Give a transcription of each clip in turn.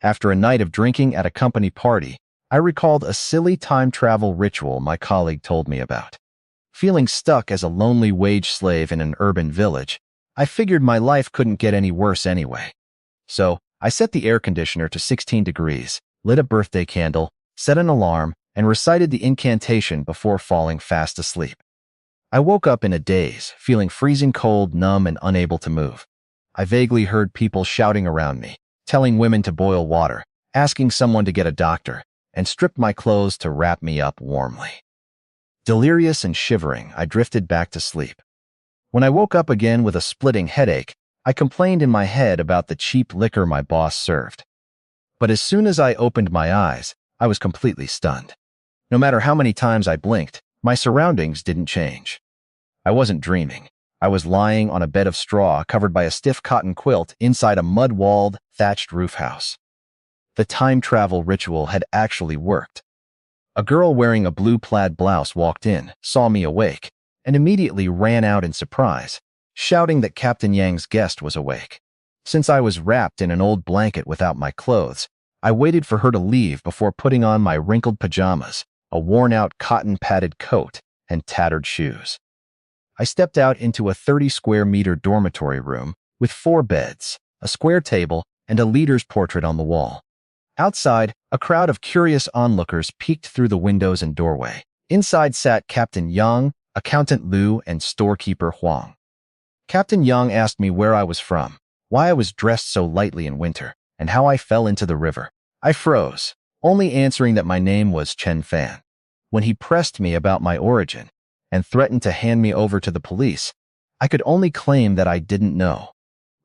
After a night of drinking at a company party, I recalled a silly time travel ritual my colleague told me about. Feeling stuck as a lonely wage slave in an urban village, I figured my life couldn't get any worse anyway. So, I set the air conditioner to 16 degrees, lit a birthday candle, set an alarm, and recited the incantation before falling fast asleep. I woke up in a daze, feeling freezing cold, numb, and unable to move. I vaguely heard people shouting around me, telling women to boil water, asking someone to get a doctor, and stripped my clothes to wrap me up warmly. Delirious and shivering, I drifted back to sleep. When I woke up again with a splitting headache, I complained in my head about the cheap liquor my boss served. But as soon as I opened my eyes, I was completely stunned. No matter how many times I blinked, my surroundings didn't change. I wasn't dreaming. I was lying on a bed of straw covered by a stiff cotton quilt inside a mud-walled, thatched roof house. The time travel ritual had actually worked. A girl wearing a blue plaid blouse walked in, saw me awake, and immediately ran out in surprise, shouting that Captain Yang's guest was awake. Since I was wrapped in an old blanket without my clothes, I waited for her to leave before putting on my wrinkled pajamas, a worn-out cotton-padded coat, and tattered shoes. I stepped out into a 30-square-meter dormitory room with 4 beds, a square table, and a leader's portrait on the wall. Outside, a crowd of curious onlookers peeked through the windows and doorway. Inside sat Captain Yang, Accountant Liu, and storekeeper Huang. Captain Yang asked me where I was from, why I was dressed so lightly in winter, and how I fell into the river. I froze, only answering that my name was Chen Fan. When he pressed me about my origin and threatened to hand me over to the police, I could only claim that I didn't know.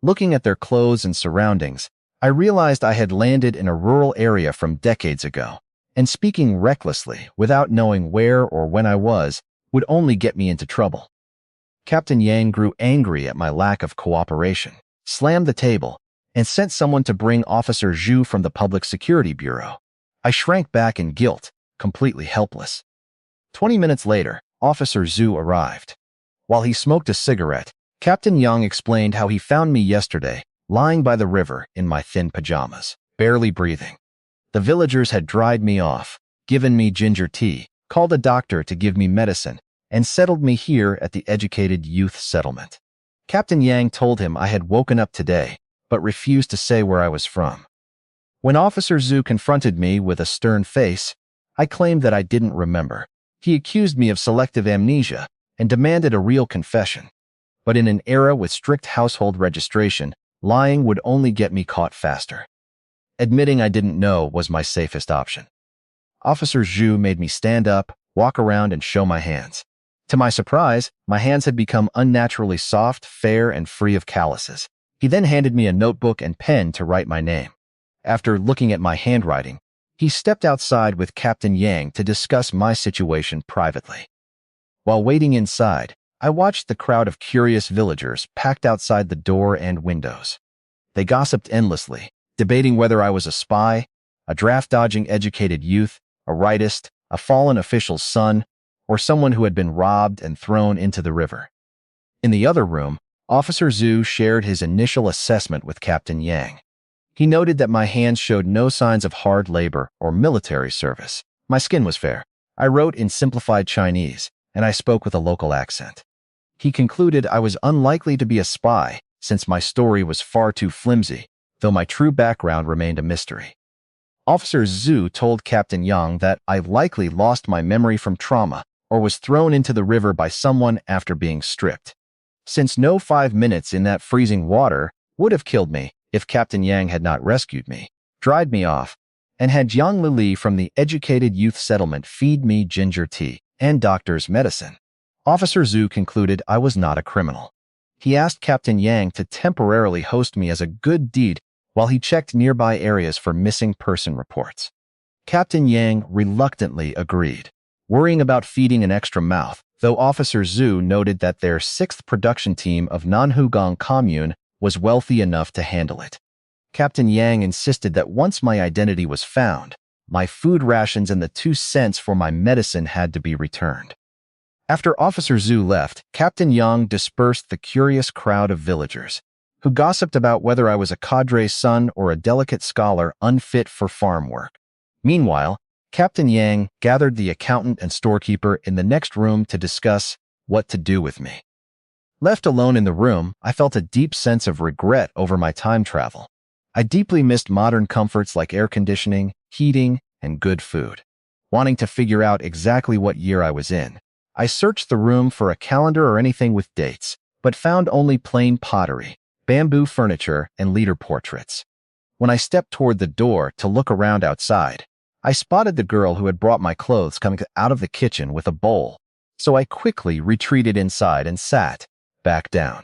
Looking at their clothes and surroundings, I realized I had landed in a rural area from decades ago, and speaking recklessly without knowing where or when I was would only get me into trouble. Captain Yang grew angry at my lack of cooperation, slammed the table, and sent someone to bring Officer Zhu from the Public Security Bureau. I shrank back in guilt, completely helpless. 20 minutes later, Officer Zhu arrived. While he smoked a cigarette, Captain Yang explained how he found me yesterday, lying by the river in my thin pajamas, barely breathing. The villagers had dried me off, given me ginger tea, called a doctor to give me medicine, and settled me here at the Educated Youth Settlement. Captain Yang told him I had woken up today, but refused to say where I was from. When Officer Zhu confronted me with a stern face, I claimed that I didn't remember. He accused me of selective amnesia and demanded a real confession. But in an era with strict household registration, lying would only get me caught faster. Admitting I didn't know was my safest option. Officer Zhu made me stand up, walk around, and show my hands. To my surprise, my hands had become unnaturally soft, fair, and free of calluses. He then handed me a notebook and pen to write my name. After looking at my handwriting, he stepped outside with Captain Yang to discuss my situation privately. While waiting inside, I watched the crowd of curious villagers packed outside the door and windows. They gossiped endlessly, debating whether I was a spy, a draft-dodging educated youth, a rightist, a fallen official's son, or someone who had been robbed and thrown into the river. In the other room, Officer Zhu shared his initial assessment with Captain Yang. He noted that my hands showed no signs of hard labor or military service. My skin was fair. I wrote in simplified Chinese, and I spoke with a local accent. He concluded I was unlikely to be a spy since my story was far too flimsy, though my true background remained a mystery. Officer Zhu told Captain Yang that I likely lost my memory from trauma or was thrown into the river by someone after being stripped. Since no 5 minutes in that freezing water would have killed me if Captain Yang had not rescued me, dried me off, and had Jiang Lili from the Educated Youth Settlement feed me ginger tea and doctor's medicine, Officer Zhu concluded I was not a criminal. He asked Captain Yang to temporarily host me as a good deed while he checked nearby areas for missing person reports. Captain Yang reluctantly agreed, worrying about feeding an extra mouth, though Officer Zhu noted that their 6th production team of Nanhugang Commune was wealthy enough to handle it. Captain Yang insisted that once my identity was found, my food rations and the 2 cents for my medicine had to be returned. After Officer Zhu left, Captain Yang dispersed the curious crowd of villagers, who gossiped about whether I was a cadre's son or a delicate scholar unfit for farm work. Meanwhile, Captain Yang gathered the accountant and storekeeper in the next room to discuss what to do with me. Left alone in the room, I felt a deep sense of regret over my time travel. I deeply missed modern comforts like air conditioning, heating, and good food. Wanting to figure out exactly what year I was in, I searched the room for a calendar or anything with dates, but found only plain pottery, bamboo furniture, and leader portraits. When I stepped toward the door to look around outside, I spotted the girl who had brought my clothes coming out of the kitchen with a bowl, so I quickly retreated inside and sat back down.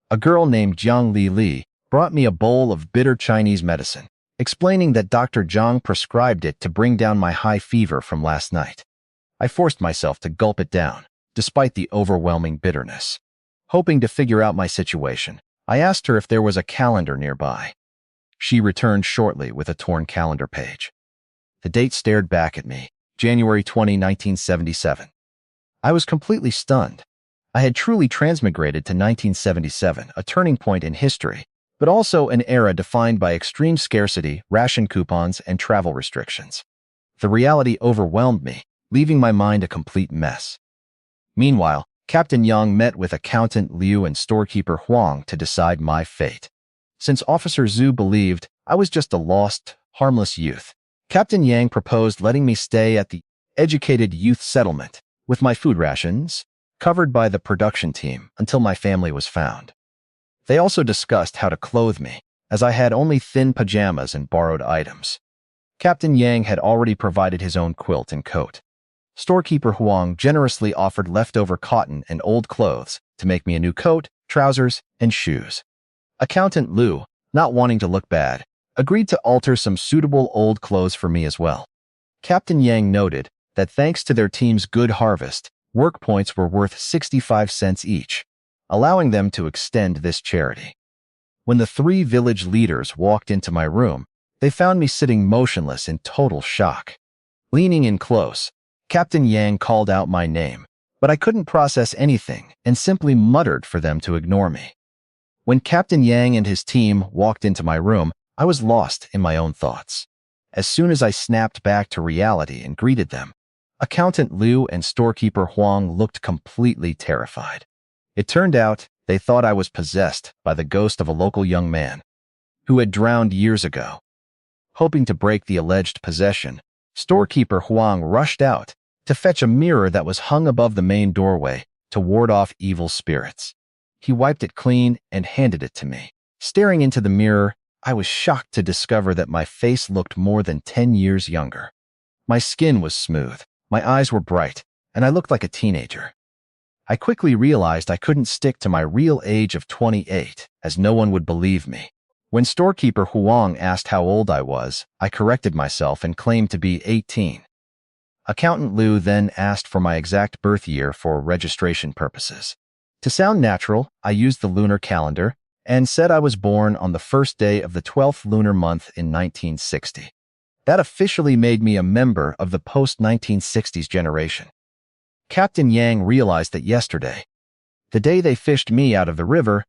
A girl named Jiang Li brought me a bowl of bitter Chinese medicine, explaining that Dr. Zhang prescribed it to bring down my high fever from last night. I forced myself to gulp it down, despite the overwhelming bitterness. Hoping to figure out my situation, I asked her if there was a calendar nearby. She returned shortly with a torn calendar page. The date stared back at me, January 20, 1977. I was completely stunned. I had truly transmigrated to 1977, a turning point in history, but also an era defined by extreme scarcity, ration coupons, and travel restrictions. The reality overwhelmed me, leaving my mind a complete mess. Meanwhile, Captain Yang met with Accountant Liu and storekeeper Huang to decide my fate. Since Officer Zhu believed I was just a lost, harmless youth, Captain Yang proposed letting me stay at the educated youth settlement with my food rations covered by the production team until my family was found. They also discussed how to clothe me, as I had only thin pajamas and borrowed items. Captain Yang had already provided his own quilt and coat. Storekeeper Huang generously offered leftover cotton and old clothes to make me a new coat, trousers, and shoes. Accountant Liu, not wanting to look bad, agreed to alter some suitable old clothes for me as well. Captain Yang noted that thanks to their team's good harvest, work points were worth 65 cents each, allowing them to extend this charity. When the three village leaders walked into my room, they found me sitting motionless in total shock. Leaning in close, Captain Yang called out my name, but I couldn't process anything and simply muttered for them to ignore me. When Captain Yang and his team walked into my room, I was lost in my own thoughts. As soon as I snapped back to reality and greeted them, Accountant Liu and storekeeper Huang looked completely terrified. It turned out they thought I was possessed by the ghost of a local young man who had drowned years ago. Hoping to break the alleged possession, storekeeper Huang rushed out to fetch a mirror that was hung above the main doorway to ward off evil spirits. He wiped it clean and handed it to me. Staring into the mirror, I was shocked to discover that my face looked more than 10 years younger. My skin was smooth, my eyes were bright, and I looked like a teenager. I quickly realized I couldn't stick to my real age of 28, as no one would believe me. When storekeeper Huang asked how old I was, I corrected myself and claimed to be 18. Accountant Liu then asked for my exact birth year for registration purposes. To sound natural, I used the lunar calendar and said I was born on the first day of the 12th lunar month in 1960. That officially made me a member of the post-1960s generation. Captain Yang realized that yesterday, the day they fished me out of the river,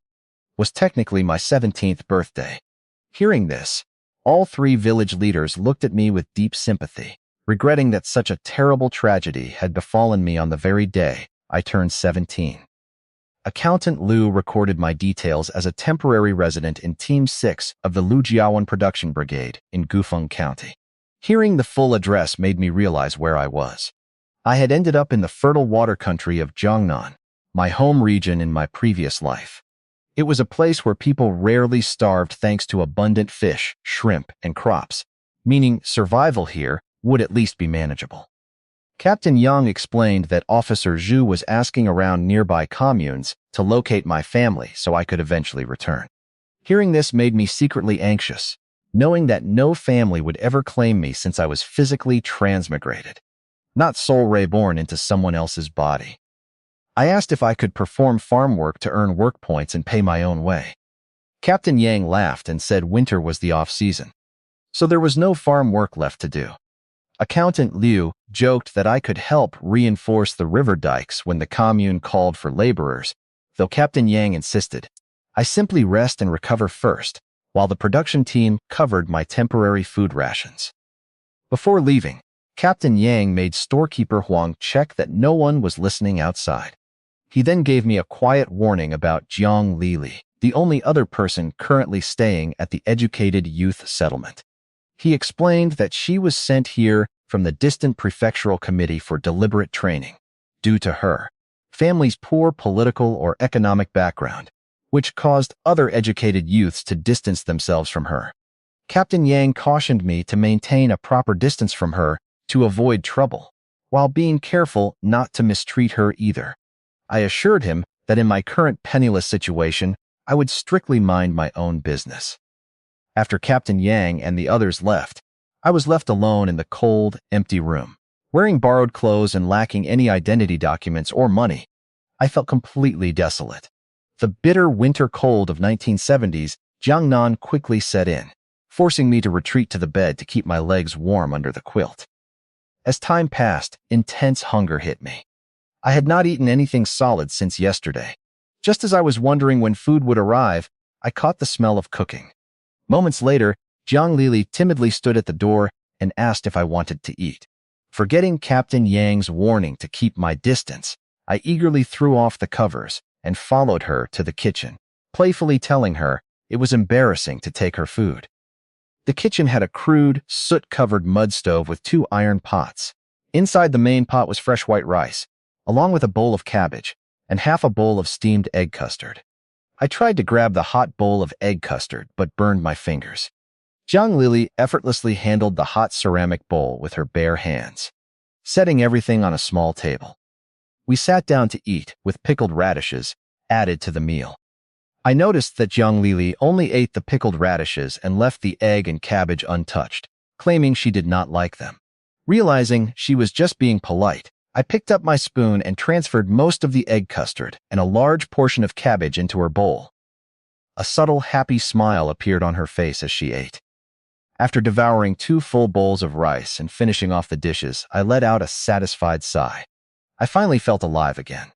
was technically my 17th birthday. Hearing this, all three village leaders looked at me with deep sympathy, regretting that such a terrible tragedy had befallen me on the very day I turned 17. Accountant Liu recorded my details as a temporary resident in Team 6 of the Lujiawan Production Brigade in Gufeng County. Hearing the full address made me realize where I was. I had ended up in the fertile water country of Jiangnan, my home region in my previous life. It was a place where people rarely starved thanks to abundant fish, shrimp, and crops, meaning survival here would at least be manageable. Captain Yang explained that Officer Zhu was asking around nearby communes to locate my family so I could eventually return. Hearing this made me secretly anxious, knowing that no family would ever claim me since I was physically transmigrated, not soul reborn into someone else's body. I asked if I could perform farm work to earn work points and pay my own way. Captain Yang laughed and said winter was the off-season, so there was no farm work left to do. Accountant Liu joked that I could help reinforce the river dikes when the commune called for laborers, though Captain Yang insisted I simply rest and recover first, while the production team covered my temporary food rations. Before leaving, Captain Yang made storekeeper Huang check that no one was listening outside. He then gave me a quiet warning about Jiang Lili, the only other person currently staying at the educated youth settlement. He explained that she was sent here from the distant prefectural committee for deliberate training, due to her family's poor political or economic background, which caused other educated youths to distance themselves from her. Captain Yang cautioned me to maintain a proper distance from her to avoid trouble, while being careful not to mistreat her either. I assured him that in my current penniless situation, I would strictly mind my own business. After Captain Yang and the others left, I was left alone in the cold, empty room. Wearing borrowed clothes and lacking any identity documents or money, I felt completely desolate. The bitter winter cold of 1970s Jiangnan quickly set in, forcing me to retreat to the bed to keep my legs warm under the quilt. As time passed, intense hunger hit me. I had not eaten anything solid since yesterday. Just as I was wondering when food would arrive, I caught the smell of cooking. Moments later, Jiang Lili timidly stood at the door and asked if I wanted to eat. Forgetting Captain Yang's warning to keep my distance, I eagerly threw off the covers and followed her to the kitchen, playfully telling her it was embarrassing to take her food. The kitchen had a crude, soot-covered mud stove with 2 iron pots. Inside the main pot was fresh white rice, along with a bowl of cabbage and half a bowl of steamed egg custard. I tried to grab the hot bowl of egg custard but burned my fingers. Jiang Lili effortlessly handled the hot ceramic bowl with her bare hands, setting everything on a small table. We sat down to eat with pickled radishes added to the meal. I noticed that Jiang Lili only ate the pickled radishes and left the egg and cabbage untouched, claiming she did not like them. Realizing she was just being polite, I picked up my spoon and transferred most of the egg custard and a large portion of cabbage into her bowl. A subtle, happy smile appeared on her face as she ate. After devouring 2 full bowls of rice and finishing off the dishes, I let out a satisfied sigh. I finally felt alive again.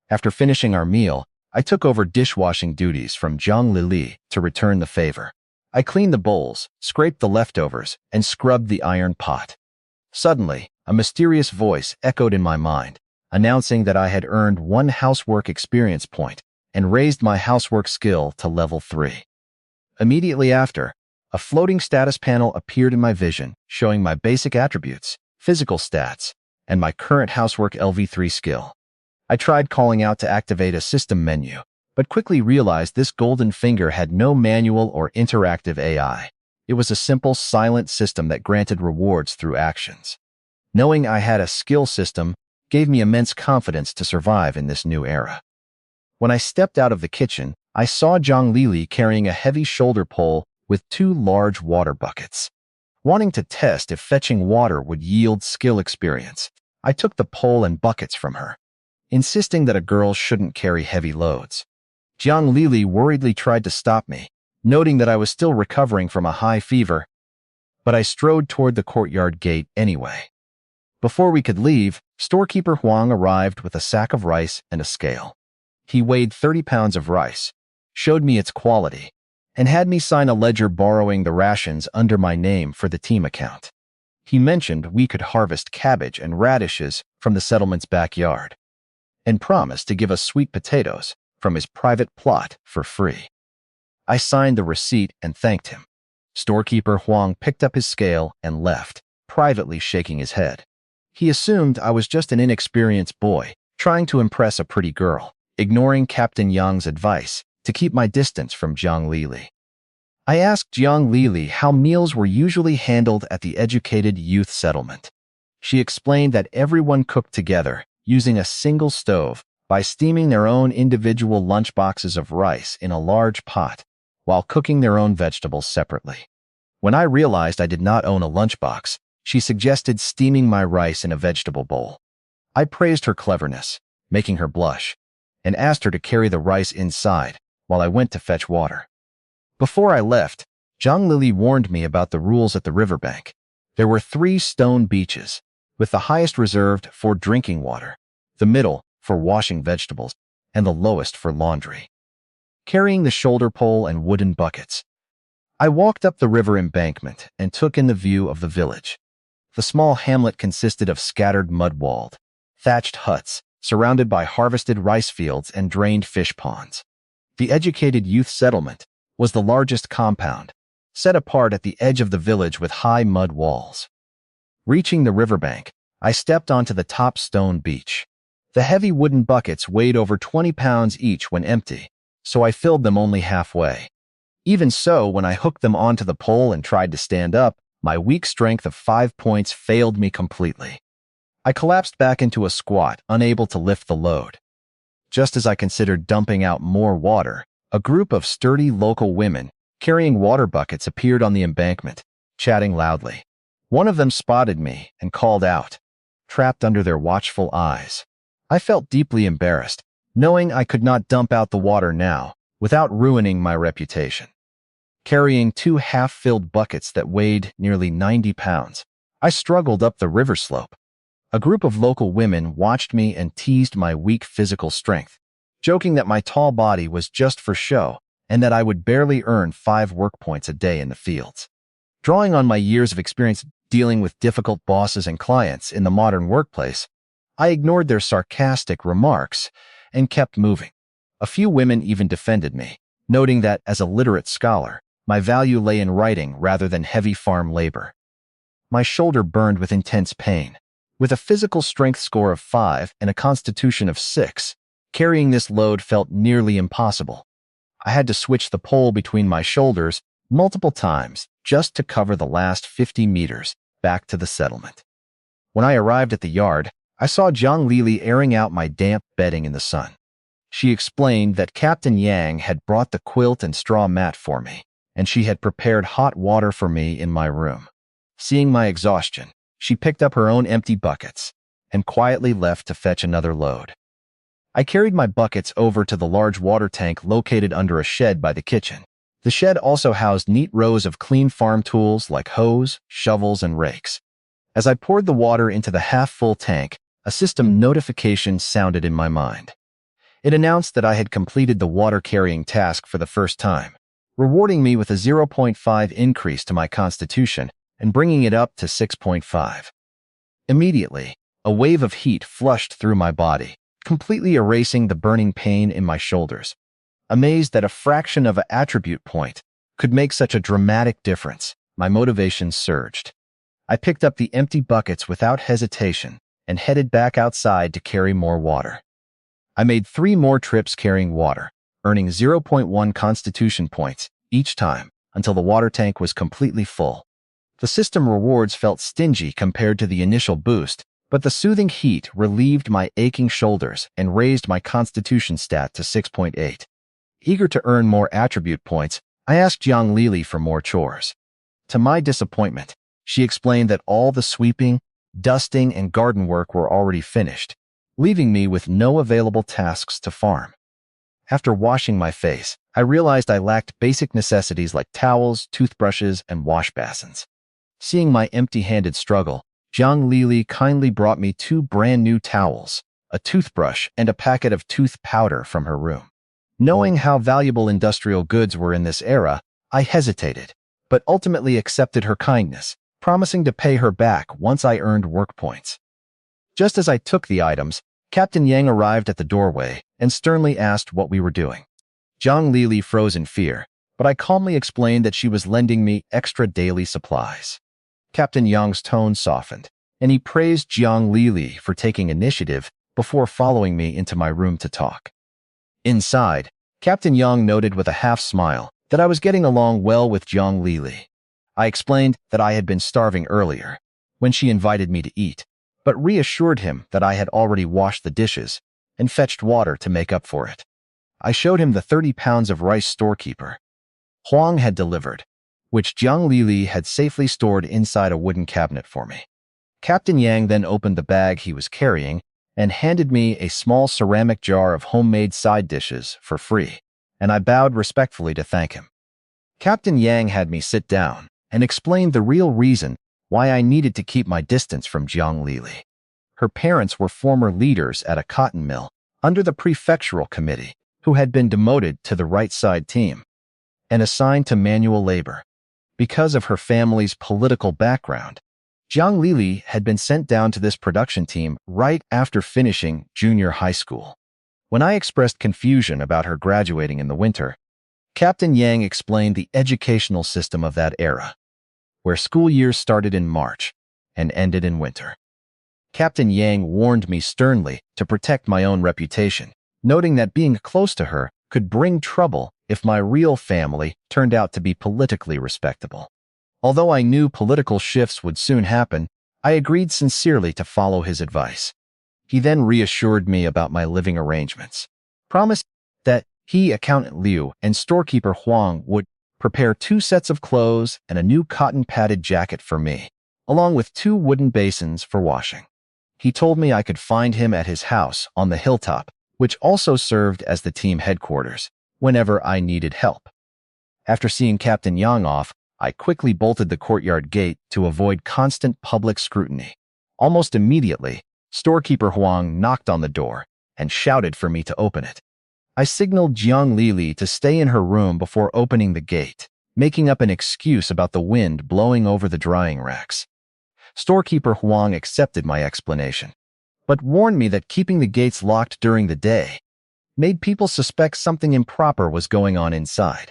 After finishing our meal, I took over dishwashing duties from Jiang Lili to return the favor. I cleaned the bowls, scraped the leftovers, and scrubbed the iron pot. Suddenly, a mysterious voice echoed in my mind, announcing that I had earned 1 housework experience point and raised my housework skill to level 3. Immediately after, a floating status panel appeared in my vision, showing my basic attributes, physical stats, and my current housework LV3 skill. I tried calling out to activate a system menu, but quickly realized this golden finger had no manual or interactive AI. It was a simple, silent system that granted rewards through actions. Knowing I had a skill system gave me immense confidence to survive in this new era. When I stepped out of the kitchen, I saw Jiang Lili carrying a heavy shoulder pole with 2 large water buckets. Wanting to test if fetching water would yield skill experience, I took the pole and buckets from her, insisting that a girl shouldn't carry heavy loads. Jiang Lili worriedly tried to stop me, noting that I was still recovering from a high fever, but I strode toward the courtyard gate anyway. Before we could leave, storekeeper Huang arrived with a sack of rice and a scale. He weighed 30 pounds of rice, showed me its quality, and had me sign a ledger borrowing the rations under my name for the team account. He mentioned we could harvest cabbage and radishes from the settlement's backyard, and promised to give us sweet potatoes from his private plot for free. I signed the receipt and thanked him. Storekeeper Huang picked up his scale and left, privately shaking his head. He assumed I was just an inexperienced boy trying to impress a pretty girl, ignoring Captain Yang's advice to keep my distance from Jiang Lili. I asked Jiang Lili how meals were usually handled at the educated youth settlement. She explained that everyone cooked together, using a single stove, by steaming their own individual lunchboxes of rice in a large pot, while cooking their own vegetables separately. When I realized I did not own a lunchbox, she suggested steaming my rice in a vegetable bowl. I praised her cleverness, making her blush, and asked her to carry the rice inside while I went to fetch water. Before I left, Jiang Lili warned me about the rules at the riverbank. There were 3 stone beaches, with the highest reserved for drinking water, the middle for washing vegetables, and the lowest for laundry. carrying the shoulder pole and wooden buckets. I walked up the river embankment and took in the view of the village. The small hamlet consisted of scattered mud-walled, thatched huts surrounded by harvested rice fields and drained fish ponds. The educated youth settlement was the largest compound, set apart at the edge of the village with high mud walls. Reaching the riverbank, I stepped onto the top stone beach. The heavy wooden buckets weighed over 20 pounds each when empty, so I filled them only halfway. Even so, when I hooked them onto the pole and tried to stand up, my weak strength of 5 points failed me completely. I collapsed back into a squat, unable to lift the load. Just as I considered dumping out more water, a group of sturdy local women carrying water buckets appeared on the embankment, chatting loudly. One of them spotted me and called out, trapped under their watchful eyes. I felt deeply embarrassed, knowing I could not dump out the water now without ruining my reputation. Carrying 2 half-filled buckets that weighed nearly 90 pounds, I struggled up the river slope. A group of local women watched me and teased my weak physical strength, joking that my tall body was just for show and that I would barely earn 5 work points a day in the fields. Drawing on my years of experience dealing with difficult bosses and clients in the modern workplace, I ignored their sarcastic remarks and kept moving. A few women even defended me, noting that as a literate scholar, my value lay in writing rather than heavy farm labor. My shoulder burned with intense pain. With a physical strength score of 5 and a constitution of 6, carrying this load felt nearly impossible. I had to switch the pole between my shoulders multiple times just to cover the last 50 meters back to the settlement. When I arrived at the yard, I saw Zhang Lili airing out my damp bedding in the sun. She explained that Captain Yang had brought the quilt and straw mat for me, and she had prepared hot water for me in my room. Seeing my exhaustion, she picked up her own empty buckets and quietly left to fetch another load. I carried my buckets over to the large water tank located under a shed by the kitchen. The shed also housed neat rows of clean farm tools like hoes, shovels, and rakes. As I poured the water into the half-full tank, a system notification sounded in my mind. It announced that I had completed the water-carrying task for the first time, rewarding me with a 0.5 increase to my constitution and bringing it up to 6.5. Immediately, a wave of heat flushed through my body, completely erasing the burning pain in my shoulders. Amazed that a fraction of an attribute point could make such a dramatic difference, my motivation surged. I picked up the empty buckets without hesitation and headed back outside to carry more water. I made 3 more trips carrying water, earning 0.1 constitution points each time until the water tank was completely full. The system rewards felt stingy compared to the initial boost, but the soothing heat relieved my aching shoulders and raised my constitution stat to 6.8. Eager to earn more attribute points, I asked Zhang Lili for more chores. To my disappointment, she explained that all the sweeping, dusting, and garden work were already finished, leaving me with no available tasks to farm. After washing my face, I realized I lacked basic necessities like towels, toothbrushes, and wash basins. Seeing my empty-handed struggle, Zhang Lili kindly brought me 2 brand new towels, a toothbrush, and a packet of tooth powder from her room. Knowing how valuable industrial goods were in this era, I hesitated, but ultimately accepted her kindness, promising to pay her back once I earned work points. Just as I took the items, Captain Yang arrived at the doorway and sternly asked what we were doing. Zhang Lili froze in fear, but I calmly explained that she was lending me extra daily supplies. Captain Yang's tone softened, and he praised Zhang Lili for taking initiative before following me into my room to talk. Inside, Captain Yang noted with a half-smile that I was getting along well with Zhang Lili. I explained that I had been starving earlier, when she invited me to eat, but reassured him that I had already washed the dishes and fetched water to make up for it. I showed him the 30 pounds of rice storekeeper Huang had delivered, which Zhang Lili had safely stored inside a wooden cabinet for me. Captain Yang then opened the bag he was carrying and handed me a small ceramic jar of homemade side dishes for free, and I bowed respectfully to thank him. Captain Yang had me sit down and explained the real reason why I needed to keep my distance from Zhang Lili. Her parents were former leaders at a cotton mill under the prefectural committee, who had been demoted to the right side team and assigned to manual labor. Because of her family's political background, Jiang Lili had been sent down to this production team right after finishing junior high school. When I expressed confusion about her graduating in the winter, Captain Yang explained the educational system of that era, where school years started in March and ended in winter. Captain Yang warned me sternly to protect my own reputation, noting that being close to her could bring trouble if my real family turned out to be politically respectable. Although I knew political shifts would soon happen, I agreed sincerely to follow his advice. He then reassured me about my living arrangements, promised that he, Accountant Liu, and storekeeper Huang would prepare 2 sets of clothes and a new cotton-padded jacket for me, along with 2 wooden basins for washing. He told me I could find him at his house on the hilltop, which also served as the team headquarters, whenever I needed help. After seeing Captain Yang off, I quickly bolted the courtyard gate to avoid constant public scrutiny. Almost immediately, storekeeper Huang knocked on the door and shouted for me to open it. I signaled Jiang Lili to stay in her room before opening the gate, making up an excuse about the wind blowing over the drying racks. Storekeeper Huang accepted my explanation, but warned me that keeping the gates locked during the day made people suspect something improper was going on inside.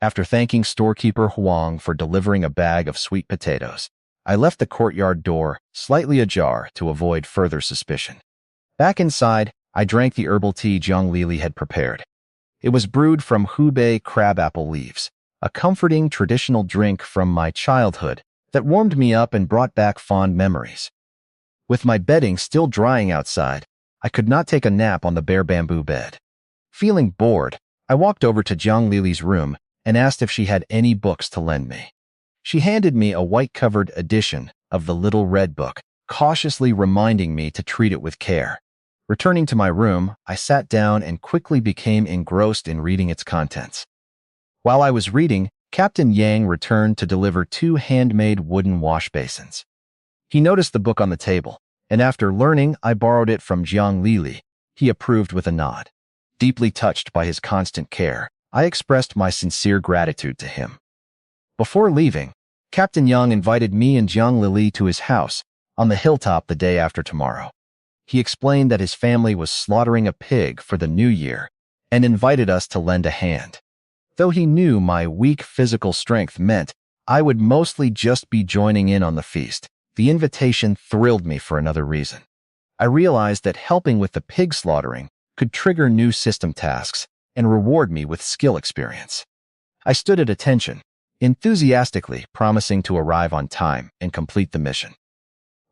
After thanking storekeeper Huang for delivering a bag of sweet potatoes, I left the courtyard door slightly ajar to avoid further suspicion. Back inside, I drank the herbal tea Jiang Lili had prepared. It was brewed from Hubei crabapple leaves, a comforting traditional drink from my childhood that warmed me up and brought back fond memories. With my bedding still drying outside, I could not take a nap on the bare bamboo bed. Feeling bored, I walked over to Jiang Lili's room and asked if she had any books to lend me. She handed me a white-covered edition of the Little Red Book, cautiously reminding me to treat it with care. Returning to my room, I sat down and quickly became engrossed in reading its contents. While I was reading, Captain Yang returned to deliver 2 handmade wooden wash basins. He noticed the book on the table, and after learning I borrowed it from Jiang Lili, he approved with a nod. Deeply touched by his constant care, I expressed my sincere gratitude to him. Before leaving, Captain Yang invited me and Jiang Lili to his house on the hilltop the day after tomorrow. He explained that his family was slaughtering a pig for the new year and invited us to lend a hand. Though he knew my weak physical strength meant I would mostly just be joining in on the feast, the invitation thrilled me for another reason. I realized that helping with the pig slaughtering could trigger new system tasks and reward me with skill experience. I stood at attention, enthusiastically promising to arrive on time and complete the mission.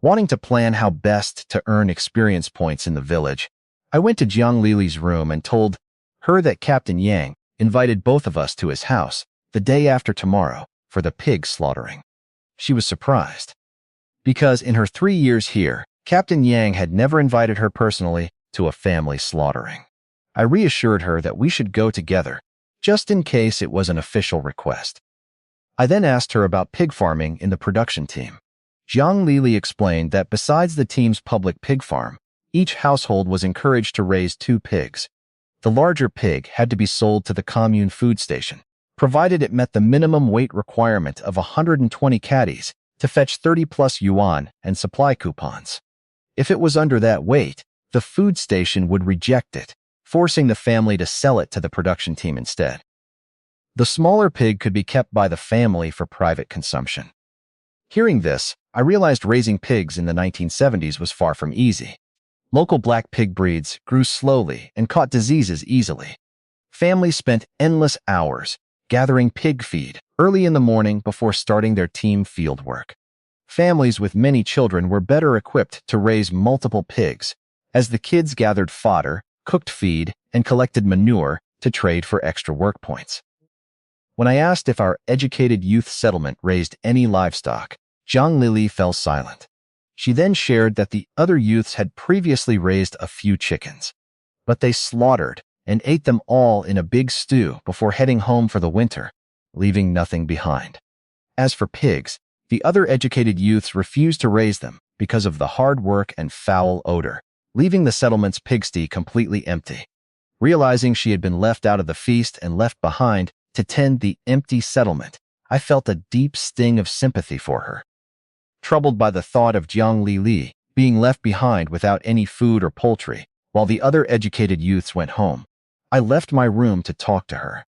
Wanting to plan how best to earn experience points in the village, I went to Jiang Lili's room and told her that Captain Yang invited both of us to his house the day after tomorrow for the pig slaughtering. She was surprised, because in her 3 years here, Captain Yang had never invited her personally to a family slaughtering. I reassured her that we should go together, just in case it was an official request. I then asked her about pig farming in the production team. Jiang Lili explained that besides the team's public pig farm, each household was encouraged to raise 2 pigs. The larger pig had to be sold to the commune food station, provided it met the minimum weight requirement of 120 caddies to fetch 30+ yuan and supply coupons. If it was under that weight, the food station would reject it, forcing the family to sell it to the production team instead. The smaller pig could be kept by the family for private consumption. Hearing this, I realized raising pigs in the 1970s was far from easy. Local black pig breeds grew slowly and caught diseases easily. Families spent endless hours gathering pig feed early in the morning before starting their team field work. Families with many children were better equipped to raise multiple pigs, as the kids gathered fodder, cooked feed, and collected manure to trade for extra work points. When I asked if our educated youth settlement raised any livestock, Jiang Lili fell silent. She then shared that the other youths had previously raised a few chickens, but they slaughtered and ate them all in a big stew before heading home for the winter, leaving nothing behind. As for pigs, the other educated youths refused to raise them because of the hard work and foul odor, leaving the settlement's pigsty completely empty. Realizing she had been left out of the feast and left behind to tend the empty settlement, I felt a deep sting of sympathy for her. Troubled by the thought of Jiang Li being left behind without any food or poultry, while the other educated youths went home, I left my room to talk to her.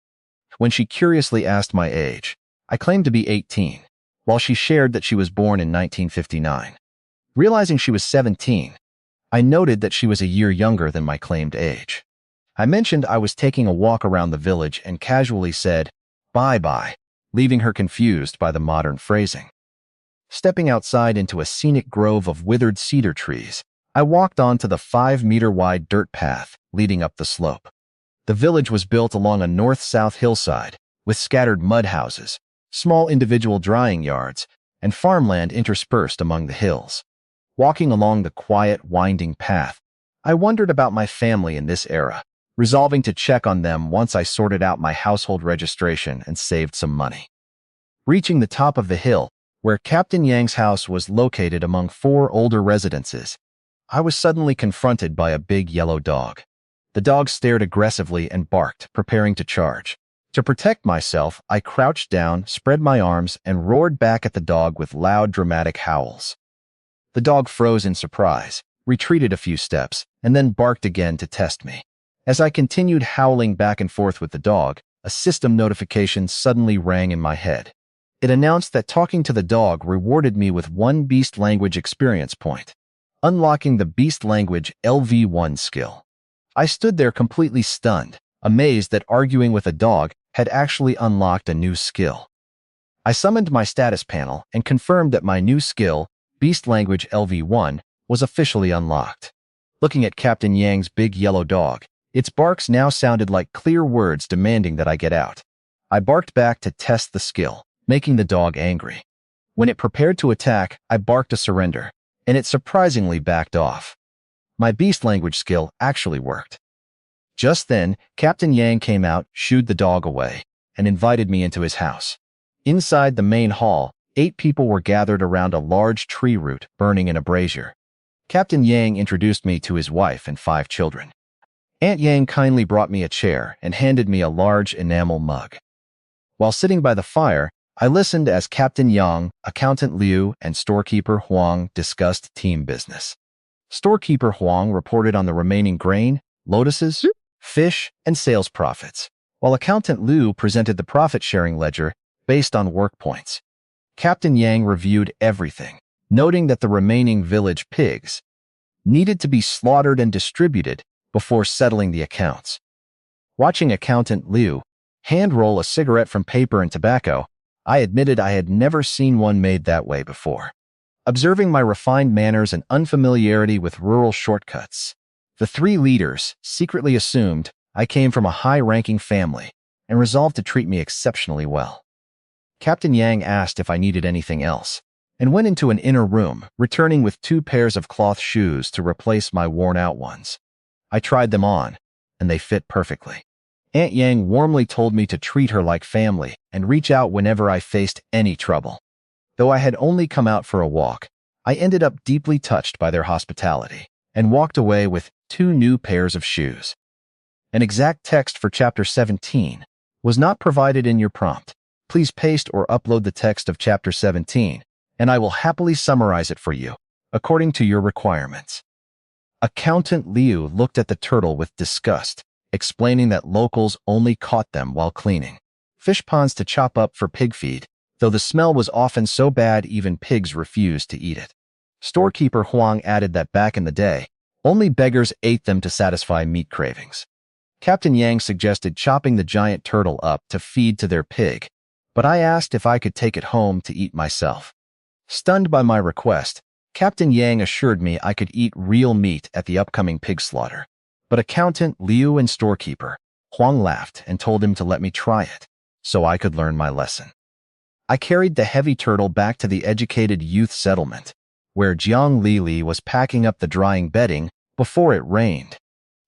When she curiously asked my age, I claimed to be 18, while she shared that she was born in 1959. Realizing she was 17, I noted that she was a year younger than my claimed age. I mentioned I was taking a walk around the village and casually said, "Bye-bye," leaving her confused by the modern phrasing. Stepping outside into a scenic grove of withered cedar trees, I walked onto the 5-meter-wide dirt path leading up the slope. The village was built along a north-south hillside, with scattered mud houses, small individual drying yards, and farmland interspersed among the hills. Walking along the quiet, winding path, I wondered about my family in this era, resolving to check on them once I sorted out my household registration and saved some money. Reaching the top of the hill, where Captain Yang's house was located among 4 older residences, I was suddenly confronted by a big yellow dog. The dog stared aggressively and barked, preparing to charge. To protect myself, I crouched down, spread my arms, and roared back at the dog with loud, dramatic howls. The dog froze in surprise, retreated a few steps, and then barked again to test me. As I continued howling back and forth with the dog, a system notification suddenly rang in my head. It announced that talking to the dog rewarded me with 1 beast language experience point, unlocking the beast language LV1 skill. I stood there completely stunned, amazed that arguing with a dog had actually unlocked a new skill. I summoned my status panel and confirmed that my new skill, beast language LV1, was officially unlocked. Looking at Captain Yang's big yellow dog, its barks now sounded like clear words demanding that I get out. I barked back to test the skill, making the dog angry. When it prepared to attack, I barked a surrender, and it surprisingly backed off. My beast language skill actually worked. Just then, Captain Yang came out, shooed the dog away, and invited me into his house. Inside the main hall, 8 people were gathered around a large tree root burning in a brazier. Captain Yang introduced me to his wife and 5 children. Aunt Yang kindly brought me a chair and handed me a large enamel mug. While sitting by the fire, I listened as Captain Yang, Accountant Liu, and Storekeeper Huang discussed team business. Storekeeper Huang reported on the remaining grain, lotuses, fish, and sales profits, while Accountant Liu presented the profit-sharing ledger based on work points. Captain Yang reviewed everything, noting that the remaining village pigs needed to be slaughtered and distributed before settling the accounts. Watching Accountant Liu hand-roll a cigarette from paper and tobacco, I admitted I had never seen one made that way before. Observing my refined manners and unfamiliarity with rural shortcuts, the 3 leaders secretly assumed I came from a high-ranking family and resolved to treat me exceptionally well. Captain Yang asked if I needed anything else, and went into an inner room, returning with 2 pairs of cloth shoes to replace my worn-out ones. I tried them on, and they fit perfectly. Aunt Yang warmly told me to treat her like family and reach out whenever I faced any trouble. Though I had only come out for a walk, I ended up deeply touched by their hospitality and walked away with 2 new pairs of shoes. An exact text for Chapter 17 was not provided in your prompt. Please paste or upload the text of Chapter 17, and I will happily summarize it for you, according to your requirements. Accountant Liu looked at the turtle with disgust, explaining that locals only caught them while cleaning fish ponds to chop up for pig feed, though the smell was often so bad even pigs refused to eat it. Storekeeper Huang added that back in the day, only beggars ate them to satisfy meat cravings. Captain Yang suggested chopping the giant turtle up to feed to their pig, but I asked if I could take it home to eat myself. Stunned by my request, Captain Yang assured me I could eat real meat at the upcoming pig slaughter, but Accountant Liu and Storekeeper Huang laughed and told him to let me try it, so I could learn my lesson. I carried the heavy turtle back to the educated youth settlement, where Jiang Li was packing up the drying bedding before it rained.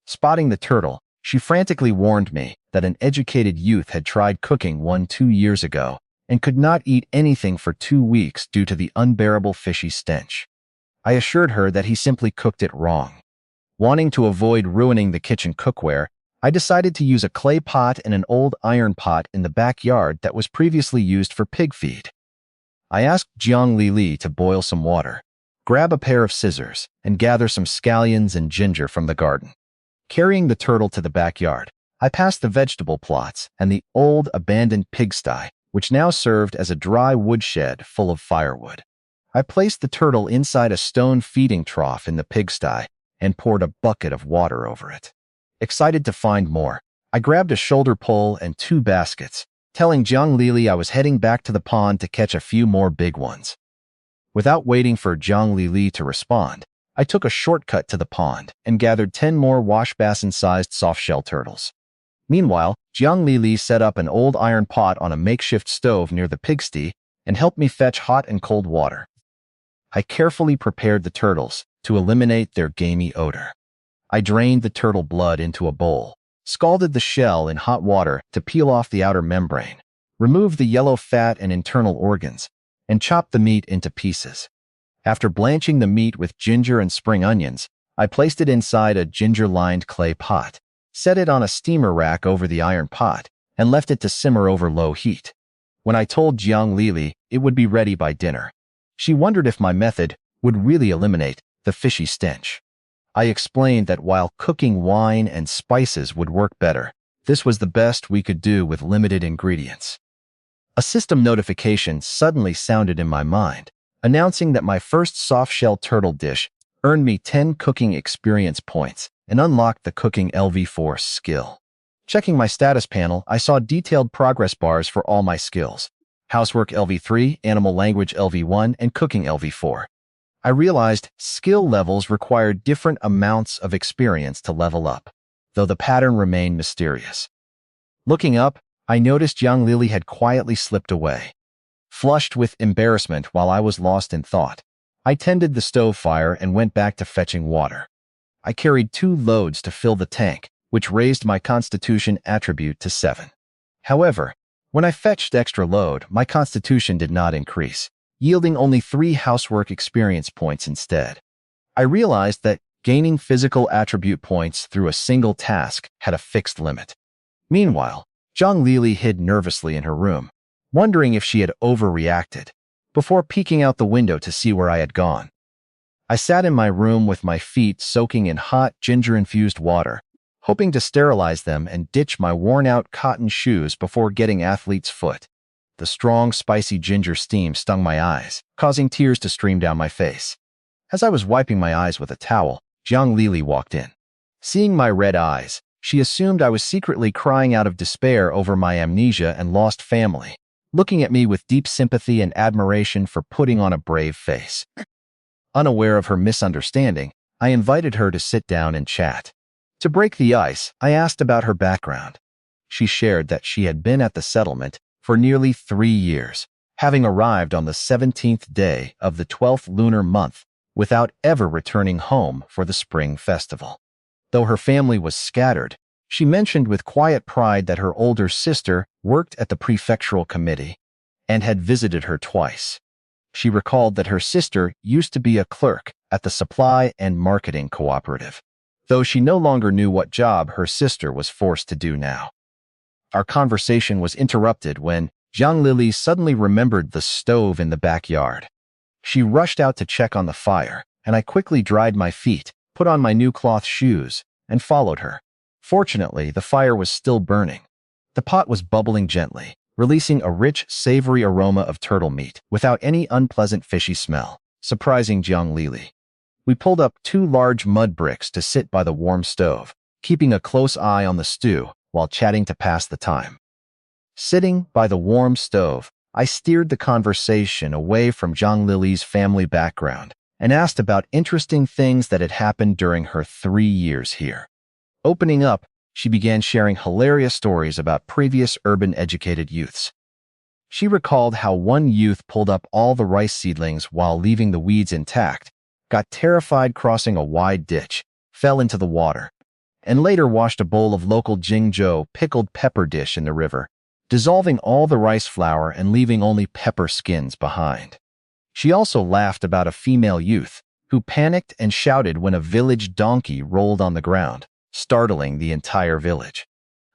Spotting the turtle, she frantically warned me that an educated youth had tried cooking one 2 years ago and could not eat anything for 2 weeks due to the unbearable fishy stench. I assured her that he simply cooked it wrong. Wanting to avoid ruining the kitchen cookware, I decided to use a clay pot and an old iron pot in the backyard that was previously used for pig feed. I asked Jiang Li to boil some water, grab a pair of scissors, and gather some scallions and ginger from the garden. Carrying the turtle to the backyard, I passed the vegetable plots and the old abandoned pigsty, which now served as a dry woodshed full of firewood. I placed the turtle inside a stone feeding trough in the pigsty and poured a bucket of water over it. Excited to find more, I grabbed a shoulder pole and 2 baskets, telling Jiang Li I was heading back to the pond to catch a few more big ones. Without waiting for Jiang Li to respond, I took a shortcut to the pond and gathered 10 more wash basin-sized soft-shell turtles. Meanwhile, Jiang Li set up an old iron pot on a makeshift stove near the pigsty and helped me fetch hot and cold water. I carefully prepared the turtles to eliminate their gamey odor. I drained the turtle blood into a bowl, scalded the shell in hot water to peel off the outer membrane, removed the yellow fat and internal organs, and chopped the meat into pieces. After blanching the meat with ginger and spring onions, I placed it inside a ginger-lined clay pot, set it on a steamer rack over the iron pot, and left it to simmer over low heat. When I told Jiang Li it would be ready by dinner, she wondered if my method would really eliminate the fishy stench. I explained that while cooking wine and spices would work better, this was the best we could do with limited ingredients. A system notification suddenly sounded in my mind, announcing that my first soft-shell turtle dish earned me 10 cooking experience points and unlocked the cooking LV4 skill. Checking my status panel, I saw detailed progress bars for all my skills: housework LV3, animal language LV1, and cooking LV4. I realized skill levels required different amounts of experience to level up, though the pattern remained mysterious. Looking up, I noticed Jiang Li had quietly slipped away. Flushed with embarrassment while I was lost in thought, I tended the stove fire and went back to fetching water. I carried 2 loads to fill the tank, which raised my constitution attribute to 7. However, when I fetched extra load, my constitution did not increase, yielding only 3 housework experience points instead. I realized that gaining physical attribute points through a single task had a fixed limit. Meanwhile, Jiang Li hid nervously in her room, wondering if she had overreacted, before peeking out the window to see where I had gone. I sat in my room with my feet soaking in hot, ginger-infused water, hoping to sterilize them and ditch my worn-out cotton shoes before getting athlete's foot. The strong, spicy ginger steam stung my eyes, causing tears to stream down my face. As I was wiping my eyes with a towel, Jiang Li walked in. Seeing my red eyes, she assumed I was secretly crying out of despair over my amnesia and lost family, looking at me with deep sympathy and admiration for putting on a brave face. Unaware of her misunderstanding, I invited her to sit down and chat. To break the ice, I asked about her background. She shared that she had been at the settlement for nearly 3 years, having arrived on the 17th day of the 12th lunar month without ever returning home for the spring festival. Though her family was scattered, she mentioned with quiet pride that her older sister worked at the prefectural committee and had visited her twice. She recalled that her sister used to be a clerk at the supply and marketing cooperative, though she no longer knew what job her sister was forced to do now. Our conversation was interrupted when Jiang Li suddenly remembered the stove in the backyard. She rushed out to check on the fire, and I quickly dried my feet, put on my new cloth shoes, and followed her. Fortunately, the fire was still burning. The pot was bubbling gently, releasing a rich, savory aroma of turtle meat without any unpleasant fishy smell, surprising Jiang Li. We pulled up 2 large mud bricks to sit by the warm stove, keeping a close eye on the stew while chatting to pass the time. Sitting by the warm stove, I steered the conversation away from Jiang Li's family background and asked about interesting things that had happened during her 3 years here. Opening up, she began sharing hilarious stories about previous urban-educated youths. She recalled how one youth pulled up all the rice seedlings while leaving the weeds intact, got terrified crossing a wide ditch, fell into the water, and later washed a bowl of local Jingzhou pickled pepper dish in the river, dissolving all the rice flour and leaving only pepper skins behind. She also laughed about a female youth who panicked and shouted when a village donkey rolled on the ground, startling the entire village.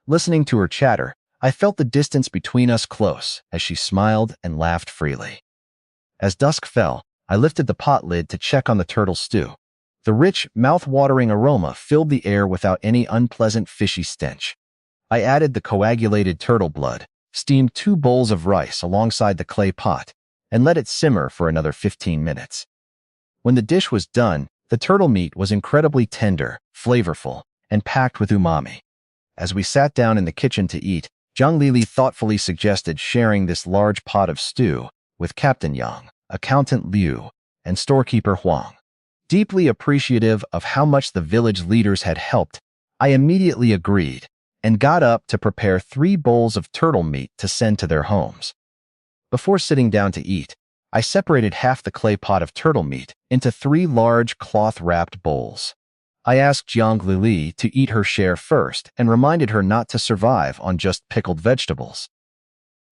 Listening to her chatter, I felt the distance between us close as she smiled and laughed freely. As dusk fell, I lifted the pot lid to check on the turtle stew. The rich, mouth-watering aroma filled the air without any unpleasant fishy stench. I added the coagulated turtle blood, steamed 2 bowls of rice alongside the clay pot, and let it simmer for another 15 minutes. When the dish was done, the turtle meat was incredibly tender, flavorful, and packed with umami. As we sat down in the kitchen to eat, Zhang Lili thoughtfully suggested sharing this large pot of stew with Captain Yang, Accountant Liu, and storekeeper Huang. Deeply appreciative of how much the village leaders had helped, I immediately agreed and got up to prepare 3 bowls of turtle meat to send to their homes. Before sitting down to eat, I separated half the clay pot of turtle meat into 3 large cloth-wrapped bowls. I asked Zhang Lili to eat her share first and reminded her not to survive on just pickled vegetables.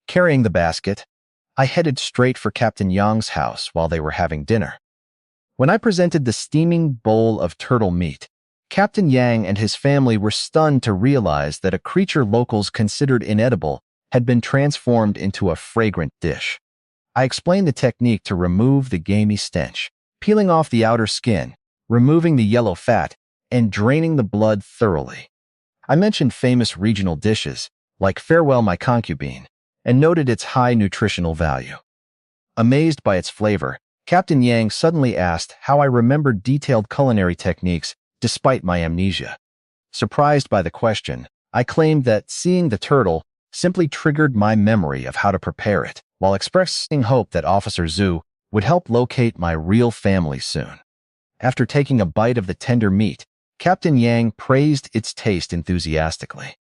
Carrying the basket, I headed straight for Captain Yang's house while they were having dinner. When I presented the steaming bowl of turtle meat, Captain Yang and his family were stunned to realize that a creature locals considered inedible had been transformed into a fragrant dish. I explained the technique to remove the gamey stench, peeling off the outer skin, removing the yellow fat, and draining the blood thoroughly. I mentioned famous regional dishes, like Farewell My Concubine, and noted its high nutritional value. Amazed by its flavor, Captain Yang suddenly asked how I remembered detailed culinary techniques despite my amnesia. Surprised by the question, I claimed that seeing the turtle simply triggered my memory of how to prepare it, while expressing hope that Officer Zhu would help locate my real family soon. After taking a bite of the tender meat, Captain Yang praised its taste enthusiastically.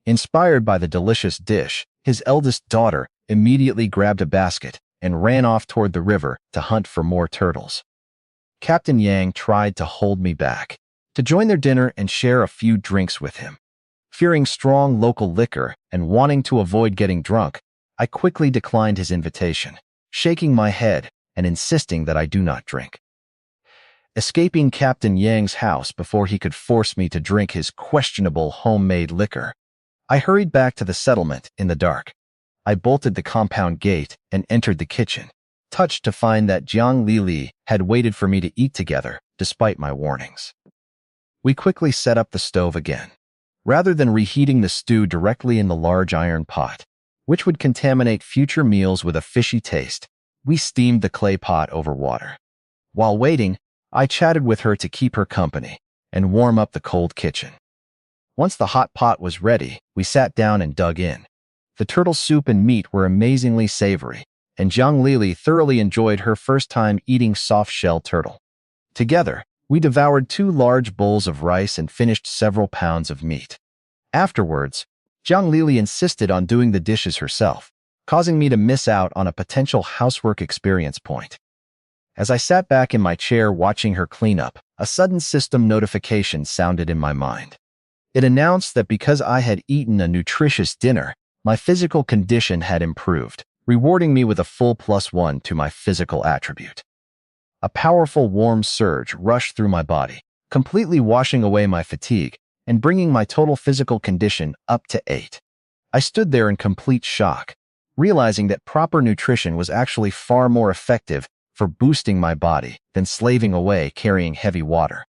Inspired by the delicious dish, his eldest daughter immediately grabbed a basket and ran off toward the river to hunt for more turtles. Captain Yang tried to hold me back, to join their dinner and share a few drinks with him. Fearing strong local liquor and wanting to avoid getting drunk, I quickly declined his invitation, shaking my head and insisting that I do not drink. Escaping Captain Yang's house before he could force me to drink his questionable homemade liquor, I hurried back to the settlement in the dark. I bolted the compound gate and entered the kitchen, touched to find that Zhang Lili had waited for me to eat together despite my warnings. We quickly set up the stove again. Rather than reheating the stew directly in the large iron pot, which would contaminate future meals with a fishy taste, we steamed the clay pot over water. While waiting, I chatted with her to keep her company and warm up the cold kitchen. Once the hot pot was ready, we sat down and dug in. The turtle soup and meat were amazingly savory, and Zhang Lili thoroughly enjoyed her first time eating soft-shell turtle. Together, we devoured 2 large bowls of rice and finished several pounds of meat. Afterwards, Zhang Lili insisted on doing the dishes herself, causing me to miss out on a potential housework experience point. As I sat back in my chair watching her clean up, a sudden system notification sounded in my mind. It announced that because I had eaten a nutritious dinner, my physical condition had improved, rewarding me with a full +1 to my physical attribute. A powerful warm surge rushed through my body, completely washing away my fatigue and bringing my total physical condition up to 8. I stood there in complete shock, realizing that proper nutrition was actually far more effective for boosting my body than slaving away carrying heavy water.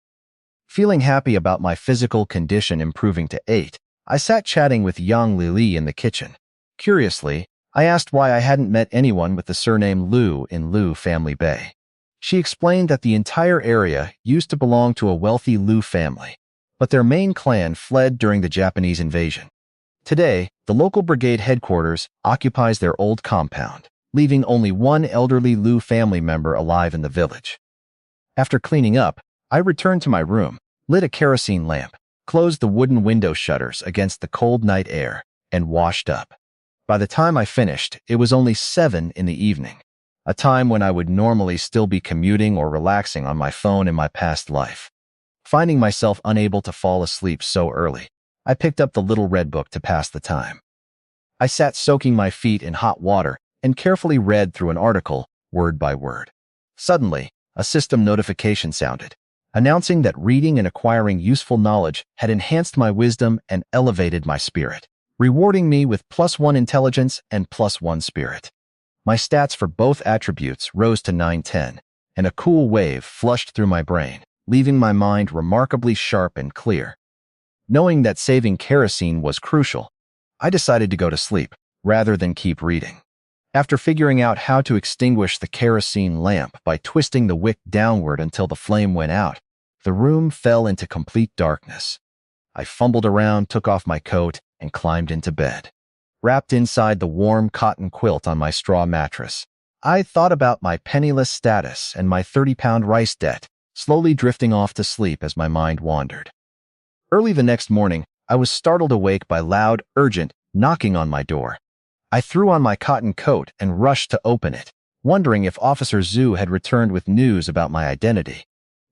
Feeling happy about my physical condition improving to 8, I sat chatting with Yang Lili in the kitchen. Curiously, I asked why I hadn't met anyone with the surname Liu in Liu Family Bay. She explained that the entire area used to belong to a wealthy Liu family, but their main clan fled during the Japanese invasion. Today, the local brigade headquarters occupies their old compound, leaving only one elderly Liu family member alive in the village. After cleaning up, I returned to my room, lit a kerosene lamp, closed the wooden window shutters against the cold night air, and washed up. By the time I finished, it was only 7 in the evening, a time when I would normally still be commuting or relaxing on my phone in my past life. Finding myself unable to fall asleep so early, I picked up the little red book to pass the time. I sat soaking my feet in hot water and carefully read through an article, word by word. Suddenly, a system notification sounded. announcing that reading and acquiring useful knowledge had enhanced my wisdom and elevated my spirit, rewarding me with +1 intelligence and +1 spirit. My stats for both attributes rose to 910, and a cool wave flushed through my brain, leaving my mind remarkably sharp and clear. Knowing that saving kerosene was crucial, I decided to go to sleep rather than keep reading. After figuring out how to extinguish the kerosene lamp by twisting the wick downward until the flame went out, the room fell into complete darkness. I fumbled around, took off my coat, and climbed into bed. Wrapped inside the warm cotton quilt on my straw mattress, I thought about my penniless status and my 30-pound rice debt, slowly drifting off to sleep as my mind wandered. Early the next morning, I was startled awake by loud, urgent knocking on my door. I threw on my cotton coat and rushed to open it, wondering if Officer Zhu had returned with news about my identity.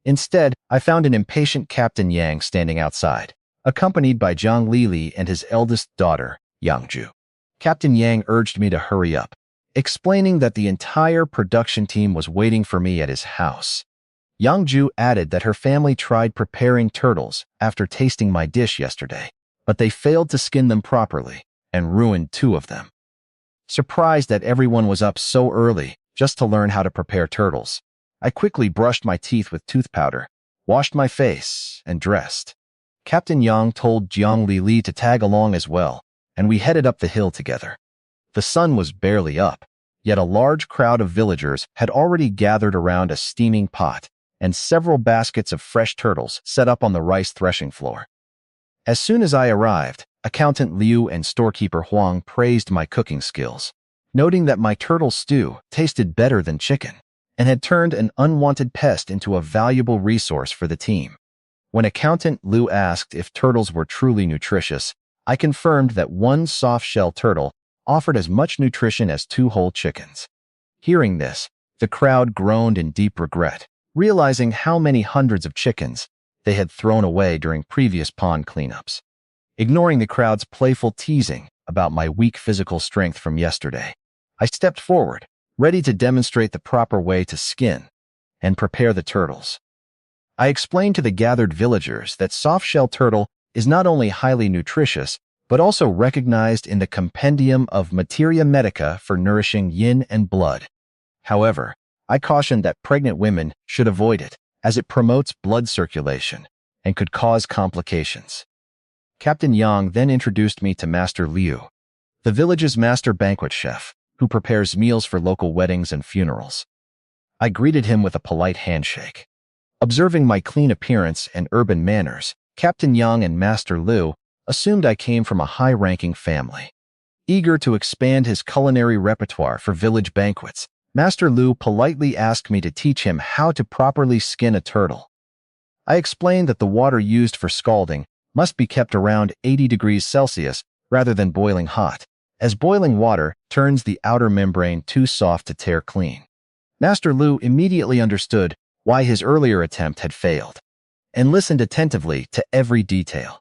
Instead, I found an impatient Captain Yang standing outside, accompanied by Zhang Lili and his eldest daughter, Yangju. Captain Yang urged me to hurry up, explaining that the entire production team was waiting for me at his house. Yangju added that her family tried preparing turtles after tasting my dish yesterday, but they failed to skin them properly and ruined 2 of them. Surprised that everyone was up so early just to learn how to prepare turtles, I quickly brushed my teeth with tooth powder, washed my face, and dressed. Captain Yang told Jiang Li to tag along as well, and we headed up the hill together. The sun was barely up, yet a large crowd of villagers had already gathered around a steaming pot and several baskets of fresh turtles set up on the rice threshing floor. As soon as I arrived, Accountant Liu and storekeeper Huang praised my cooking skills, noting that my turtle stew tasted better than chicken and had turned an unwanted pest into a valuable resource for the team. When Accountant Liu asked if turtles were truly nutritious, I confirmed that 1 soft-shell turtle offered as much nutrition as 2 whole chickens. Hearing this, the crowd groaned in deep regret, realizing how many hundreds of chickens they had thrown away during previous pond cleanups. Ignoring the crowd's playful teasing about my weak physical strength from yesterday, I stepped forward, ready to demonstrate the proper way to skin and prepare the turtles. I explained to the gathered villagers that soft-shell turtle is not only highly nutritious, but also recognized in the compendium of Materia Medica for nourishing yin and blood. However, I cautioned that pregnant women should avoid it, as it promotes blood circulation and could cause complications. Captain Yang then introduced me to Master Liu, the village's master banquet chef, who prepares meals for local weddings and funerals. I greeted him with a polite handshake. Observing my clean appearance and urban manners, Captain Yang and Master Liu assumed I came from a high-ranking family. Eager to expand his culinary repertoire for village banquets, Master Liu politely asked me to teach him how to properly skin a turtle. I explained that the water used for scalding must be kept around 80 degrees Celsius rather than boiling hot, as boiling water turns the outer membrane too soft to tear clean. Master Liu immediately understood why his earlier attempt had failed, and listened attentively to every detail.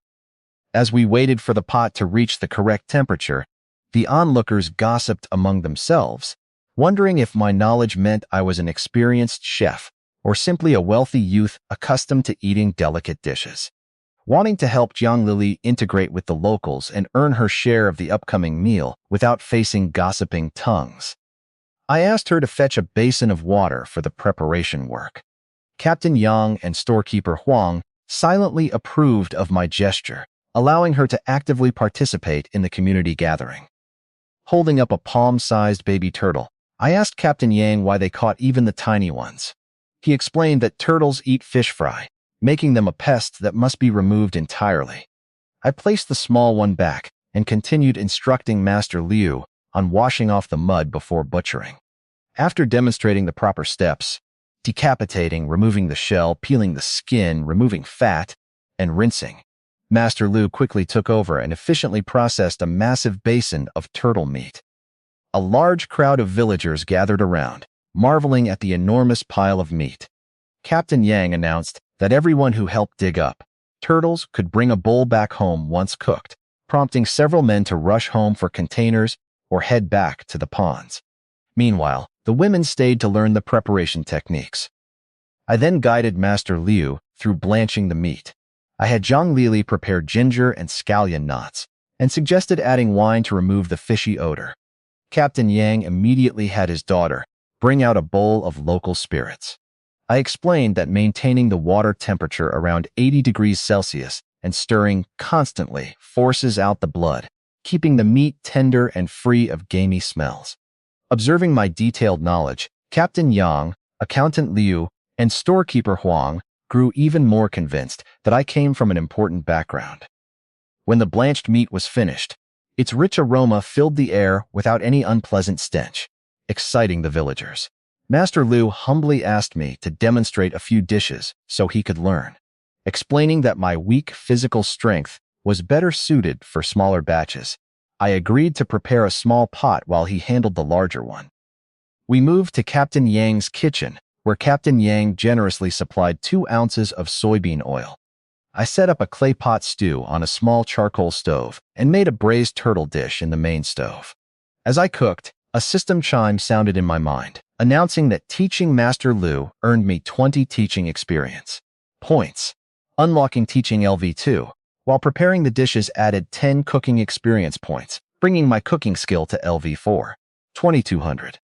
As we waited for the pot to reach the correct temperature, the onlookers gossiped among themselves, wondering if my knowledge meant I was an experienced chef or simply a wealthy youth accustomed to eating delicate dishes. Wanting to help Jiang Lili integrate with the locals and earn her share of the upcoming meal without facing gossiping tongues, I asked her to fetch a basin of water for the preparation work. Captain Yang and storekeeper Huang silently approved of my gesture, allowing her to actively participate in the community gathering. Holding up a palm-sized baby turtle, I asked Captain Yang why they caught even the tiny ones. He explained that turtles eat fish fry, making them a pest that must be removed entirely. I placed the small one back and continued instructing Master Liu on washing off the mud before butchering. After demonstrating the proper steps, decapitating, removing the shell, peeling the skin, removing fat, and rinsing, Master Liu quickly took over and efficiently processed a massive basin of turtle meat. A large crowd of villagers gathered around, marveling at the enormous pile of meat. Captain Yang announced that everyone who helped dig up turtles could bring a bowl back home once cooked, prompting several men to rush home for containers or head back to the ponds. Meanwhile, the women stayed to learn the preparation techniques. I then guided Master Liu through blanching the meat. I had Zhang Lili prepare ginger and scallion knots, and suggested adding wine to remove the fishy odor. Captain Yang immediately had his daughter bring out a bowl of local spirits. I explained that maintaining the water temperature around 80 degrees Celsius and stirring constantly forces out the blood, keeping the meat tender and free of gamey smells. Observing my detailed knowledge, Captain Yang, Accountant Liu, and storekeeper Huang grew even more convinced that I came from an important background. When the blanched meat was finished, its rich aroma filled the air without any unpleasant stench, exciting the villagers. Master Liu humbly asked me to demonstrate a few dishes so he could learn, explaining that my weak physical strength was better suited for smaller batches. I agreed to prepare a small pot while he handled the larger one. We moved to Captain Yang's kitchen, where Captain Yang generously supplied 2 ounces of soybean oil. I set up a clay pot stew on a small charcoal stove and made a braised turtle dish in the main stove. As I cooked, a system chime sounded in my mind, announcing that teaching Master Liu earned me 20 teaching experience points. Unlocking teaching LV2, while preparing the dishes added 10 cooking experience points, bringing my cooking skill to LV4, 2200.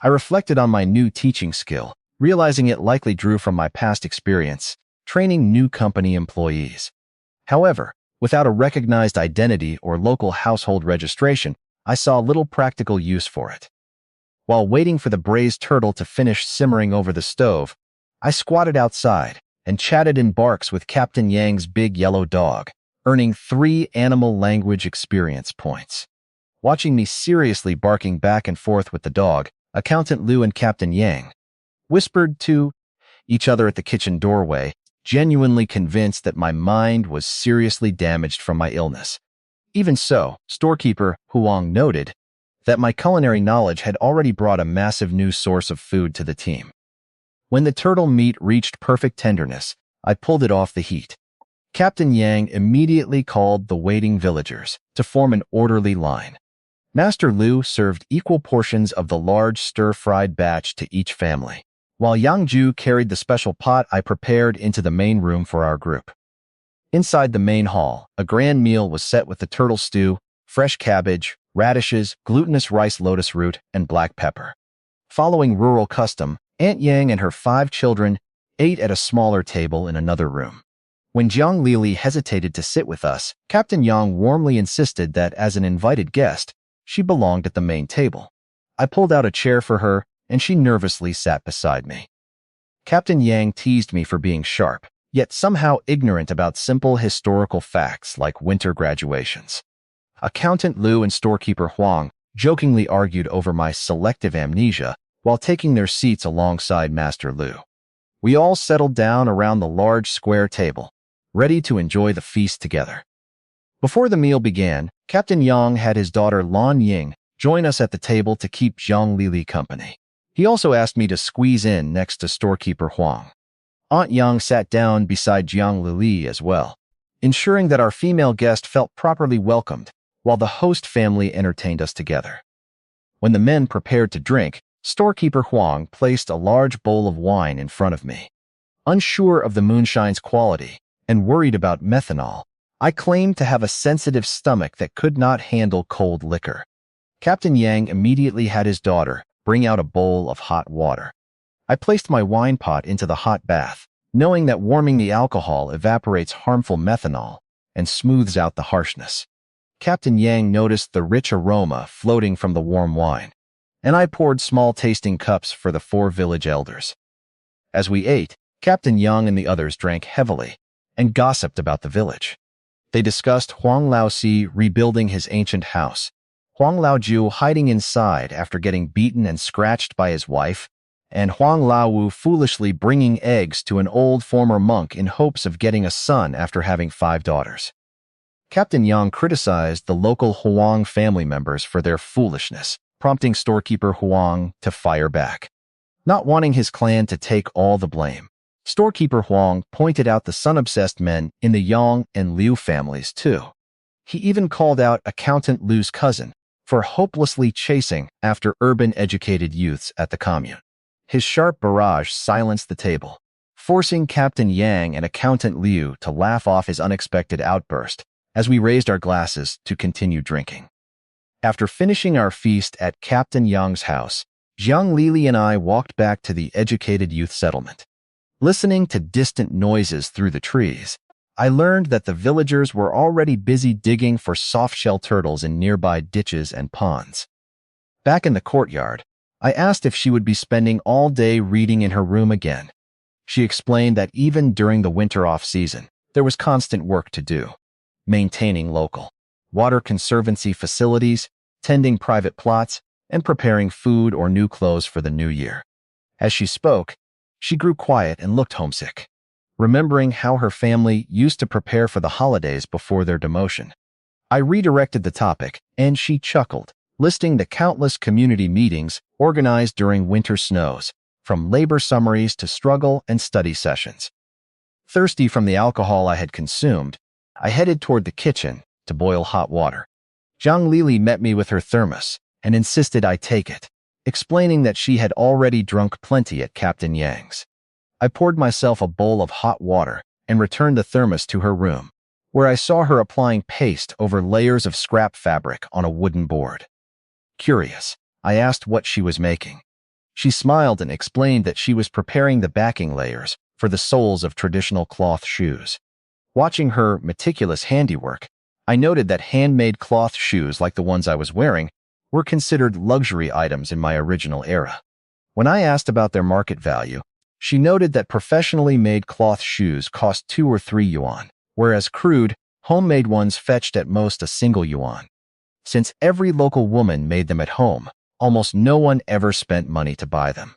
I reflected on my new teaching skill, realizing it likely drew from my past experience training new company employees. However, without a recognized identity or local household registration, I saw little practical use for it. While waiting for the braised turtle to finish simmering over the stove, I squatted outside and chatted in barks with Captain Yang's big yellow dog, earning 3 animal language experience points. Watching me seriously barking back and forth with the dog, Accountant Liu and Captain Yang whispered to each other at the kitchen doorway, genuinely convinced that my mind was seriously damaged from my illness. Even so, storekeeper Huang noted that my culinary knowledge had already brought a massive new source of food to the team. When the turtle meat reached perfect tenderness, I pulled it off the heat. Captain Yang immediately called the waiting villagers to form an orderly line. Master Liu served equal portions of the large stir-fried batch to each family, while Yang Ju carried the special pot I prepared into the main room for our group. Inside the main hall, a grand meal was set with the turtle stew, fresh cabbage, radishes, glutinous rice lotus root, and black pepper. Following rural custom, Aunt Yang and her 5 children ate at a smaller table in another room. When Zhang Lili hesitated to sit with us, Captain Yang warmly insisted that as an invited guest, she belonged at the main table. I pulled out a chair for her, and she nervously sat beside me. Captain Yang teased me for being sharp, yet somehow ignorant about simple historical facts like winter graduations. Accountant Liu and storekeeper Huang jokingly argued over my selective amnesia while taking their seats alongside Master Liu. We all settled down around the large square table, ready to enjoy the feast together. Before the meal began, Captain Yang had his daughter Lan Ying join us at the table to keep Zhang Lili company. He also asked me to squeeze in next to storekeeper Huang. Aunt Yang sat down beside Zhang Lili as well, ensuring that our female guest felt properly welcomed while the host family entertained us together. When the men prepared to drink, storekeeper Huang placed a large bowl of wine in front of me. Unsure of the moonshine's quality and worried about methanol, I claimed to have a sensitive stomach that could not handle cold liquor. Captain Yang immediately had his daughter bring out a bowl of hot water. I placed my wine pot into the hot bath, knowing that warming the alcohol evaporates harmful methanol and smooths out the harshness. Captain Yang noticed the rich aroma floating from the warm wine, and I poured small tasting cups for the 4 village elders. As we ate, Captain Yang and the others drank heavily and gossiped about the village. They discussed Huang Laoxi rebuilding his ancient house, Huang Laoju hiding inside after getting beaten and scratched by his wife, and Huang Laowu foolishly bringing eggs to an old former monk in hopes of getting a son after having 5 daughters. Captain Yang criticized the local Huang family members for their foolishness, prompting storekeeper Huang to fire back. Not wanting his clan to take all the blame, storekeeper Huang pointed out the son-obsessed men in the Yang and Liu families too. He even called out Accountant Liu's cousin for hopelessly chasing after urban-educated youths at the commune. His sharp barrage silenced the table, forcing Captain Yang and Accountant Liu to laugh off his unexpected outburst as we raised our glasses to continue drinking. After finishing our feast at Captain Yang's house, Jiang Lili and I walked back to the educated youth settlement. Listening to distant noises through the trees, I learned that the villagers were already busy digging for soft-shell turtles in nearby ditches and ponds. Back in the courtyard, I asked if she would be spending all day reading in her room again. She explained that even during the winter off-season, there was constant work to do, maintaining local water conservancy facilities, tending private plots, and preparing food or new clothes for the new year. As she spoke, she grew quiet and looked homesick, remembering how her family used to prepare for the holidays before their demotion. I redirected the topic, and she chuckled, listing the countless community meetings organized during winter snows, from labor summaries to struggle and study sessions. Thirsty from the alcohol I had consumed, I headed toward the kitchen to boil hot water. Jiang Lili met me with her thermos and insisted I take it, explaining that she had already drunk plenty at Captain Yang's. I poured myself a bowl of hot water and returned the thermos to her room, where I saw her applying paste over layers of scrap fabric on a wooden board. Curious, I asked what she was making. She smiled and explained that she was preparing the backing layers for the soles of traditional cloth shoes. Watching her meticulous handiwork, I noted that handmade cloth shoes like the ones I was wearing were considered luxury items in my original era. When I asked about their market value, she noted that professionally made cloth shoes cost 2 or 3 yuan, whereas crude, homemade ones fetched at most a single yuan. Since every local woman made them at home, almost no one ever spent money to buy them.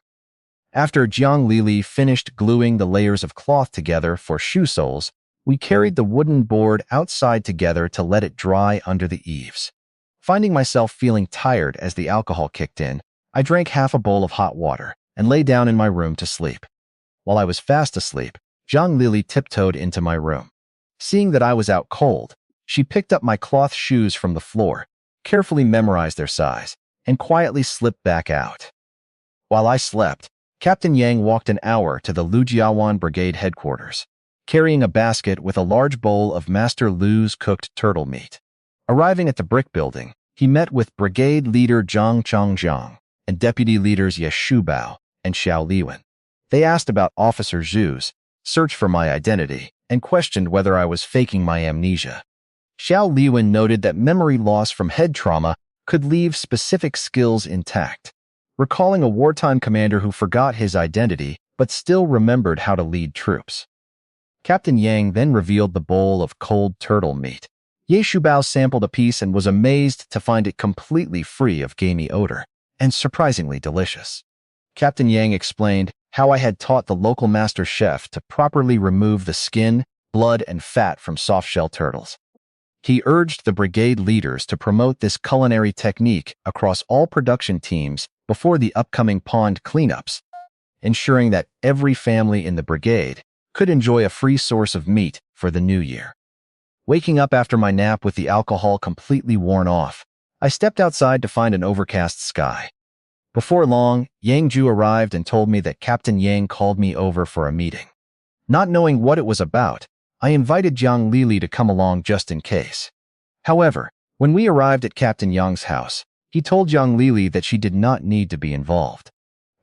After Jiang Lili finished gluing the layers of cloth together for shoe soles, we carried the wooden board outside together to let it dry under the eaves. Finding myself feeling tired as the alcohol kicked in, I drank half a bowl of hot water and lay down in my room to sleep. While I was fast asleep, Jiang Lili tiptoed into my room. Seeing that I was out cold, she picked up my cloth shoes from the floor, carefully memorized their size, and quietly slipped back out. While I slept, Captain Yang walked an hour to the Lujiawan Brigade headquarters, carrying a basket with a large bowl of Master Lu's cooked turtle meat. Arriving at the brick building, he met with Brigade Leader Zhang Changjiang and Deputy Leaders Ye Shubao and Xiao Liwen. They asked about Officer Zhu's search for my identity and questioned whether I was faking my amnesia. Xiao Liwen noted that memory loss from head trauma could leave specific skills intact, recalling a wartime commander who forgot his identity but still remembered how to lead troops. Captain Yang then revealed the bowl of cold turtle meat. Ye Shubao sampled a piece and was amazed to find it completely free of gamey odor and surprisingly delicious. Captain Yang explained how I had taught the local master chef to properly remove the skin, blood, and fat from soft-shell turtles. He urged the brigade leaders to promote this culinary technique across all production teams before the upcoming pond cleanups, ensuring that every family in the brigade could enjoy a free source of meat for the new year. Waking up after my nap with the alcohol completely worn off, I stepped outside to find an overcast sky. Before long, Yang Ju arrived and told me that Captain Yang called me over for a meeting. Not knowing what it was about, I invited Jiang Lili to come along just in case. However, when we arrived at Captain Yang's house, he told Jiang Lili that she did not need to be involved.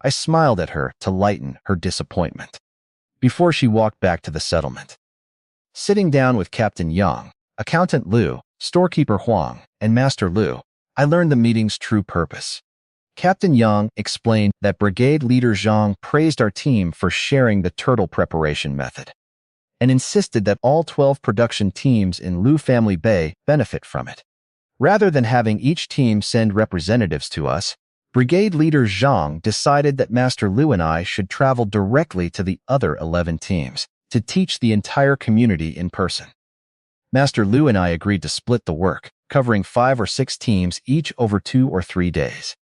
I smiled at her to lighten her disappointment before she walked back to the settlement. Sitting down with Captain Yang, Accountant Liu, Storekeeper Huang, and Master Liu, I learned the meeting's true purpose. Captain Yang explained that Brigade Leader Zhang praised our team for sharing the turtle preparation method and insisted that all 12 production teams in Lu Family Bay benefit from it. Rather than having each team send representatives to us, Brigade Leader Zhang decided that Master Liu and I should travel directly to the other 11 teams to teach the entire community in person. Master Liu and I agreed to split the work, covering 5 or 6 teams each over 2 or 3 days.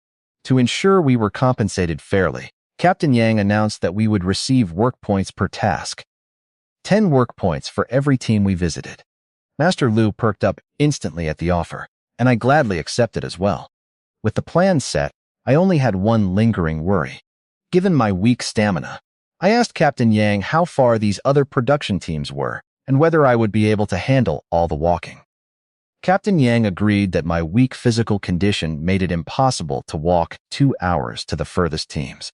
To ensure we were compensated fairly, Captain Yang announced that we would receive work points per task. 10 work points for every team we visited. Master Liu perked up instantly at the offer, and I gladly accepted as well. With the plan set, I only had one lingering worry. Given my weak stamina, I asked Captain Yang how far these other production teams were and whether I would be able to handle all the walking. Captain Yang agreed that my weak physical condition made it impossible to walk 2 hours to the furthest teams.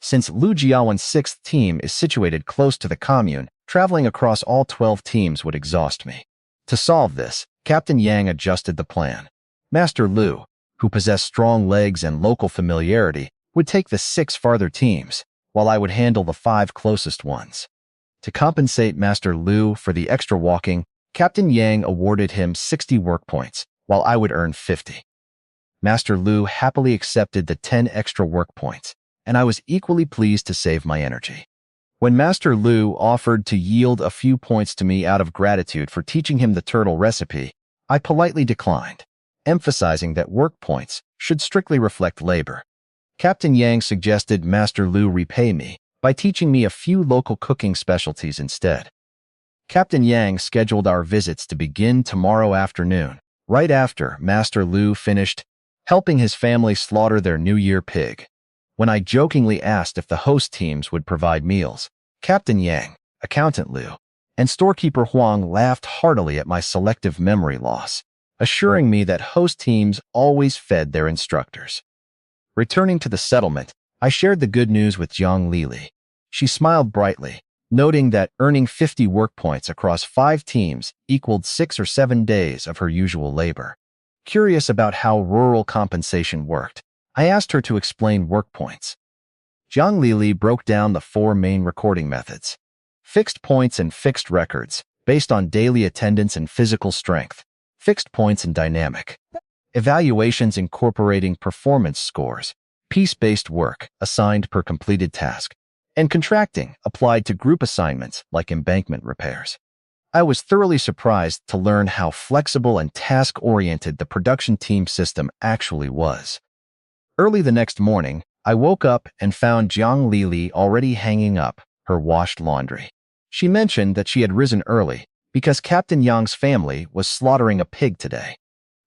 Since Lu Jiawen's 6th team is situated close to the commune, traveling across all 12 teams would exhaust me. To solve this, Captain Yang adjusted the plan. Master Lu, who possessed strong legs and local familiarity, would take the 6 farther teams, while I would handle the 5 closest ones. To compensate Master Lu for the extra walking, Captain Yang awarded him 60 work points, while I would earn 50. Master Lu happily accepted the 10 extra work points, and I was equally pleased to save my energy. When Master Lu offered to yield a few points to me out of gratitude for teaching him the turtle recipe, I politely declined, emphasizing that work points should strictly reflect labor. Captain Yang suggested Master Lu repay me by teaching me a few local cooking specialties instead. Captain Yang scheduled our visits to begin tomorrow afternoon, right after Master Lu finished helping his family slaughter their New Year pig. When I jokingly asked if the host teams would provide meals, Captain Yang, Accountant Liu, and Storekeeper Huang laughed heartily at my selective memory loss, assuring me that host teams always fed their instructors. Returning to the settlement, I shared the good news with Jiang Lili. She smiled brightly, noting that earning 50 work points across 5 teams equaled 6 or 7 days of her usual labor. Curious about how rural compensation worked, I asked her to explain work points. Jiang Lili broke down the 4 main recording methods: fixed points and fixed records, based on daily attendance and physical strength; fixed points and dynamic evaluations incorporating performance scores; piece-based work, assigned per completed task; and contracting, applied to group assignments like embankment repairs. I was thoroughly surprised to learn how flexible and task-oriented the production team system actually was. Early the next morning, I woke up and found Jiang Lili already hanging up her washed laundry. She mentioned that she had risen early because Captain Yang's family was slaughtering a pig today.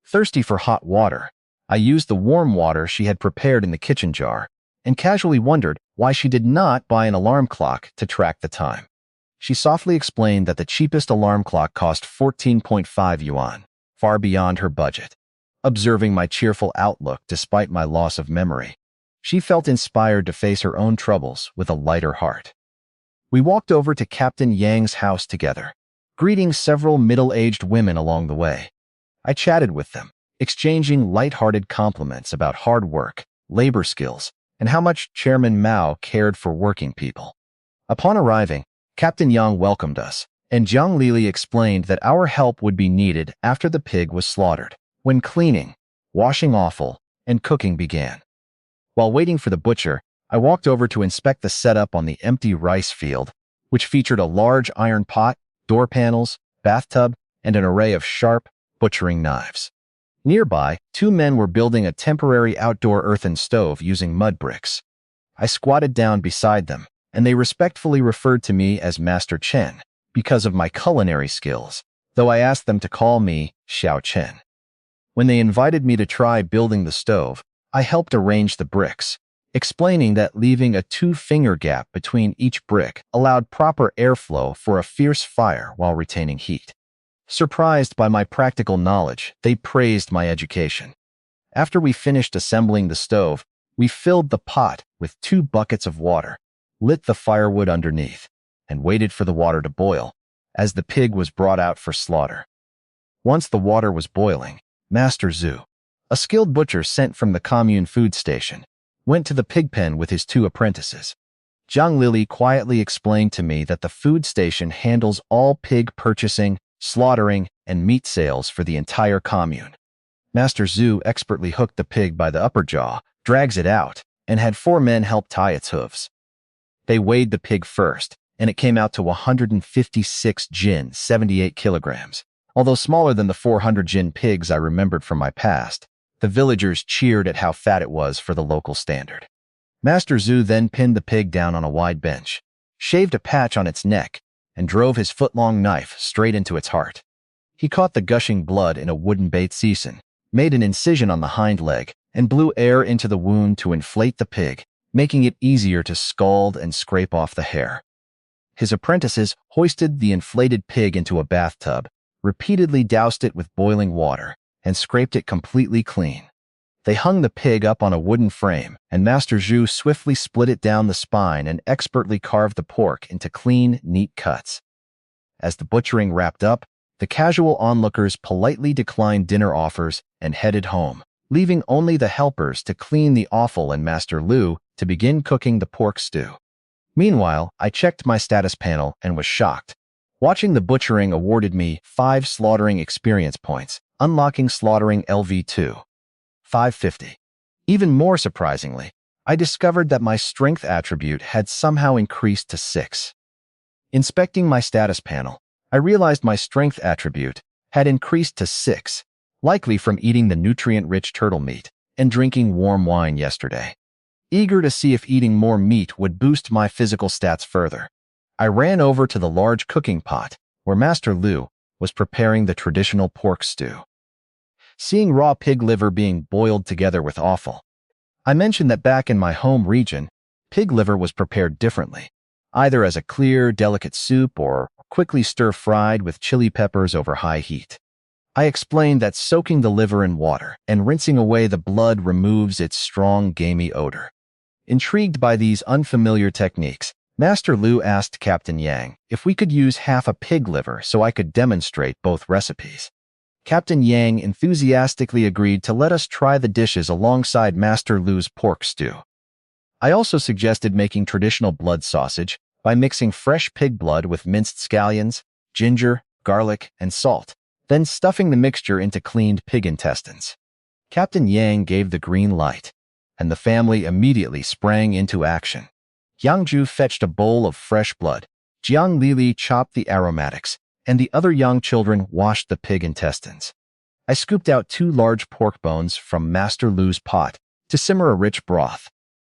Thirsty for hot water, I used the warm water she had prepared in the kitchen jar and casually wondered why she did not buy an alarm clock to track the time. She softly explained that the cheapest alarm clock cost 14.5 yuan, far beyond her budget. Observing my cheerful outlook despite my loss of memory, she felt inspired to face her own troubles with a lighter heart. We walked over to Captain Yang's house together, greeting several middle-aged women along the way. I chatted with them, exchanging light-hearted compliments about hard work, labor skills, and how much Chairman Mao cared for working people. Upon arriving, Captain Yang welcomed us, and Jiang Lili explained that our help would be needed after the pig was slaughtered, when cleaning, washing offal, and cooking began. While waiting for the butcher, I walked over to inspect the setup on the empty rice field, which featured a large iron pot, door panels, bathtub, and an array of sharp, butchering knives. Nearby, 2 men were building a temporary outdoor earthen stove using mud bricks. I squatted down beside them, and they respectfully referred to me as Master Chen because of my culinary skills, though I asked them to call me Xiao Chen. When they invited me to try building the stove, I helped arrange the bricks, explaining that leaving a 2-finger gap between each brick allowed proper airflow for a fierce fire while retaining heat. Surprised by my practical knowledge, they praised my education. After we finished assembling the stove, we filled the pot with 2 buckets of water, lit the firewood underneath, and waited for the water to boil, as the pig was brought out for slaughter. Once the water was boiling, Master Zhu, a skilled butcher sent from the commune food station, went to the pig pen with his 2 apprentices. Jiang Lili quietly explained to me that the food station handles all pig purchasing, slaughtering, and meat sales for the entire commune. Master Zhu expertly hooked the pig by the upper jaw, drags it out, and had 4 men help tie its hooves. They weighed the pig first, and it came out to 156 jin, 78 kilograms. Although smaller than the 400 jin pigs I remembered from my past, the villagers cheered at how fat it was for the local standard. Master Zhu then pinned the pig down on a wide bench, shaved a patch on its neck, and drove his foot-long knife straight into its heart. He caught the gushing blood in a wooden bait season, made an incision on the hind leg, and blew air into the wound to inflate the pig, making it easier to scald and scrape off the hair. His apprentices hoisted the inflated pig into a bathtub, repeatedly doused it with boiling water, and scraped it completely clean. They hung the pig up on a wooden frame, and Master Zhu swiftly split it down the spine and expertly carved the pork into clean, neat cuts. As the butchering wrapped up, the casual onlookers politely declined dinner offers and headed home, leaving only the helpers to clean the offal and Master Lu to begin cooking the pork stew. Meanwhile, I checked my status panel and was shocked. Watching the butchering awarded me 5 slaughtering experience points, unlocking slaughtering LV2. 550. Even more surprisingly, I discovered that my strength attribute had somehow increased to 6. Inspecting my status panel, I realized my strength attribute had increased to 6, likely from eating the nutrient-rich turtle meat and drinking warm wine yesterday. Eager to see if eating more meat would boost my physical stats further, I ran over to the large cooking pot where Master Lu was preparing the traditional pork stew. Seeing raw pig liver being boiled together with offal, I mentioned that back in my home region, pig liver was prepared differently, either as a clear, delicate soup or quickly stir-fried with chili peppers over high heat. I explained that soaking the liver in water and rinsing away the blood removes its strong, gamey odor. Intrigued by these unfamiliar techniques, Master Lu asked Captain Yang if we could use half a pig liver so I could demonstrate both recipes. Captain Yang enthusiastically agreed to let us try the dishes alongside Master Lu's pork stew. I also suggested making traditional blood sausage by mixing fresh pig blood with minced scallions, ginger, garlic, and salt, then stuffing the mixture into cleaned pig intestines. Captain Yang gave the green light, and the family immediately sprang into action. Yangju fetched a bowl of fresh blood, Jiang Lili chopped the aromatics, and the other young children washed the pig intestines. I scooped out 2 large pork bones from Master Lu's pot to simmer a rich broth,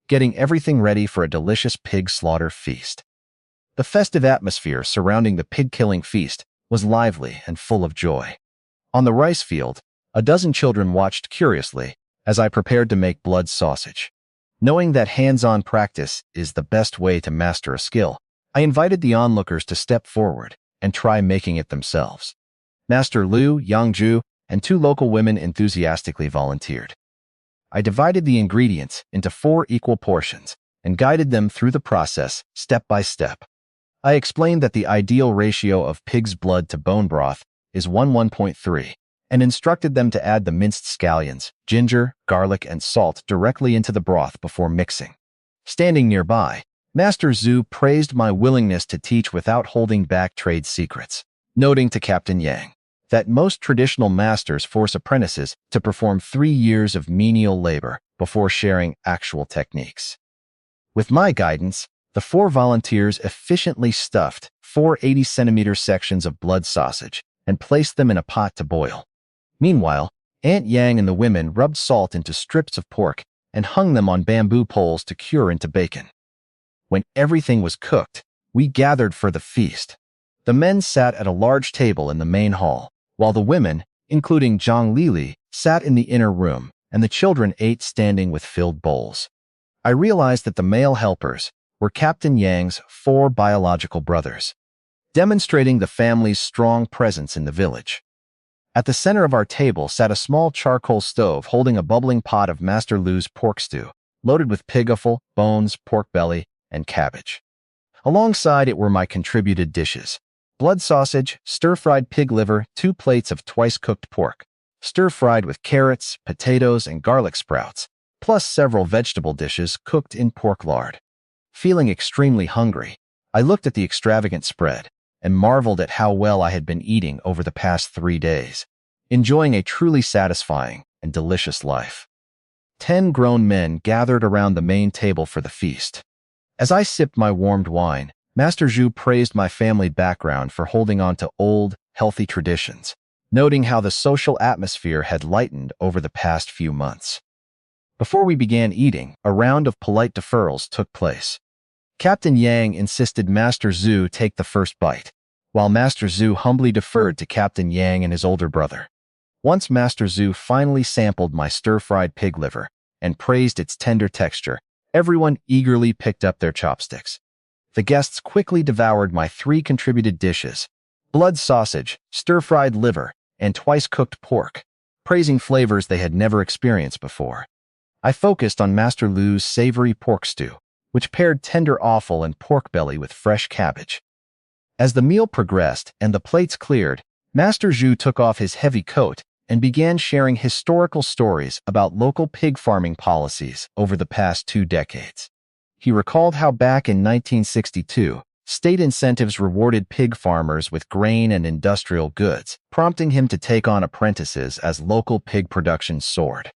getting everything ready for a delicious pig slaughter feast. The festive atmosphere surrounding the pig-killing feast was lively and full of joy. On the rice field, a dozen children watched curiously as I prepared to make blood sausage. Knowing that hands-on practice is the best way to master a skill, I invited the onlookers to step forward and try making it themselves. Master Lu, Yangju, and 2 local women enthusiastically volunteered. I divided the ingredients into 4 equal portions and guided them through the process step by step. I explained that the ideal ratio of pig's blood to bone broth is 1:1.3 and instructed them to add the minced scallions, ginger, garlic, and salt directly into the broth before mixing. Standing nearby, Master Zhu praised my willingness to teach without holding back trade secrets, noting to Captain Yang that most traditional masters force apprentices to perform 3 years of menial labor before sharing actual techniques. With my guidance, the 4 volunteers efficiently stuffed 4 80-centimeter sections of blood sausage and placed them in a pot to boil. Meanwhile, Aunt Yang and the women rubbed salt into strips of pork and hung them on bamboo poles to cure into bacon. When everything was cooked, we gathered for the feast. The men sat at a large table in the main hall, while the women, including Zhang Lili, sat in the inner room, and the children ate standing with filled bowls. I realized that the male helpers were Captain Yang's 4 biological brothers, demonstrating the family's strong presence in the village. At the center of our table sat a small charcoal stove holding a bubbling pot of Master Lu's pork stew, loaded with pig offal, bones, pork belly, and cabbage. Alongside it were my contributed dishes: blood sausage, stir-fried pig liver, 2 plates of twice-cooked pork, stir-fried with carrots, potatoes, and garlic sprouts, plus several vegetable dishes cooked in pork lard. Feeling extremely hungry, I looked at the extravagant spread and marveled at how well I had been eating over the past 3 days, enjoying a truly satisfying and delicious life. 10 grown men gathered around the main table for the feast. As I sipped my warmed wine, Master Zhu praised my family background for holding on to old, healthy traditions, noting how the social atmosphere had lightened over the past few months. Before we began eating, a round of polite deferrals took place. Captain Yang insisted Master Zhu take the first bite, while Master Zhu humbly deferred to Captain Yang and his older brother. Once Master Zhu finally sampled my stir-fried pig liver and praised its tender texture, Everyone eagerly picked up their chopsticks. The guests quickly devoured my 3 contributed dishes: blood sausage, stir-fried liver, and twice-cooked pork, praising flavors they had never experienced before. I focused on Master Lu's savory pork stew, which paired tender offal and pork belly with fresh cabbage. As the meal progressed and the plates cleared, Master Zhu took off his heavy coat and began sharing historical stories about local pig farming policies over the past 2 decades. He recalled how back in 1962, state incentives rewarded pig farmers with grain and industrial goods, prompting him to take on apprentices as local pig production soared.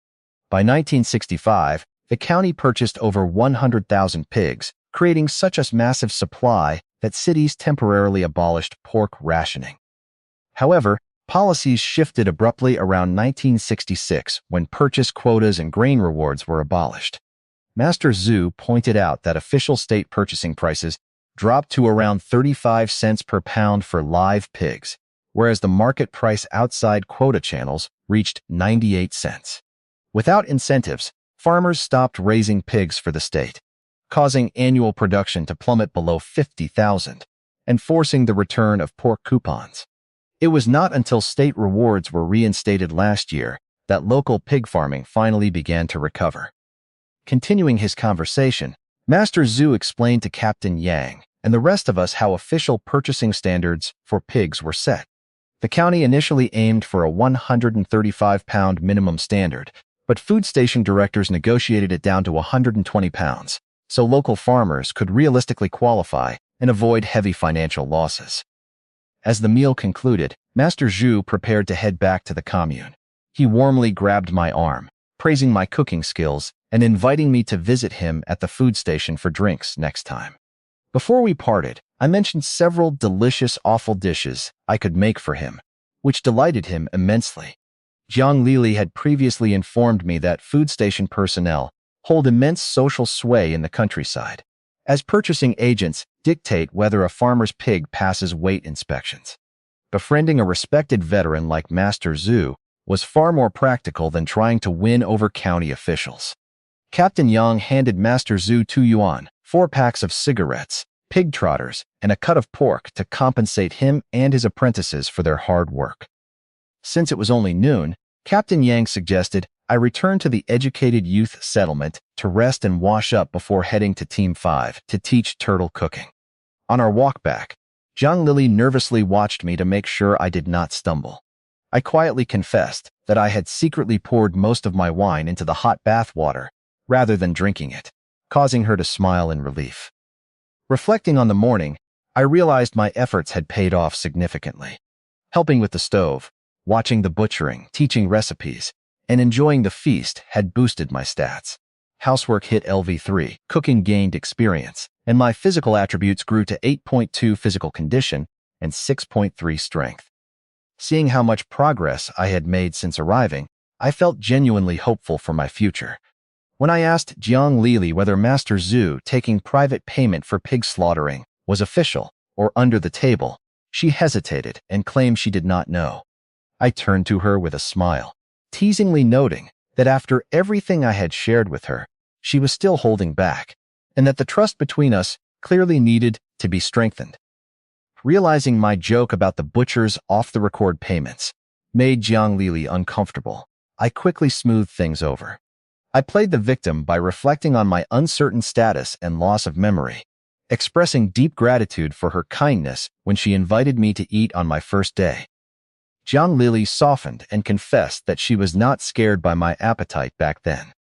By 1965, the county purchased over 100,000 pigs, creating such a massive supply that cities temporarily abolished pork rationing. However, policies shifted abruptly around 1966 when purchase quotas and grain rewards were abolished. Master Zhu pointed out that official state purchasing prices dropped to around 35 cents per pound for live pigs, whereas the market price outside quota channels reached 98 cents. Without incentives, farmers stopped raising pigs for the state, causing annual production to plummet below 50,000 and forcing the return of pork coupons. It was not until state rewards were reinstated last year that local pig farming finally began to recover. Continuing his conversation, Master Zhu explained to Captain Yang and the rest of us how official purchasing standards for pigs were set. The county initially aimed for a 135-pound minimum standard, but food station directors negotiated it down to 120 pounds, so local farmers could realistically qualify and avoid heavy financial losses. As the meal concluded, Master Zhu prepared to head back to the commune. He warmly grabbed my arm, praising my cooking skills and inviting me to visit him at the food station for drinks next time. Before we parted, I mentioned several delicious offal dishes I could make for him, which delighted him immensely. Jiang Lili had previously informed me that food station personnel hold immense social sway in the countryside, as purchasing agents dictate whether a farmer's pig passes weight inspections. Befriending a respected veteran like Master Zhu was far more practical than trying to win over county officials. Captain Yang handed Master Zhu 2 yuan, 4 packs of cigarettes, pig trotters, and a cut of pork to compensate him and his apprentices for their hard work. Since it was only noon, Captain Yang suggested I return to the educated youth settlement to rest and wash up before heading to Team 5 to teach turtle cooking. On our walk back, Jiang Lili nervously watched me to make sure I did not stumble. I quietly confessed that I had secretly poured most of my wine into the hot bath water rather than drinking it, causing her to smile in relief. Reflecting on the morning, I realized my efforts had paid off significantly. Helping with the stove, watching the butchering, teaching recipes, and enjoying the feast had boosted my stats. Housework hit LV3, cooking gained experience, and my physical attributes grew to 8.2 physical condition and 6.3 strength. Seeing how much progress I had made since arriving, I felt genuinely hopeful for my future. When I asked Jiang Lili whether Master Zhu taking private payment for pig slaughtering was official or under the table, she hesitated and claimed she did not know. I turned to her with a smile, teasingly noting that after everything I had shared with her, she was still holding back, and that the trust between us clearly needed to be strengthened. Realizing my joke about the butcher's off-the-record payments made Jiang Lili uncomfortable, I quickly smoothed things over. I played the victim by reflecting on my uncertain status and loss of memory, expressing deep gratitude for her kindness when she invited me to eat on my first day. Jiang Lili softened and confessed that she was not scared by my appetite back then.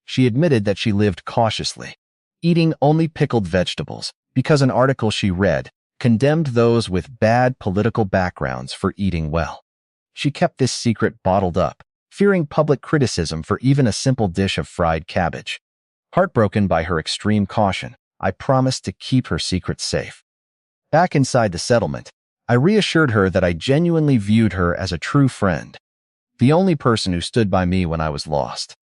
She admitted that she lived cautiously, eating only pickled vegetables because an article she read condemned those with bad political backgrounds for eating well. She kept this secret bottled up, fearing public criticism for even a simple dish of fried cabbage. Heartbroken by her extreme caution, I promised to keep her secret safe. Back inside the settlement, I reassured her that I genuinely viewed her as a true friend, the only person who stood by me when I was lost.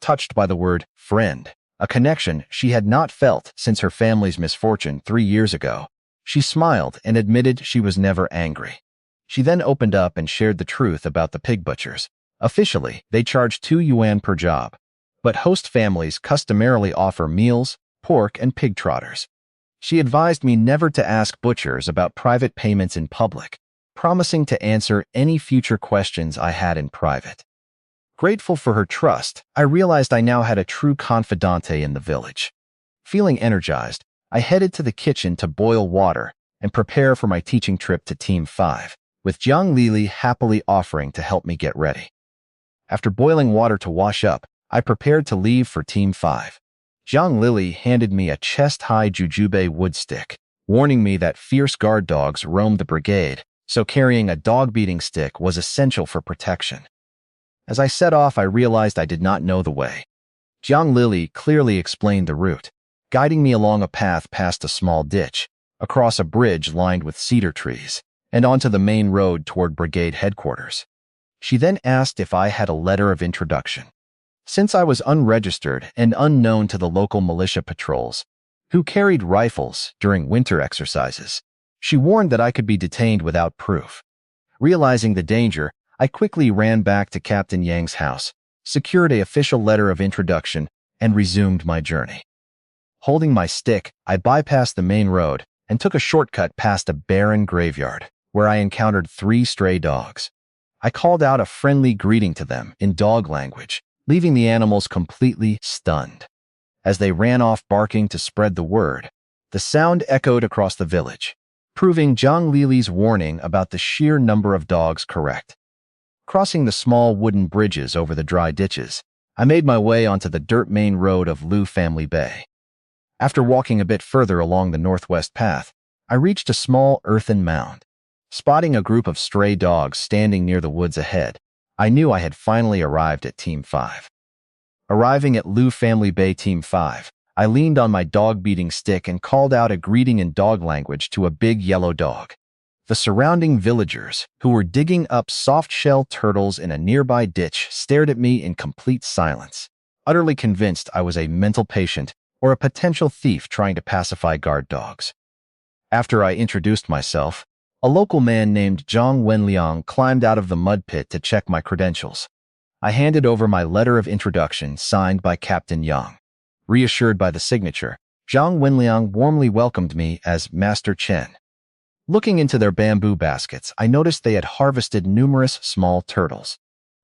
Touched by the word friend, a connection she had not felt since her family's misfortune 3 years ago, she smiled and admitted she was never angry. She then opened up and shared the truth about the pig butchers. Officially, they charge 2 yuan per job, but host families customarily offer meals, pork, and pig trotters. She advised me never to ask butchers about private payments in public, promising to answer any future questions I had in private. Grateful for her trust, I realized I now had a true confidante in the village. Feeling energized, I headed to the kitchen to boil water and prepare for my teaching trip to Team 5, with Jiang Lili happily offering to help me get ready. After boiling water to wash up, I prepared to leave for Team 5. Jiang Lili handed me a chest-high jujube wood stick, warning me that fierce guard dogs roamed the brigade, so carrying a dog-beating stick was essential for protection. As I set off, I realized I did not know the way. Jiang Lili clearly explained the route, guiding me along a path past a small ditch, across a bridge lined with cedar trees, and onto the main road toward brigade headquarters. She then asked if I had a letter of introduction. Since I was unregistered and unknown to the local militia patrols, who carried rifles during winter exercises, she warned that I could be detained without proof. Realizing the danger, I quickly ran back to Captain Yang's house, secured an official letter of introduction, and resumed my journey. Holding my stick, I bypassed the main road and took a shortcut past a barren graveyard, where I encountered 3 stray dogs. I called out a friendly greeting to them in dog language, leaving the animals completely stunned. As they ran off barking to spread the word, the sound echoed across the village, proving Jiang Lili's warning about the sheer number of dogs correct. Crossing the small wooden bridges over the dry ditches, I made my way onto the dirt main road of Liu Family Bay. After walking a bit further along the northwest path, I reached a small earthen mound. Spotting a group of stray dogs standing near the woods ahead, I knew I had finally arrived at Team 5. Arriving at Liu Family Bay Team 5, I leaned on my dog-beating stick and called out a greeting in dog language to a big yellow dog. The surrounding villagers, who were digging up soft-shell turtles in a nearby ditch, stared at me in complete silence, utterly convinced I was a mental patient or a potential thief trying to pacify guard dogs. After I introduced myself, a local man named Zhang Wenliang climbed out of the mud pit to check my credentials. I handed over my letter of introduction signed by Captain Yang. Reassured by the signature, Zhang Wenliang warmly welcomed me as Master Chen. Looking into their bamboo baskets, I noticed they had harvested numerous small turtles.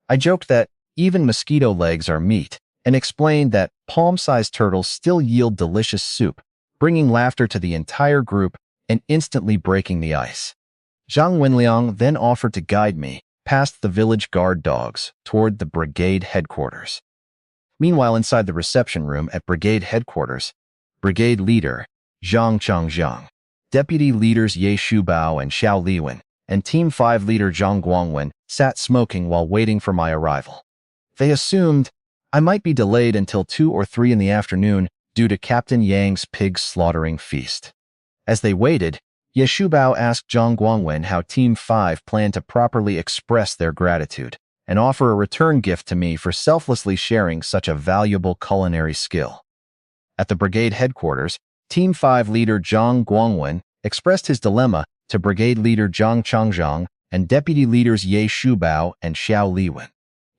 I joked that even mosquito legs are meat, and explained that palm-sized turtles still yield delicious soup, bringing laughter to the entire group and instantly breaking the ice. Zhang Wenliang then offered to guide me past the village guard dogs toward the brigade headquarters. Meanwhile, inside the reception room at brigade headquarters, brigade leader Zhang Changjiang, deputy leaders Ye Shubao and Xiao Liwen, and Team 5 leader Zhang Guangwen sat smoking while waiting for my arrival. They assumed I might be delayed until 2 or 3 in the afternoon due to Captain Yang's pig slaughtering feast. As they waited, Ye Shubao asked Zhang Guangwen how Team 5 planned to properly express their gratitude and offer a return gift to me for selflessly sharing such a valuable culinary skill. At the brigade headquarters, Team 5 leader Zhang Guangwen expressed his dilemma to brigade leader Zhang Changjiang and deputy leaders Ye Shubao and Xiao Liwen.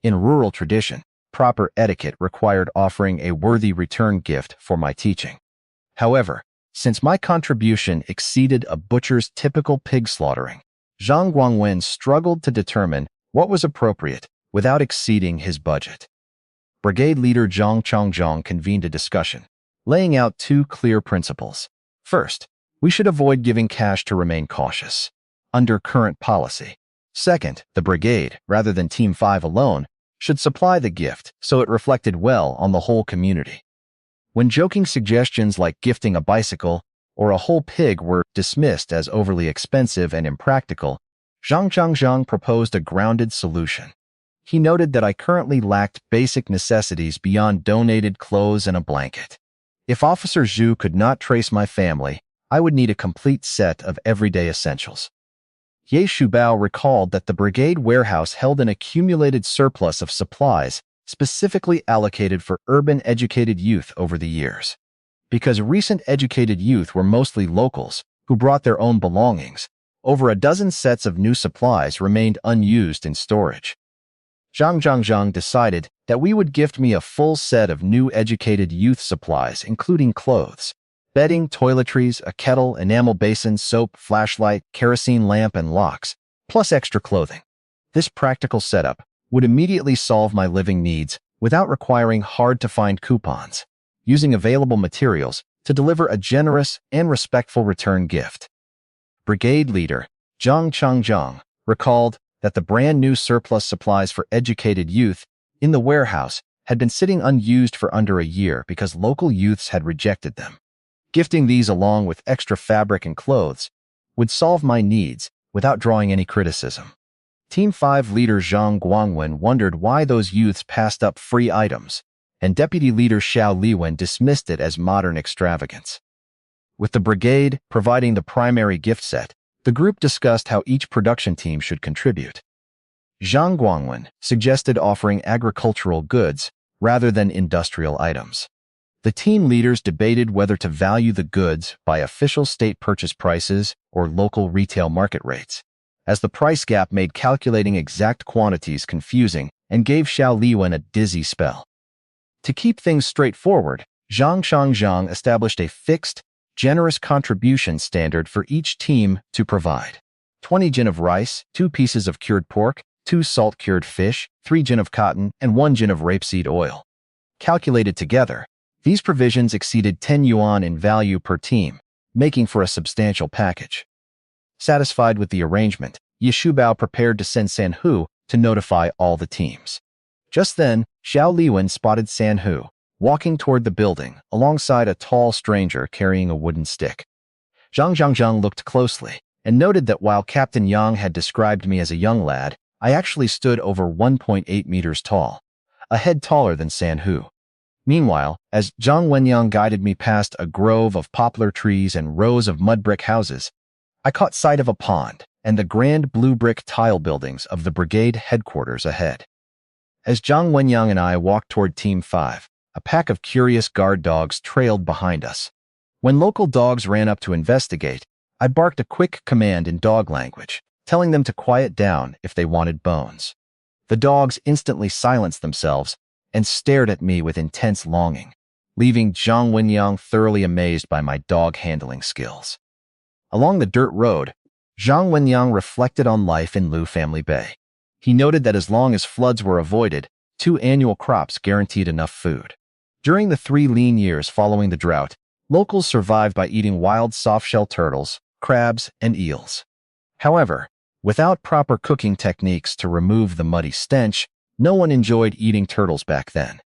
In rural tradition, proper etiquette required offering a worthy return gift for my teaching. However, since my contribution exceeded a butcher's typical pig slaughtering, Zhang Guangwen struggled to determine what was appropriate without exceeding his budget. Brigade leader Zhang Changjiang convened a discussion, laying out 2 clear principles. First, we should avoid giving cash to remain cautious, under current policy. Second, the brigade, rather than Team 5 alone, should supply the gift so it reflected well on the whole community. When joking suggestions like gifting a bicycle or a whole pig were dismissed as overly expensive and impractical, Zhang Changjiang proposed a grounded solution. He noted that I currently lacked basic necessities beyond donated clothes and a blanket. If Officer Zhu could not trace my family, I would need a complete set of everyday essentials. Ye Shubao recalled that the brigade warehouse held an accumulated surplus of supplies specifically allocated for urban educated youth over the years. Because recent educated youth were mostly locals who brought their own belongings, over a dozen sets of new supplies remained unused in storage. Zhang Zhangjiang decided that we would gift me a full set of new educated youth supplies, including clothes, bedding, toiletries, a kettle, enamel basin, soap, flashlight, kerosene lamp, and locks, plus extra clothing. This practical setup would immediately solve my living needs without requiring hard-to-find coupons, using available materials to deliver a generous and respectful return gift. Brigade Leader Zhang Changjiang recalled that the brand-new surplus supplies for educated youth in the warehouse had been sitting unused for under a year because local youths had rejected them. Gifting these along with extra fabric and clothes would solve my needs without drawing any criticism. Team 5 leader Zhang Guangwen wondered why those youths passed up free items, and Deputy Leader Xiao Liwen dismissed it as modern extravagance. With the brigade providing the primary gift set, the group discussed how each production team should contribute. Zhang Guangwen suggested offering agricultural goods rather than industrial items. The team leaders debated whether to value the goods by official state purchase prices or local retail market rates, as the price gap made calculating exact quantities confusing and gave Xiao Liwen a dizzy spell. To keep things straightforward, Zhang Changjiang established a fixed, generous contribution standard for each team to provide 20 jin of rice, 2 pieces of cured pork, 2 salt-cured fish, 3 jin of cotton, and 1 jin of rapeseed oil. Calculated together, these provisions exceeded 10 yuan in value per team, making for a substantial package. Satisfied with the arrangement, Ye Shubao prepared to send Sanhu to notify all the teams. Just then, Xiao Liwen spotted Sanhu walking toward the building alongside a tall stranger carrying a wooden stick. Zhang Zhangzhang looked closely and noted that while Captain Yang had described me as a young lad, I actually stood over 1.8 meters tall, a head taller than Sanhu. Meanwhile, as Zhang Wenyang guided me past a grove of poplar trees and rows of mud brick houses, I caught sight of a pond and the grand blue brick tile buildings of the brigade headquarters ahead. As Zhang Wenyang and I walked toward Team 5, a pack of curious guard dogs trailed behind us. When local dogs ran up to investigate, I barked a quick command in dog language, telling them to quiet down if they wanted bones. The dogs instantly silenced themselves and stared at me with intense longing, leaving Zhang Wenyang thoroughly amazed by my dog handling skills. Along the dirt road, Zhang Wenyang reflected on life in Lu Family Bay. He noted that as long as floods were avoided, 2 annual crops guaranteed enough food. During the 3 lean years following the drought, locals survived by eating wild soft-shell turtles, crabs, and eels. However, without proper cooking techniques to remove the muddy stench, no one enjoyed eating turtles back then.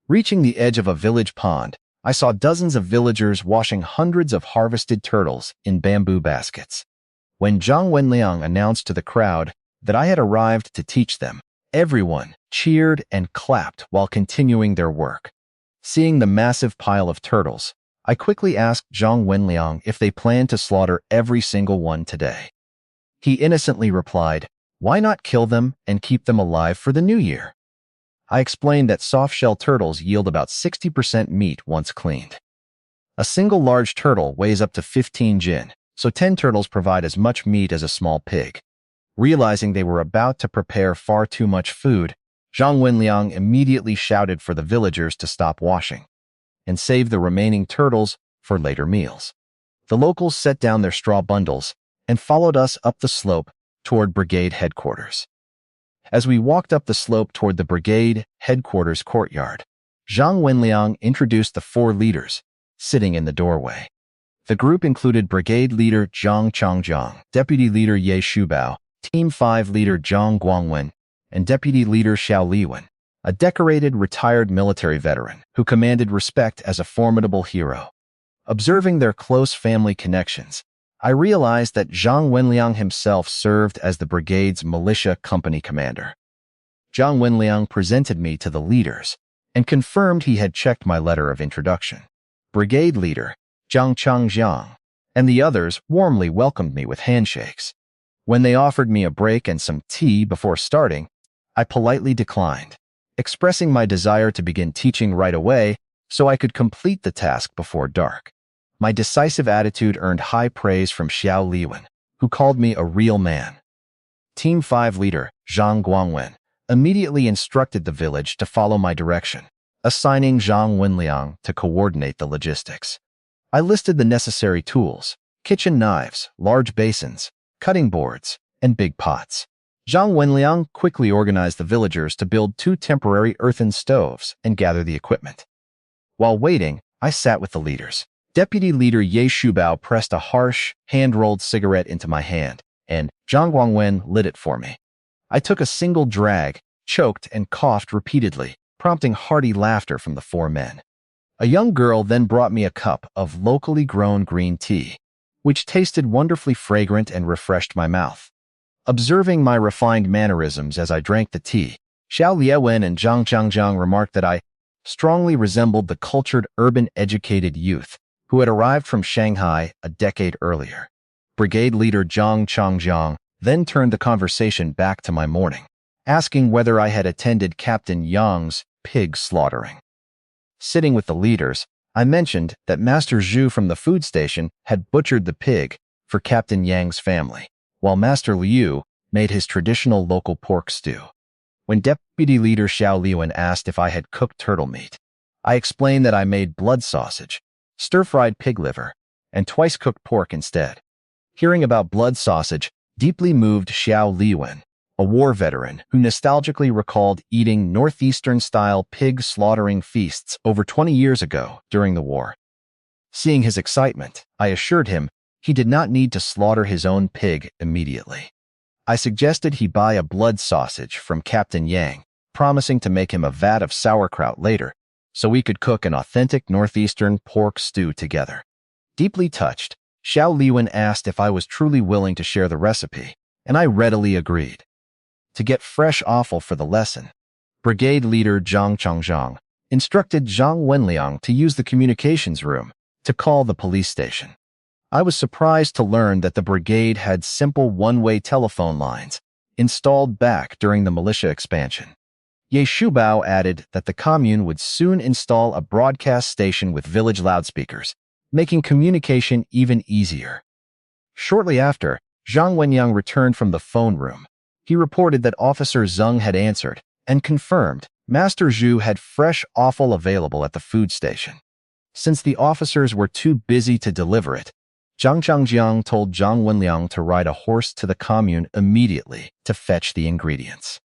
Reaching the edge of a village pond, I saw dozens of villagers washing hundreds of harvested turtles in bamboo baskets. When Zhang Wenliang announced to the crowd that I had arrived to teach them, everyone cheered and clapped while continuing their work. Seeing the massive pile of turtles, I quickly asked Zhang Wenliang if they planned to slaughter every single one today. He innocently replied, "Why not kill them and keep them alive for the new year?" I explained that soft-shell turtles yield about 60% meat once cleaned. A single large turtle weighs up to 15 jin, so 10 turtles provide as much meat as a small pig. Realizing they were about to prepare far too much food, Zhang Wenliang immediately shouted for the villagers to stop washing and save the remaining turtles for later meals. The locals set down their straw bundles and followed us up the slope toward brigade headquarters. As we walked up the slope toward the brigade headquarters courtyard, Zhang Wenliang introduced the 4 leaders sitting in the doorway. The group included Brigade Leader Zhang Changjiang, Deputy Leader Ye Shubao, Team 5 Leader Zhang Guangwen, and Deputy Leader Xiao Liwen, a decorated retired military veteran who commanded respect as a formidable hero. Observing their close family connections, I realized that Zhang Wenliang himself served as the brigade's militia company commander. Zhang Wenliang presented me to the leaders and confirmed he had checked my letter of introduction. Brigade Leader Zhang Changjiang and the others warmly welcomed me with handshakes. When they offered me a break and some tea before starting, I politely declined, expressing my desire to begin teaching right away so I could complete the task before dark. My decisive attitude earned high praise from Xiao Liwen, who called me a real man. Team 5 Leader Zhang Guangwen immediately instructed the village to follow my direction, assigning Zhang Wenliang to coordinate the logistics. I listed the necessary tools: kitchen knives, large basins, cutting boards, and big pots. Zhang Wenliang quickly organized the villagers to build 2 temporary earthen stoves and gather the equipment. While waiting, I sat with the leaders. Deputy Leader Ye Shubao pressed a harsh, hand-rolled cigarette into my hand, and Zhang Guangwen lit it for me. I took a single drag, choked, and coughed repeatedly, prompting hearty laughter from the 4 men. A young girl then brought me a cup of locally grown green tea, which tasted wonderfully fragrant and refreshed my mouth. Observing my refined mannerisms as I drank the tea, Xiao Liewen and Zhang Zhangjiang remarked that I strongly resembled the cultured, urban-educated youth who had arrived from Shanghai a decade earlier. Brigade Leader Zhang Changjiang then turned the conversation back to my morning, asking whether I had attended Captain Yang's pig slaughtering. Sitting with the leaders, I mentioned that Master Zhu from the food station had butchered the pig for Captain Yang's family, while Master Liu made his traditional local pork stew. When Deputy Leader Xiao Liuan asked if I had cooked turtle meat, I explained that I made blood sausage, stir-fried pig liver, and twice-cooked pork instead. Hearing about blood sausage deeply moved Xiao Liuan, a war veteran who nostalgically recalled eating Northeastern-style pig slaughtering feasts over 20 years ago during the war. Seeing his excitement, I assured him he did not need to slaughter his own pig immediately. I suggested he buy a blood sausage from Captain Yang, promising to make him a vat of sauerkraut later so we could cook an authentic Northeastern pork stew together. Deeply touched, Xiao Liuan asked if I was truly willing to share the recipe, and I readily agreed. To get fresh offal for the lesson, Brigade Leader Zhang Changjiang instructed Zhang Wenliang to use the communications room to call the police station. I was surprised to learn that the brigade had simple one-way telephone lines installed back during the militia expansion. Ye Shubao added that the commune would soon install a broadcast station with village loudspeakers, making communication even easier. Shortly after, Zhang Wenyang returned from the phone room. He reported that Officer Zheng had answered and confirmed Master Zhu had fresh offal available at the food station. Since the officers were too busy to deliver it, Zhang Changjiang told Zhang Wenliang to ride a horse to the commune immediately to fetch the ingredients.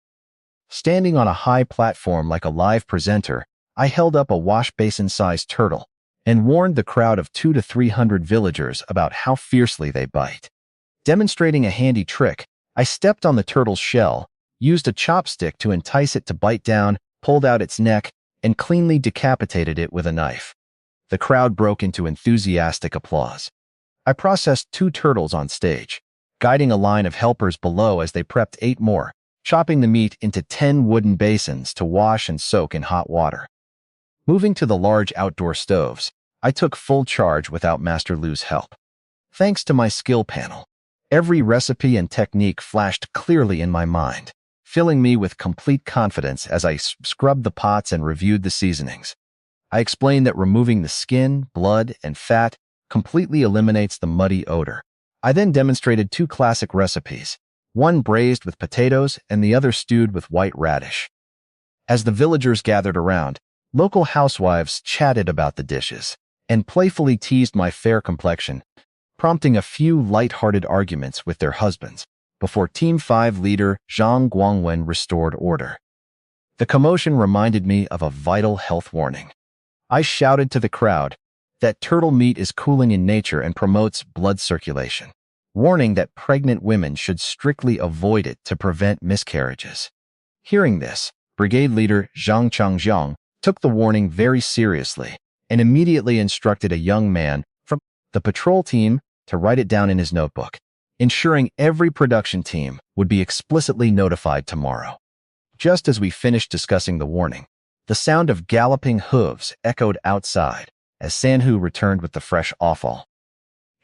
Standing on a high platform like a live presenter, I held up a wash basin-sized turtle and warned the crowd of 200 to 300 villagers about how fiercely they bite. Demonstrating a handy trick, I stepped on the turtle's shell, used a chopstick to entice it to bite down, pulled out its neck, and cleanly decapitated it with a knife. The crowd broke into enthusiastic applause. I processed 2 turtles on stage, guiding a line of helpers below as they prepped 8 more, chopping the meat into 10 wooden basins to wash and soak in hot water. Moving to the large outdoor stoves, I took full charge without Master Lu's help. Thanks to my skill panel, every recipe and technique flashed clearly in my mind, filling me with complete confidence as I scrubbed the pots and reviewed the seasonings. I explained that removing the skin, blood, and fat completely eliminates the muddy odor. I then demonstrated 2 classic recipes, one braised with potatoes and the other stewed with white radish. As the villagers gathered around, local housewives chatted about the dishes and playfully teased my fair complexion, prompting a few light-hearted arguments with their husbands before Team 5 leader Zhang Guangwen restored order. The commotion reminded me of a vital health warning. I shouted to the crowd that turtle meat is cooling in nature and promotes blood circulation, warning that pregnant women should strictly avoid it to prevent miscarriages. Hearing this, Brigade Leader Zhang Changjiang took the warning very seriously and immediately instructed a young man from the patrol team to write it down in his notebook, ensuring every production team would be explicitly notified tomorrow. Just as we finished discussing the warning, the sound of galloping hooves echoed outside as Sanhu returned with the fresh offal.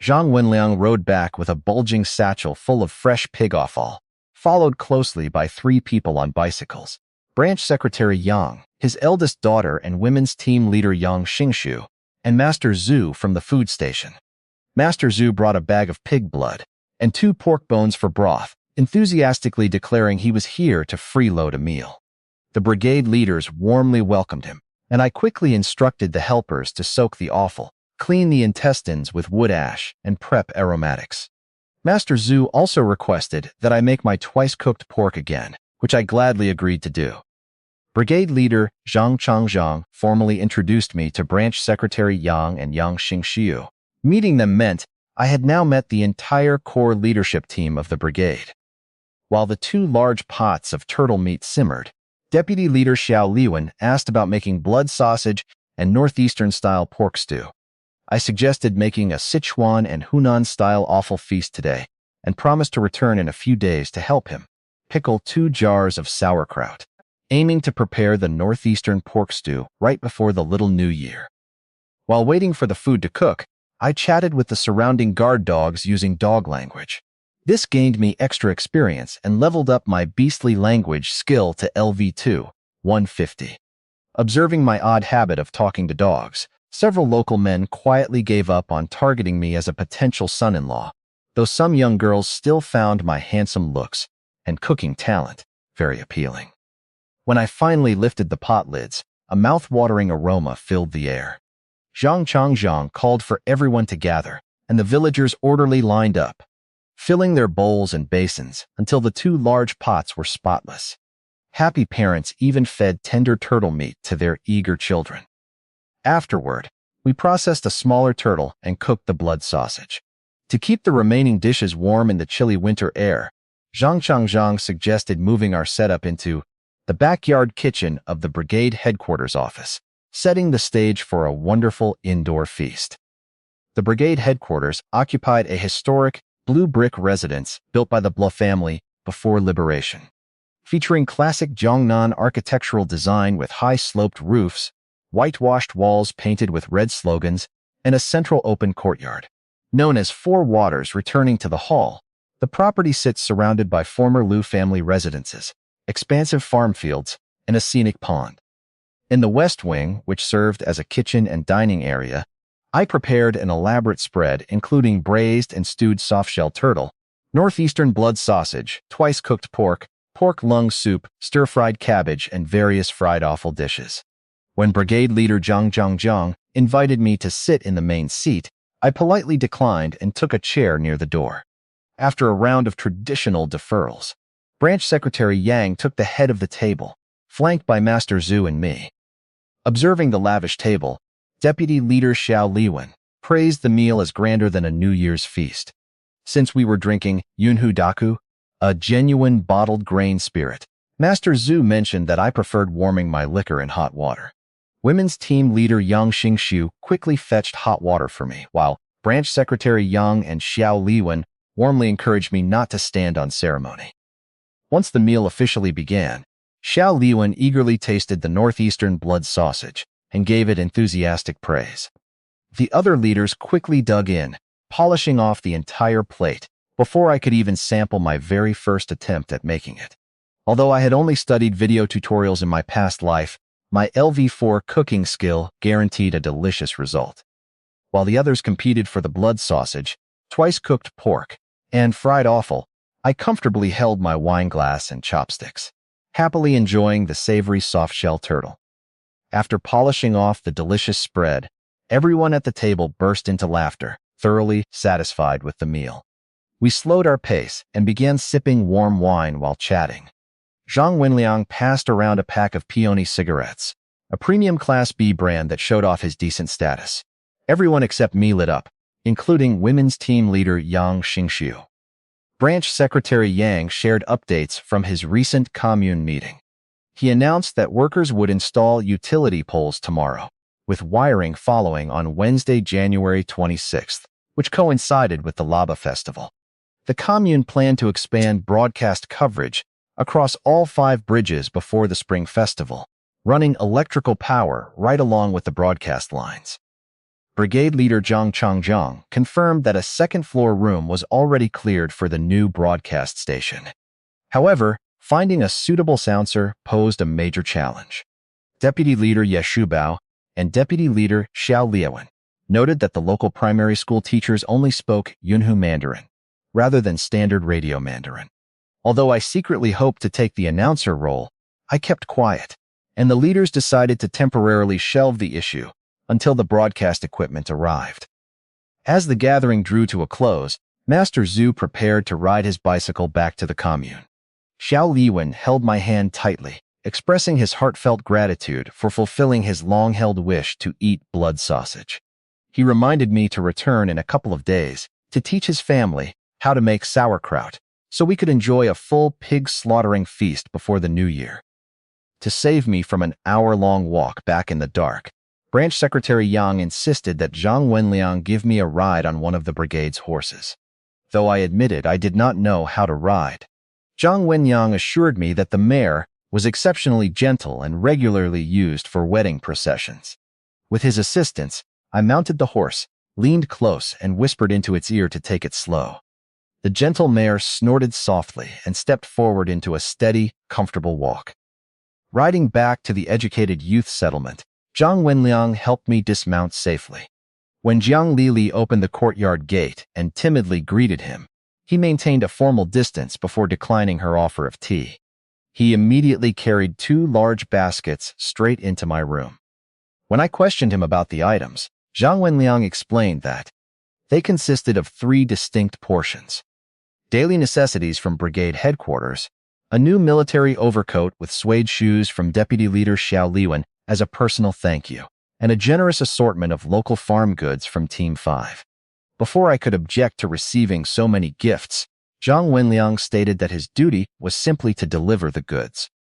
Zhang Wenliang rode back with a bulging satchel full of fresh pig offal, followed closely by 3 people on bicycles: Branch Secretary Yang, his eldest daughter and women's team leader Yang Xingshu, and Master Zhu from the food station. Master Zhu brought a bag of pig blood and 2 pork bones for broth, enthusiastically declaring he was here to freeload a meal. The brigade leaders warmly welcomed him, and I quickly instructed the helpers to soak the offal, clean the intestines with wood ash, and prep aromatics. Master Zhu also requested that I make my twice-cooked pork again, which I gladly agreed to do. Brigade leader Zhang Changjiang formally introduced me to Branch Secretary Yang and Yang Xingxiu. Meeting them meant I had now met the entire core leadership team of the brigade. While the 2 large pots of turtle meat simmered, Deputy Leader Xiao Liwen asked about making blood sausage and Northeastern-style pork stew. I suggested making a Sichuan and Hunan-style offal feast today and promised to return in a few days to help him pickle 2 jars of sauerkraut, aiming to prepare the Northeastern pork stew right before the Little New Year. While waiting for the food to cook, I chatted with the surrounding guard dogs using dog language. This gained me extra experience and leveled up my beastly language skill to LV2, 150. Observing my odd habit of talking to dogs, several local men quietly gave up on targeting me as a potential son-in-law, though some young girls still found my handsome looks and cooking talent very appealing. When I finally lifted the pot lids, a mouth-watering aroma filled the air. Zhang Changjiang called for everyone to gather, and the villagers orderly lined up, filling their bowls and basins until the 2 large pots were spotless. Happy parents even fed tender turtle meat to their eager children. Afterward, we processed a smaller turtle and cooked the blood sausage. To keep the remaining dishes warm in the chilly winter air, Zhang Changjiang suggested moving our setup into the backyard kitchen of the brigade headquarters office, setting the stage for a wonderful indoor feast. The brigade headquarters occupied a historic blue brick residence built by the Bluh family before liberation, featuring classic Jiangnan architectural design with high-sloped roofs, whitewashed walls painted with red slogans, and a central open courtyard. Known as 4 Waters returning to the hall, the property sits surrounded by former Liu family residences, expansive farm fields, and a scenic pond. In the west wing, which served as a kitchen and dining area, I prepared an elaborate spread including braised and stewed softshell turtle, northeastern blood sausage, twice-cooked pork, pork lung soup, stir-fried cabbage, and various fried offal dishes. When Brigade Leader Zhang Zhangjiang invited me to sit in the main seat, I politely declined and took a chair near the door. After a round of traditional deferrals, Branch Secretary Yang took the head of the table, flanked by Master Zhu and me. Observing the lavish table, Deputy Leader Xiao Liwen praised the meal as grander than a New Year's feast. Since we were drinking Yunhu Daku, a genuine bottled grain spirit, Master Zhu mentioned that I preferred warming my liquor in hot water. Women's team leader Yang Xingxiu quickly fetched hot water for me, while Branch Secretary Yang and Xiao Liwen warmly encouraged me not to stand on ceremony. Once the meal officially began, Xiao Liwen eagerly tasted the northeastern blood sausage and gave it enthusiastic praise. The other leaders quickly dug in, polishing off the entire plate before I could even sample my very first attempt at making it. Although I had only studied video tutorials in my past life, my LV4 cooking skill guaranteed a delicious result. While the others competed for the blood sausage, twice-cooked pork, and fried offal, I comfortably held my wine glass and chopsticks, happily enjoying the savory soft-shell turtle. After polishing off the delicious spread, everyone at the table burst into laughter, thoroughly satisfied with the meal. We slowed our pace and began sipping warm wine while chatting. Zhang Wenliang passed around a pack of Peony cigarettes, a premium Class B brand that showed off his decent status. Everyone except me lit up, including women's team leader Yang Xingxiu. Branch Secretary Yang shared updates from his recent commune meeting. He announced that workers would install utility poles tomorrow, with wiring following on Wednesday, January 26th, which coincided with the Laba Festival. The commune planned to expand broadcast coverage across all 5 bridges before the Spring Festival, running electrical power right along with the broadcast lines. Brigade Leader Zhang Changjiang confirmed that a second-floor room was already cleared for the new broadcast station. However, finding a suitable soundser posed a major challenge. Deputy Leader Ye Shubao and Deputy Leader Xiao Liwen noted that the local primary school teachers only spoke Yunhu Mandarin, rather than standard radio Mandarin. Although I secretly hoped to take the announcer role, I kept quiet, and the leaders decided to temporarily shelve the issue until the broadcast equipment arrived. As the gathering drew to a close, Master Zhu prepared to ride his bicycle back to the commune. Xiao Liwen held my hand tightly, expressing his heartfelt gratitude for fulfilling his long-held wish to eat blood sausage. He reminded me to return in a couple of days to teach his family how to make sauerkraut, so we could enjoy a full pig slaughtering feast before the new year. To save me from an hour-long walk back in the dark, Branch Secretary Yang insisted that Zhang Wenliang give me a ride on one of the brigade's horses. Though I admitted I did not know how to ride, Zhang Wenliang assured me that the mare was exceptionally gentle and regularly used for wedding processions. With his assistance, I mounted the horse, leaned close, and whispered into its ear to take it slow. The gentle mare snorted softly and stepped forward into a steady, comfortable walk. Riding back to the educated youth settlement, Zhang Wenliang helped me dismount safely. When Jiang Lili opened the courtyard gate and timidly greeted him, he maintained a formal distance before declining her offer of tea. He immediately carried 2 large baskets straight into my room. When I questioned him about the items, Zhang Wenliang explained that they consisted of 3 distinct portions: daily necessities from brigade headquarters, a new military overcoat with suede shoes from Deputy Leader Xiao Liwen as a personal thank you, and a generous assortment of local farm goods from Team 5. Before I could object to receiving so many gifts, Zhang Wenliang stated that his duty was simply to deliver the goods.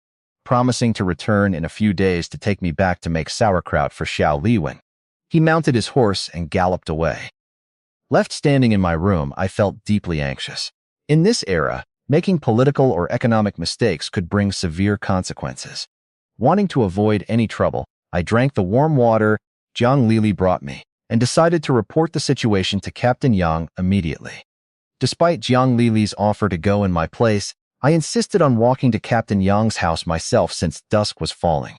Promising to return in a few days to take me back to make sauerkraut for Xiao Liwen, he mounted his horse and galloped away. Left standing in my room, I felt deeply anxious. In this era, making political or economic mistakes could bring severe consequences. Wanting to avoid any trouble, I drank the warm water Jiang Lili brought me and decided to report the situation to Captain Yang immediately. Despite Jiang Lili's offer to go in my place, I insisted on walking to Captain Yang's house myself since dusk was falling.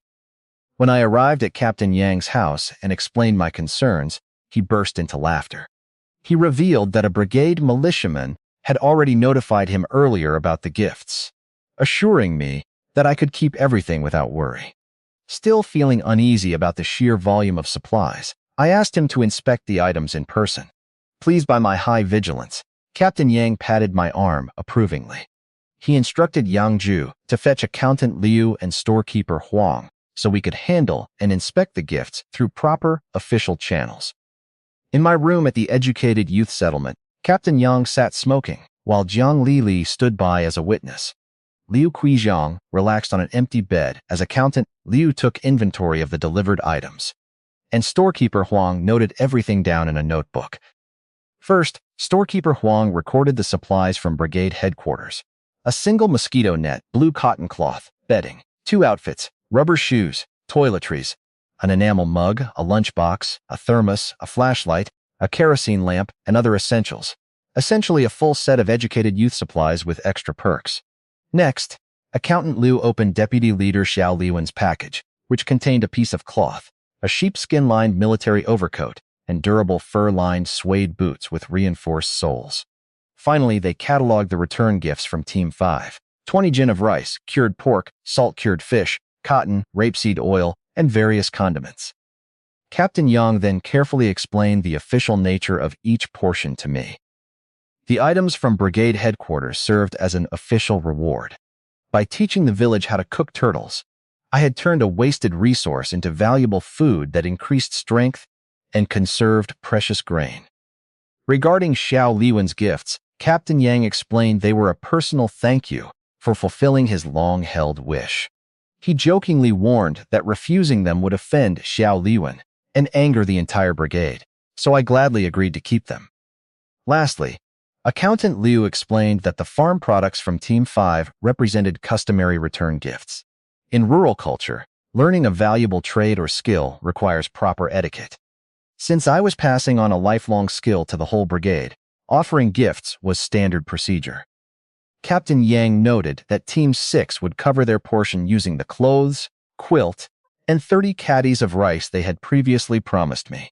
When I arrived at Captain Yang's house and explained my concerns, he burst into laughter. He revealed that a brigade militiaman had already notified him earlier about the gifts, assuring me that I could keep everything without worry. Still feeling uneasy about the sheer volume of supplies, I asked him to inspect the items in person. Pleased by my high vigilance, Captain Yang patted my arm approvingly. He instructed Yang Zhu to fetch Accountant Liu and Storekeeper Huang so we could handle and inspect the gifts through proper official channels. In my room at the educated youth settlement, Captain Yang sat smoking, while Jiang Lili stood by as a witness. Liu Kuizhang relaxed on an empty bed as Accountant Liu took inventory of the delivered items, and Storekeeper Huang noted everything down in a notebook. First, Storekeeper Huang recorded the supplies from brigade headquarters: a single mosquito net, blue cotton cloth, bedding, 2 outfits, rubber shoes, toiletries, an enamel mug, a lunchbox, a thermos, a flashlight, a kerosene lamp, and other essentials. Essentially a full set of educated youth supplies with extra perks. Next, Accountant Liu opened Deputy Leader Xiao Liwen's package, which contained a piece of cloth, a sheepskin-lined military overcoat, and durable fur-lined suede boots with reinforced soles. Finally, they cataloged the return gifts from Team 5: 20 gin of rice, cured pork, salt-cured fish, cotton, rapeseed oil, and various condiments. Captain Yang then carefully explained the official nature of each portion to me. The items from brigade headquarters served as an official reward. By teaching the village how to cook turtles, I had turned a wasted resource into valuable food that increased strength and conserved precious grain. Regarding Xiao Liwen's gifts, Captain Yang explained they were a personal thank you for fulfilling his long-held wish. He jokingly warned that refusing them would offend Xiao Liwen and anger the entire brigade, so I gladly agreed to keep them. Lastly, Accountant Liu explained that the farm products from Team 5 represented customary return gifts. In rural culture, learning a valuable trade or skill requires proper etiquette. Since I was passing on a lifelong skill to the whole brigade, offering gifts was standard procedure. Captain Yang noted that Team 6 would cover their portion using the clothes, quilt, and 30 caddies of rice they had previously promised me.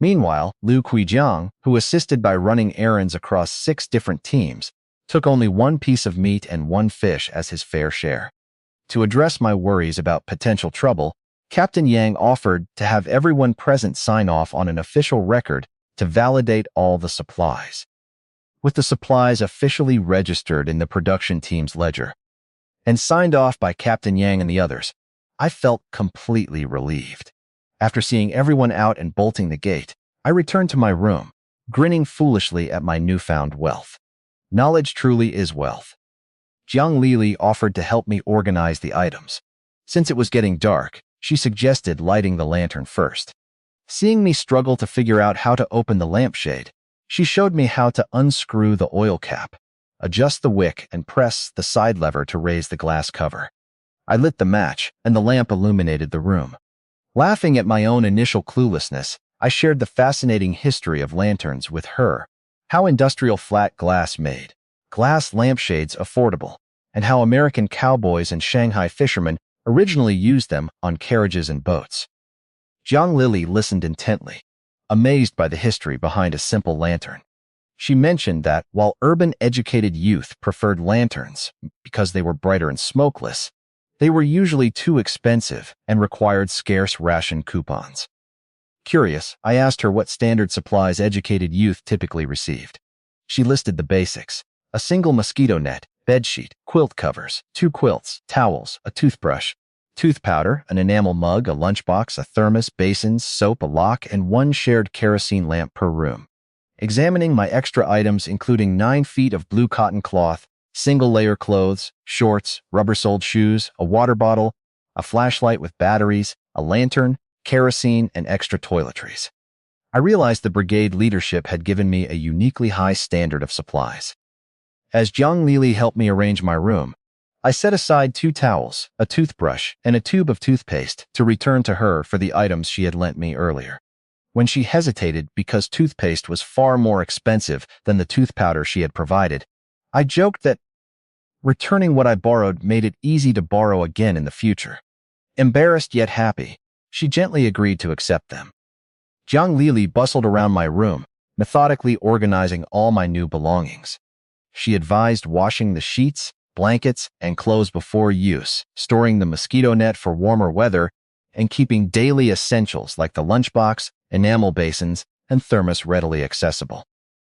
Meanwhile, Liu Kuizhang, who assisted by running errands across 6 different teams, took only one piece of meat and one fish as his fair share. To address my worries about potential trouble, Captain Yang offered to have everyone present sign off on an official record to validate all the supplies, with the supplies officially registered in the production team's ledger and signed off by Captain Yang and the others. I felt completely relieved. After seeing everyone out and bolting the gate, I returned to my room, grinning foolishly at my newfound wealth. Knowledge truly is wealth. Jiang Lili offered to help me organize the items. Since it was getting dark, she suggested lighting the lantern first. Seeing me struggle to figure out how to open the lampshade, she showed me how to unscrew the oil cap, adjust the wick, and press the side lever to raise the glass cover. I lit the match, and the lamp illuminated the room. Laughing at my own initial cluelessness, I shared the fascinating history of lanterns with her, how industrial flat glass made glass lampshades affordable, and how American cowboys and Shanghai fishermen originally used them on carriages and boats. Jiang Lili listened intently, amazed by the history behind a simple lantern. She mentioned that while urban educated youth preferred lanterns because they were brighter and smokeless, they were usually too expensive and required scarce ration coupons. Curious, I asked her what standard supplies educated youth typically received. She listed the basics: a single mosquito net, bedsheet, quilt covers, 2 quilts, towels, a toothbrush, tooth powder, an enamel mug, a lunchbox, a thermos, basins, soap, a lock, and 1 shared kerosene lamp per room. Examining my extra items, including 9 feet of blue cotton cloth, single-layer clothes, shorts, rubber-soled shoes, a water bottle, a flashlight with batteries, a lantern, kerosene, and extra toiletries, I realized the brigade leadership had given me a uniquely high standard of supplies. As Jiang Lili helped me arrange my room, I set aside 2 towels, a toothbrush, and a tube of toothpaste to return to her for the items she had lent me earlier. When she hesitated because toothpaste was far more expensive than the tooth powder she had provided, I joked that returning what I borrowed made it easy to borrow again in the future. Embarrassed yet happy, she gently agreed to accept them. Jiang Lili bustled around my room, methodically organizing all my new belongings. She advised washing the sheets, blankets, and clothes before use, storing the mosquito net for warmer weather, and keeping daily essentials like the lunchbox, enamel basins, and thermos readily accessible.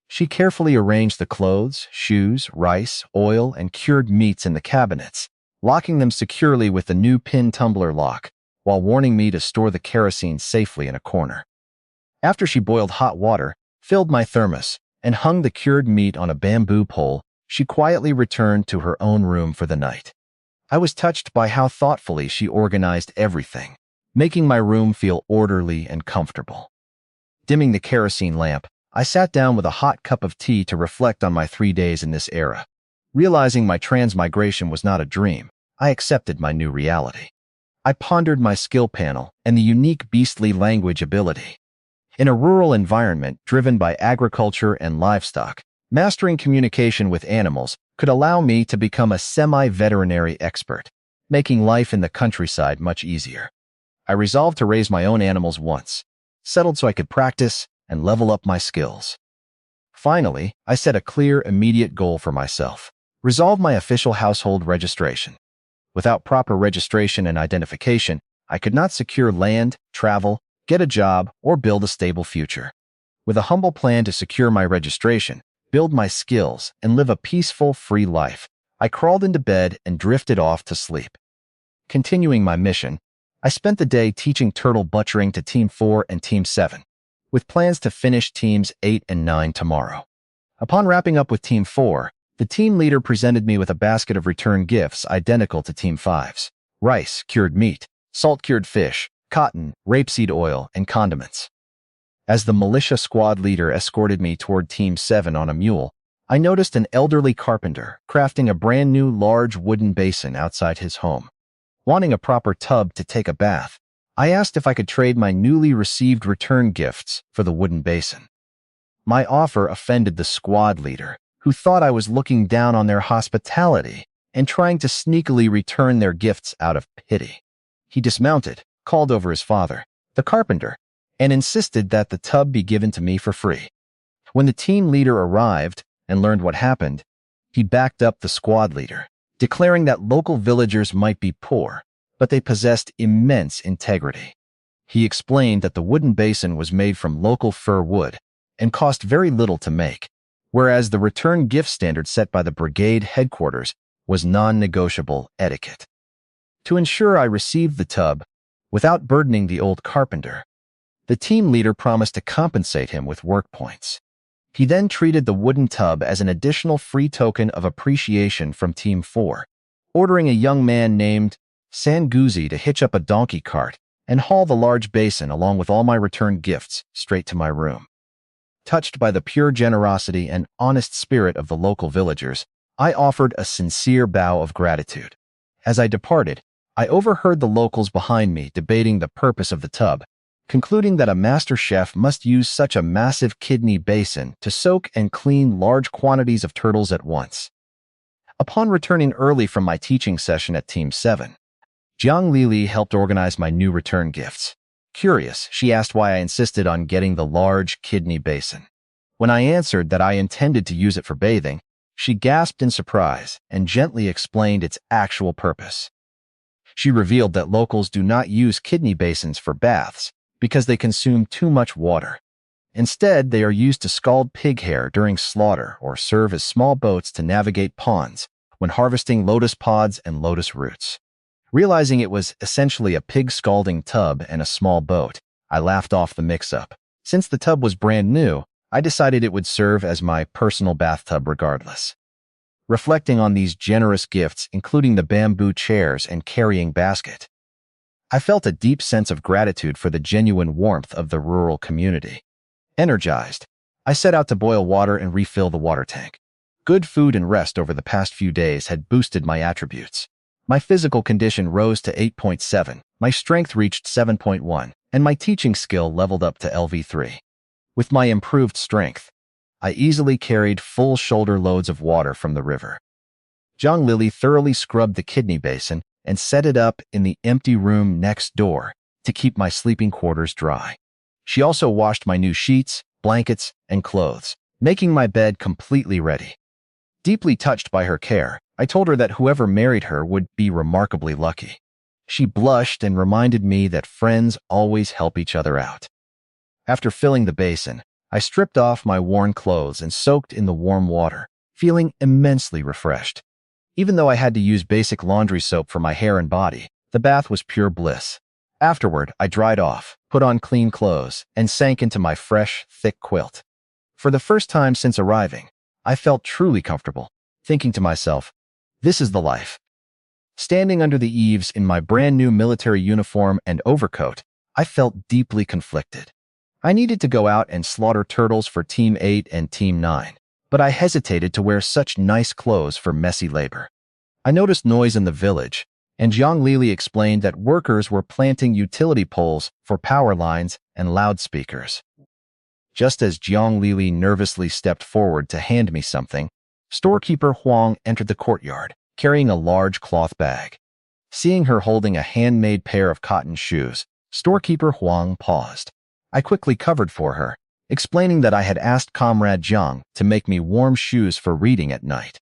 She carefully arranged the clothes, shoes, rice, oil, and cured meats in the cabinets, locking them securely with the new pin tumbler lock, while warning me to store the kerosene safely in a corner. After she boiled hot water, filled my thermos, and hung the cured meat on a bamboo pole, she quietly returned to her own room for the night. I was touched by how thoughtfully she organized everything, making my room feel orderly and comfortable. Dimming the kerosene lamp, I sat down with a hot cup of tea to reflect on my 3 days in this era. Realizing my transmigration was not a dream, I accepted my new reality. I pondered my skill panel and the unique beastly language ability. In a rural environment driven by agriculture and livestock, mastering communication with animals could allow me to become a semi-veterinary expert, making life in the countryside much easier. I resolved to raise my own animals once, settled so I could practice and level up my skills. Finally, I set a clear, immediate goal for myself: resolve my official household registration. Without proper registration and identification, I could not secure land, travel, get a job, or build a stable future. With a humble plan to secure my registration, build my skills, and live a peaceful, free life, I crawled into bed and drifted off to sleep. Continuing my mission, I spent the day teaching turtle butchering to Team 4 and Team 7, with plans to finish Teams 8 and 9 tomorrow. Upon wrapping up with Team 4, the team leader presented me with a basket of return gifts identical to Team 5's: rice, cured meat, salt-cured fish, cotton, rapeseed oil, and condiments. As the militia squad leader escorted me toward Team 7 on a mule, I noticed an elderly carpenter crafting a brand new large wooden basin outside his home. Wanting a proper tub to take a bath, I asked if I could trade my newly received return gifts for the wooden basin. My offer offended the squad leader, who thought I was looking down on their hospitality and trying to sneakily return their gifts out of pity. He dismounted, called over his father, the carpenter, and insisted that the tub be given to me for free. When the team leader arrived and learned what happened, He backed up the squad leader, declaring that local villagers might be poor, but they possessed immense integrity. He explained that the wooden basin was made from local fir wood and cost very little to make, whereas the return gift standard set by the brigade headquarters was non-negotiable etiquette. To ensure I received the tub without burdening the old carpenter, the team leader promised to compensate him with work points. He then treated the wooden tub as an additional free token of appreciation from Team 4, ordering a young man named Sanguzi to hitch up a donkey cart and haul the large basin along with all my return gifts straight to my room. Touched by the pure generosity and honest spirit of the local villagers, I offered a sincere bow of gratitude. As I departed, I overheard the locals behind me debating the purpose of the tub, concluding that a master chef must use such a massive kidney basin to soak and clean large quantities of turtles at once. Upon returning early from my teaching session at Team 7, Jiang Lili helped organize my new return gifts. Curious, she asked why I insisted on getting the large kidney basin. When I answered that I intended to use it for bathing, she gasped in surprise and gently explained its actual purpose. She revealed that locals do not use kidney basins for baths because they consume too much water. Instead, they are used to scald pig hair during slaughter or serve as small boats to navigate ponds when harvesting lotus pods and lotus roots. Realizing it was essentially a pig scalding tub and a small boat, I laughed off the mix-up. Since the tub was brand new, I decided it would serve as my personal bathtub regardless. Reflecting on these generous gifts, including the bamboo chairs and carrying basket, I felt a deep sense of gratitude for the genuine warmth of the rural community. Energized, I set out to boil water and refill the water tank. Good food and rest over the past few days had boosted my attributes. My physical condition rose to 8.7, my strength reached 7.1, and my teaching skill leveled up to LV3. With my improved strength, I easily carried full shoulder loads of water from the river. Jiang Lili thoroughly scrubbed the kidney basin and set it up in the empty room next door to keep my sleeping quarters dry. She also washed my new sheets, blankets, and clothes, making my bed completely ready. Deeply touched by her care, I told her that whoever married her would be remarkably lucky. She blushed and reminded me that friends always help each other out. After filling the basin, I stripped off my worn clothes and soaked in the warm water, feeling immensely refreshed. Even though I had to use basic laundry soap for my hair and body, the bath was pure bliss. Afterward, I dried off, put on clean clothes, and sank into my fresh, thick quilt. For the first time since arriving, I felt truly comfortable, thinking to myself, this is the life. Standing under the eaves in my brand new military uniform and overcoat, I felt deeply conflicted. I needed to go out and slaughter turtles for Team 8 and Team 9, but I hesitated to wear such nice clothes for messy labor. I noticed noise in the village, and Jiang Lili explained that workers were planting utility poles for power lines and loudspeakers. Just as Jiang Lili nervously stepped forward to hand me something, storekeeper Huang entered the courtyard, carrying a large cloth bag. Seeing her holding a handmade pair of cotton shoes, storekeeper Huang paused. I quickly covered for her, explaining that I had asked Comrade Jiang to make me warm shoes for reading at night.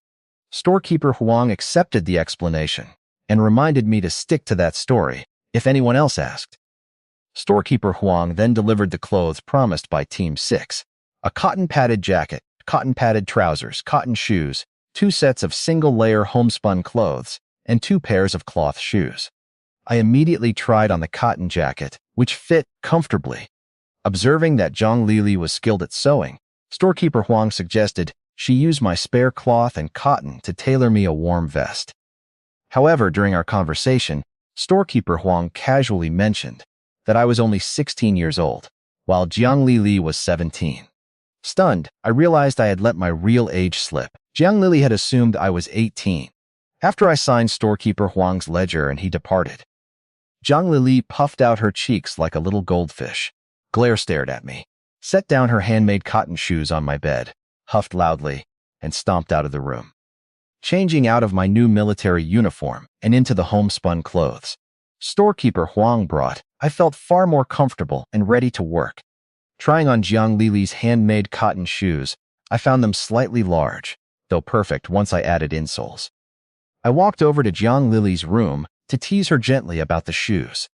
Storekeeper Huang accepted the explanation and reminded me to stick to that story if anyone else asked. Storekeeper Huang then delivered the clothes promised by Team 6, a cotton-padded jacket, cotton-padded trousers, cotton shoes, 2 sets of single-layer homespun clothes, and 2 pairs of cloth shoes. I immediately tried on the cotton jacket, which fit comfortably. Observing that Jiang Lili was skilled at sewing, storekeeper Huang suggested she use my spare cloth and cotton to tailor me a warm vest. However, during our conversation, storekeeper Huang casually mentioned that I was only 16 years old, while Jiang Lili was 17. Stunned, I realized I had let my real age slip. Jiang Lili had assumed I was 18. After I signed storekeeper Huang's ledger and he departed, Jiang Lili puffed out her cheeks like a little goldfish. Glare stared at me, set down her handmade cotton shoes on my bed, huffed loudly, and stomped out of the room. Changing out of my new military uniform and into the homespun clothes storekeeper Huang brought, I felt far more comfortable and ready to work. Trying on Jiang Lili's handmade cotton shoes, I found them slightly large, though perfect once I added insoles. I walked over to Jiang Lily's room to tease her gently about the shoes.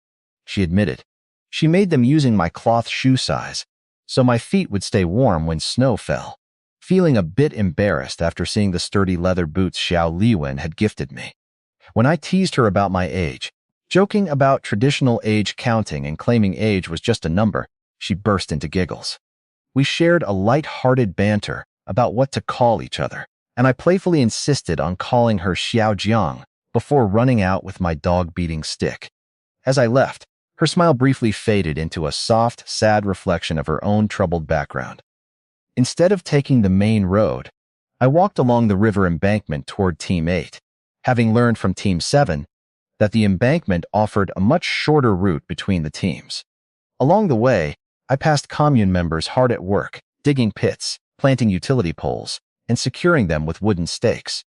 She admitted. She made them using my cloth shoe size, so my feet would stay warm when snow fell. Feeling a bit embarrassed after seeing the sturdy leather boots Xiao Liwen had gifted me. When I teased her about my age, joking about traditional age counting and claiming age was just a number, she burst into giggles. We shared a light-hearted banter about what to call each other, and I playfully insisted on calling her Xiao Jiang before running out with my dog-beating stick. As I left, her smile briefly faded into a soft, sad reflection of her own troubled background. Instead of taking the main road, I walked along the river embankment toward Team 8, having learned from Team 7 that the embankment offered a much shorter route between the teams. Along the way, I passed commune members hard at work, digging pits, planting utility poles, and securing them with wooden stakes.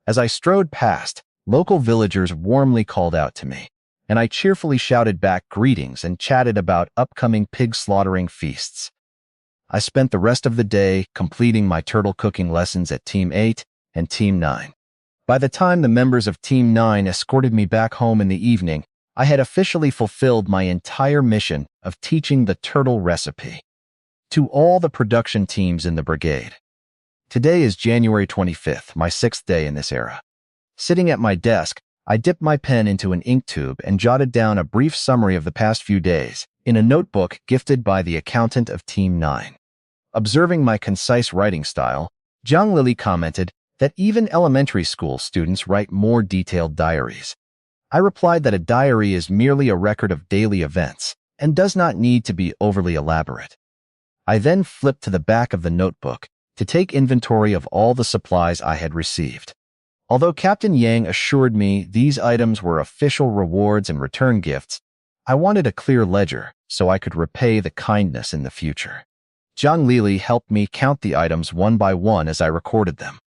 As I strode past, local villagers warmly called out to me, and I cheerfully shouted back greetings and chatted about upcoming pig slaughtering feasts. I spent the rest of the day completing my turtle cooking lessons at Team 8 and Team 9. By the time the members of Team 9 escorted me back home in the evening, I had officially fulfilled my entire mission of teaching the turtle recipe to all the production teams in the brigade. Today is January 25th, my 6th day in this era. Sitting at my desk, I dipped my pen into an ink tube and jotted down a brief summary of the past few days in a notebook gifted by the accountant of Team 9. Observing my concise writing style, Jiang Lily commented that even elementary school students write more detailed diaries. I replied that a diary is merely a record of daily events and does not need to be overly elaborate. I then flipped to the back of the notebook to take inventory of all the supplies I had received. Although Captain Yang assured me these items were official rewards and return gifts, I wanted a clear ledger so I could repay the kindness in the future. Jiang Lili helped me count the items one by one as I recorded them.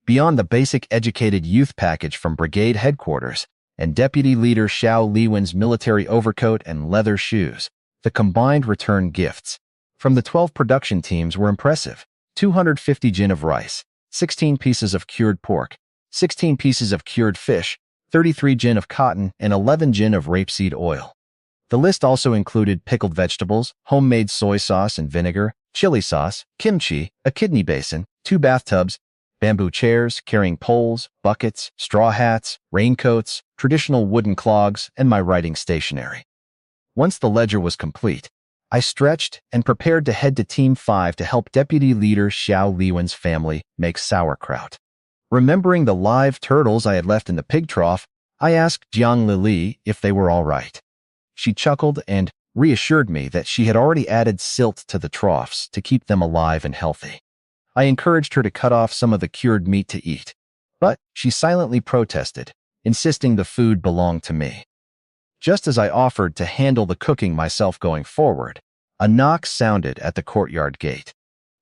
Beyond the basic educated youth package from brigade headquarters and Deputy Leader Xiao Liwen's military overcoat and leather shoes, the combined return gifts from the 12 production teams were impressive. 250 jin of rice, 16 pieces of cured pork, 16 pieces of cured fish, 33 jin of cotton, and 11 jin of rapeseed oil. The list also included pickled vegetables, homemade soy sauce and vinegar, chili sauce, kimchi, a kidney basin, 2 bathtubs, bamboo chairs carrying poles, buckets, straw hats, raincoats, traditional wooden clogs, and my writing stationery. Once the ledger was complete, I stretched and prepared to head to Team 5 to help Deputy Leader Xiao Liwen's family make sauerkraut. Remembering the live turtles I had left in the pig trough, I asked Jiang Lili if they were all right. She chuckled and reassured me that she had already added silt to the troughs to keep them alive and healthy. I encouraged her to cut off some of the cured meat to eat, but she silently protested, insisting the food belonged to me. Just as I offered to handle the cooking myself going forward, a knock sounded at the courtyard gate.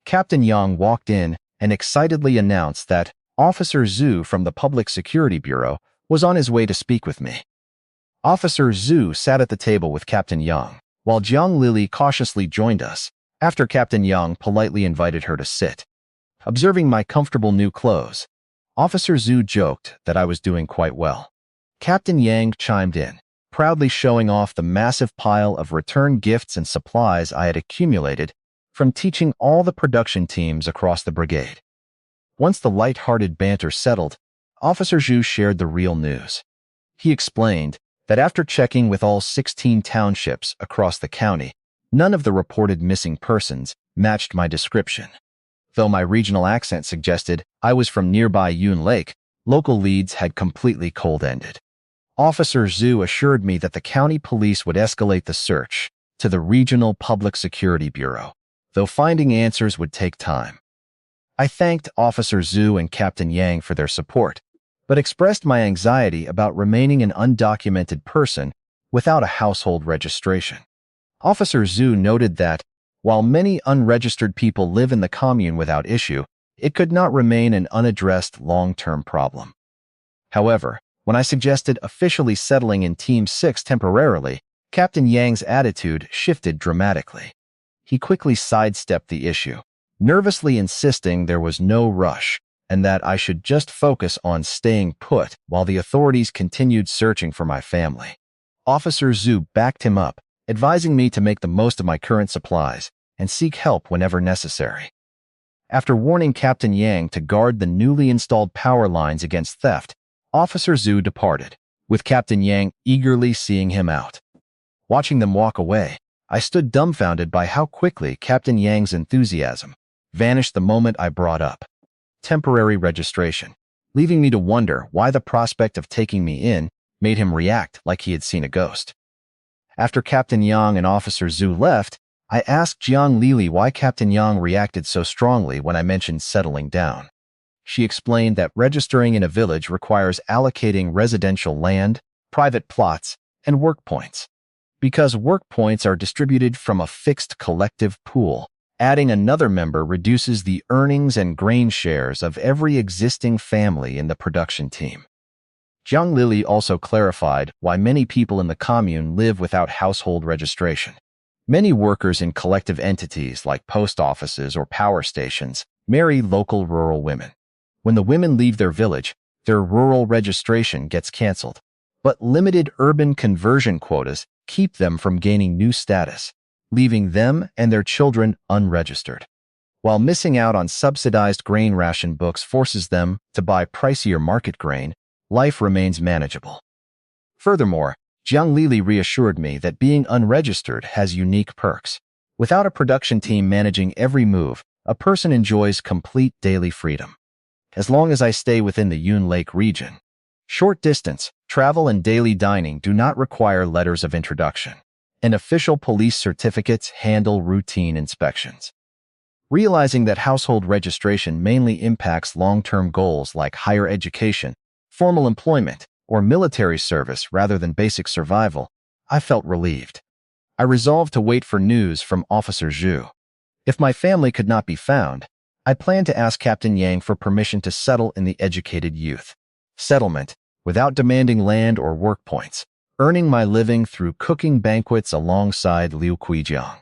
Captain Yang walked in and excitedly announced that Officer Zhu from the Public Security Bureau was on his way to speak with me. Officer Zhu sat at the table with Captain Yang, while Jiang Lili cautiously joined us after Captain Yang politely invited her to sit. Observing my comfortable new clothes, Officer Zhu joked that I was doing quite well. Captain Yang chimed in, proudly showing off the massive pile of return gifts and supplies I had accumulated from teaching all the production teams across the brigade. Once the light-hearted banter settled, Officer Zhu shared the real news. He explained that after checking with all 16 townships across the county, none of the reported missing persons matched my description. Though my regional accent suggested I was from nearby Yun Lake, local leads had completely cold-ended. Officer Zhu assured me that the county police would escalate the search to the Regional Public Security Bureau, though finding answers would take time. I thanked Officer Zhu and Captain Yang for their support, but expressed my anxiety about remaining an undocumented person without a household registration. Officer Zhu noted that, while many unregistered people live in the commune without issue, it could not remain an unaddressed long-term problem. However, when I suggested officially settling in Team 6 temporarily, Captain Yang's attitude shifted dramatically. He quickly sidestepped the issue, nervously insisting there was no rush, and that I should just focus on staying put while the authorities continued searching for my family. Officer Zhu backed him up, advising me to make the most of my current supplies and seek help whenever necessary. After warning Captain Yang to guard the newly installed power lines against theft, Officer Zhu departed, with Captain Yang eagerly seeing him out. Watching them walk away, I stood dumbfounded by how quickly Captain Yang's enthusiasm vanished the moment I brought up temporary registration, leaving me to wonder why the prospect of taking me in made him react like he had seen a ghost. After Captain Yang and Officer Zhu left, I asked Jiang Lili why Captain Yang reacted so strongly when I mentioned settling down. She explained that registering in a village requires allocating residential land, private plots, and work points. Because work points are distributed from a fixed collective pool, adding another member reduces the earnings and grain shares of every existing family in the production team. Jiang Lili also clarified why many people in the commune live without household registration. Many workers in collective entities like post offices or power stations marry local rural women. When the women leave their village, their rural registration gets canceled. But limited urban conversion quotas keep them from gaining new status, leaving them and their children unregistered. While missing out on subsidized grain ration books forces them to buy pricier market grain, life remains manageable. Furthermore, Jiang Lili reassured me that being unregistered has unique perks. Without a production team managing every move, a person enjoys complete daily freedom. As long as I stay within the Yun Lake region, short distance, travel and daily dining do not require letters of introduction, and official police certificates handle routine inspections. Realizing that household registration mainly impacts long-term goals like higher education, formal employment, or military service rather than basic survival, I felt relieved. I resolved to wait for news from Officer Zhu. If my family could not be found, I planned to ask Captain Yang for permission to settle in the educated youth settlement without demanding land or work points, earning my living through cooking banquets alongside Liu Kuijiang.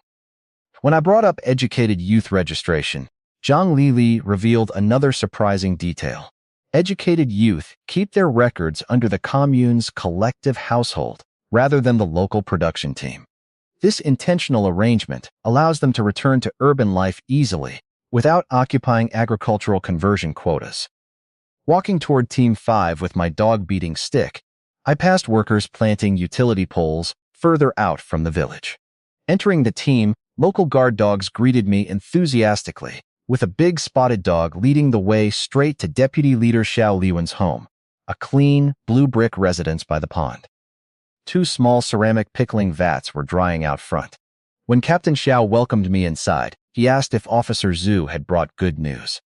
When I brought up educated youth registration, Jiang Lili revealed another surprising detail. Educated youth keep their records under the commune's collective household rather than the local production team. This intentional arrangement allows them to return to urban life easily without occupying agricultural conversion quotas. Walking toward Team 5 with my dog-beating stick, I passed workers planting utility poles further out from the village. Entering the team, local guard dogs greeted me enthusiastically, with a big spotted dog leading the way straight to Deputy Leader Xiao Liwen's home, a clean, blue brick residence by the pond. 2 small ceramic pickling vats were drying out front. When Captain Xiao welcomed me inside, he asked if Officer Zhu had brought good news.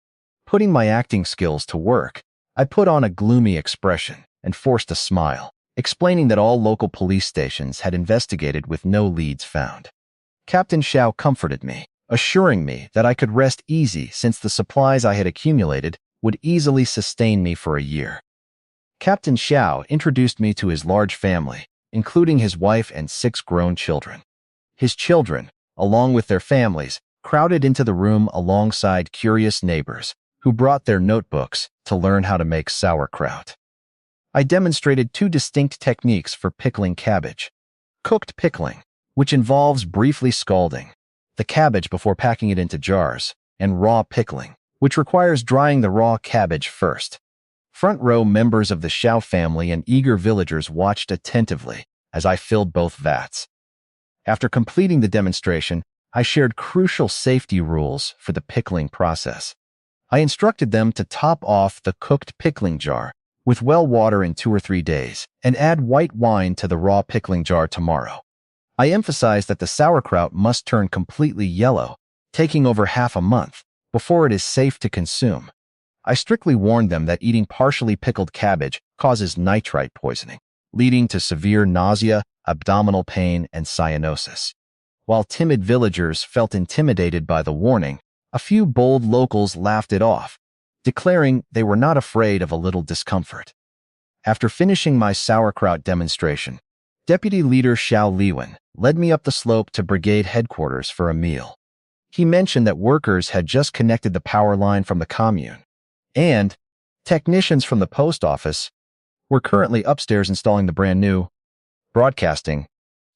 Putting my acting skills to work, I put on a gloomy expression and forced a smile, explaining that all local police stations had investigated with no leads found. Captain Xiao comforted me, assuring me that I could rest easy since the supplies I had accumulated would easily sustain me for a year. Captain Xiao introduced me to his large family, including his wife and 6 grown children. His children, along with their families, crowded into the room alongside curious neighbors who brought their notebooks to learn how to make sauerkraut. I demonstrated 2 distinct techniques for pickling cabbage. Cooked pickling, which involves briefly scalding the cabbage before packing it into jars, and raw pickling, which requires drying the raw cabbage first. Front row members of the Xiao family and eager villagers watched attentively as I filled both vats. After completing the demonstration, I shared crucial safety rules for the pickling process. I instructed them to top off the cooked pickling jar with well water in 2 or 3 days and add white wine to the raw pickling jar tomorrow. I emphasized that the sauerkraut must turn completely yellow, taking over half a month, before it is safe to consume. I strictly warned them that eating partially pickled cabbage causes nitrite poisoning, leading to severe nausea, abdominal pain, and cyanosis. While timid villagers felt intimidated by the warning, a few bold locals laughed it off, declaring they were not afraid of a little discomfort. After finishing my sauerkraut demonstration, Deputy Leader Xiao Liwen led me up the slope to brigade headquarters for a meal. He mentioned that workers had just connected the power line from the commune. And technicians from the post office were currently upstairs installing the brand new broadcasting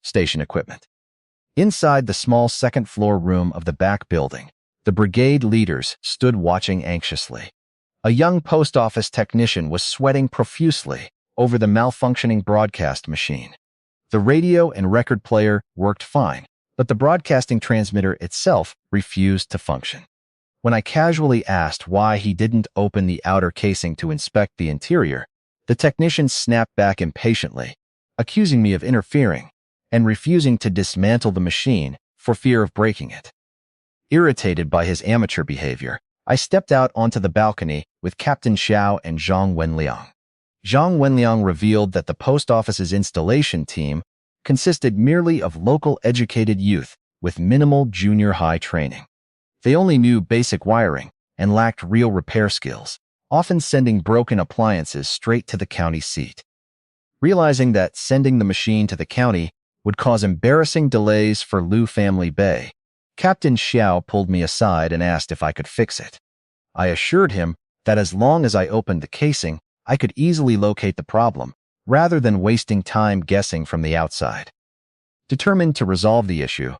station equipment. Inside the small second-floor room of the back building, the brigade leaders stood watching anxiously. A young post office technician was sweating profusely over the malfunctioning broadcast machine. The radio and record player worked fine, but the broadcasting transmitter itself refused to function. When I casually asked why he didn't open the outer casing to inspect the interior, the technician snapped back impatiently, accusing me of interfering and refusing to dismantle the machine for fear of breaking it. Irritated by his amateur behavior, I stepped out onto the balcony with Captain Xiao and Zhang Wenliang. Zhang Wenliang revealed that the post office's installation team consisted merely of local educated youth with minimal junior high training. They only knew basic wiring and lacked real repair skills, often sending broken appliances straight to the county seat. Realizing that sending the machine to the county would cause embarrassing delays for Liu Family Bay, Captain Xiao pulled me aside and asked if I could fix it. I assured him that as long as I opened the casing, I could easily locate the problem, rather than wasting time guessing from the outside. Determined to resolve the issue,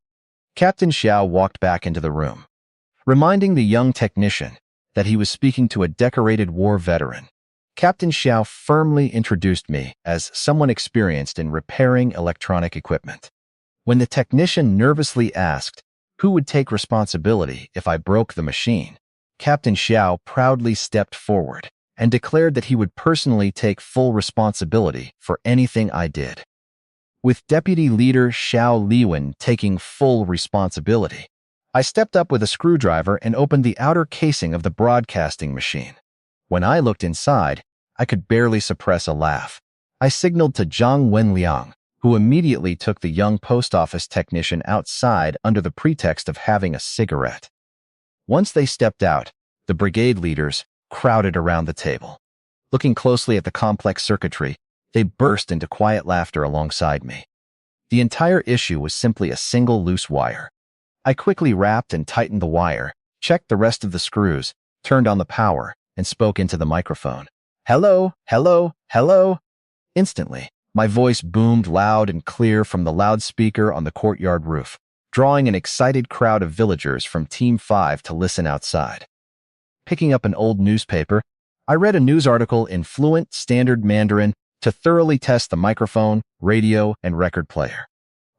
Captain Xiao walked back into the room, reminding the young technician that he was speaking to a decorated war veteran. Captain Xiao firmly introduced me as someone experienced in repairing electronic equipment. When the technician nervously asked who would take responsibility if I broke the machine, Captain Xiao proudly stepped forward and declared that he would personally take full responsibility for anything I did. With Deputy Leader Xiao Liwen taking full responsibility, I stepped up with a screwdriver and opened the outer casing of the broadcasting machine. When I looked inside, I could barely suppress a laugh. I signaled to Zhang Wenliang, who immediately took the young post office technician outside under the pretext of having a cigarette. Once they stepped out, the brigade leaders crowded around the table. Looking closely at the complex circuitry, they burst into quiet laughter alongside me. The entire issue was simply a single loose wire. I quickly wrapped and tightened the wire, checked the rest of the screws, turned on the power, and spoke into the microphone. "Hello, hello, hello." Instantly, my voice boomed loud and clear from the loudspeaker on the courtyard roof, drawing an excited crowd of villagers from Team 5 to listen outside. Picking up an old newspaper, I read a news article in fluent standard Mandarin to thoroughly test the microphone, radio, and record player.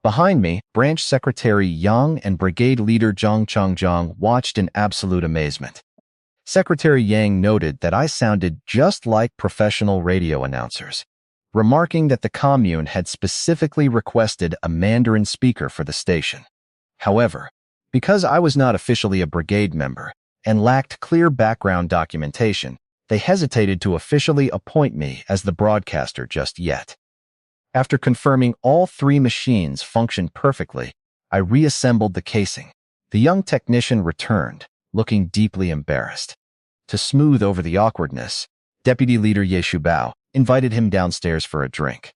Behind me, Branch Secretary Yang and Brigade Leader Zhang Changjiang watched in absolute amazement. Secretary Yang noted that I sounded just like professional radio announcers, remarking that the commune had specifically requested a Mandarin speaker for the station. However, because I was not officially a brigade member and lacked clear background documentation, they hesitated to officially appoint me as the broadcaster just yet. After confirming all three machines functioned perfectly, I reassembled the casing. The young technician returned, looking deeply embarrassed. To smooth over the awkwardness, Deputy Leader Ye Shubao invited him downstairs for a drink.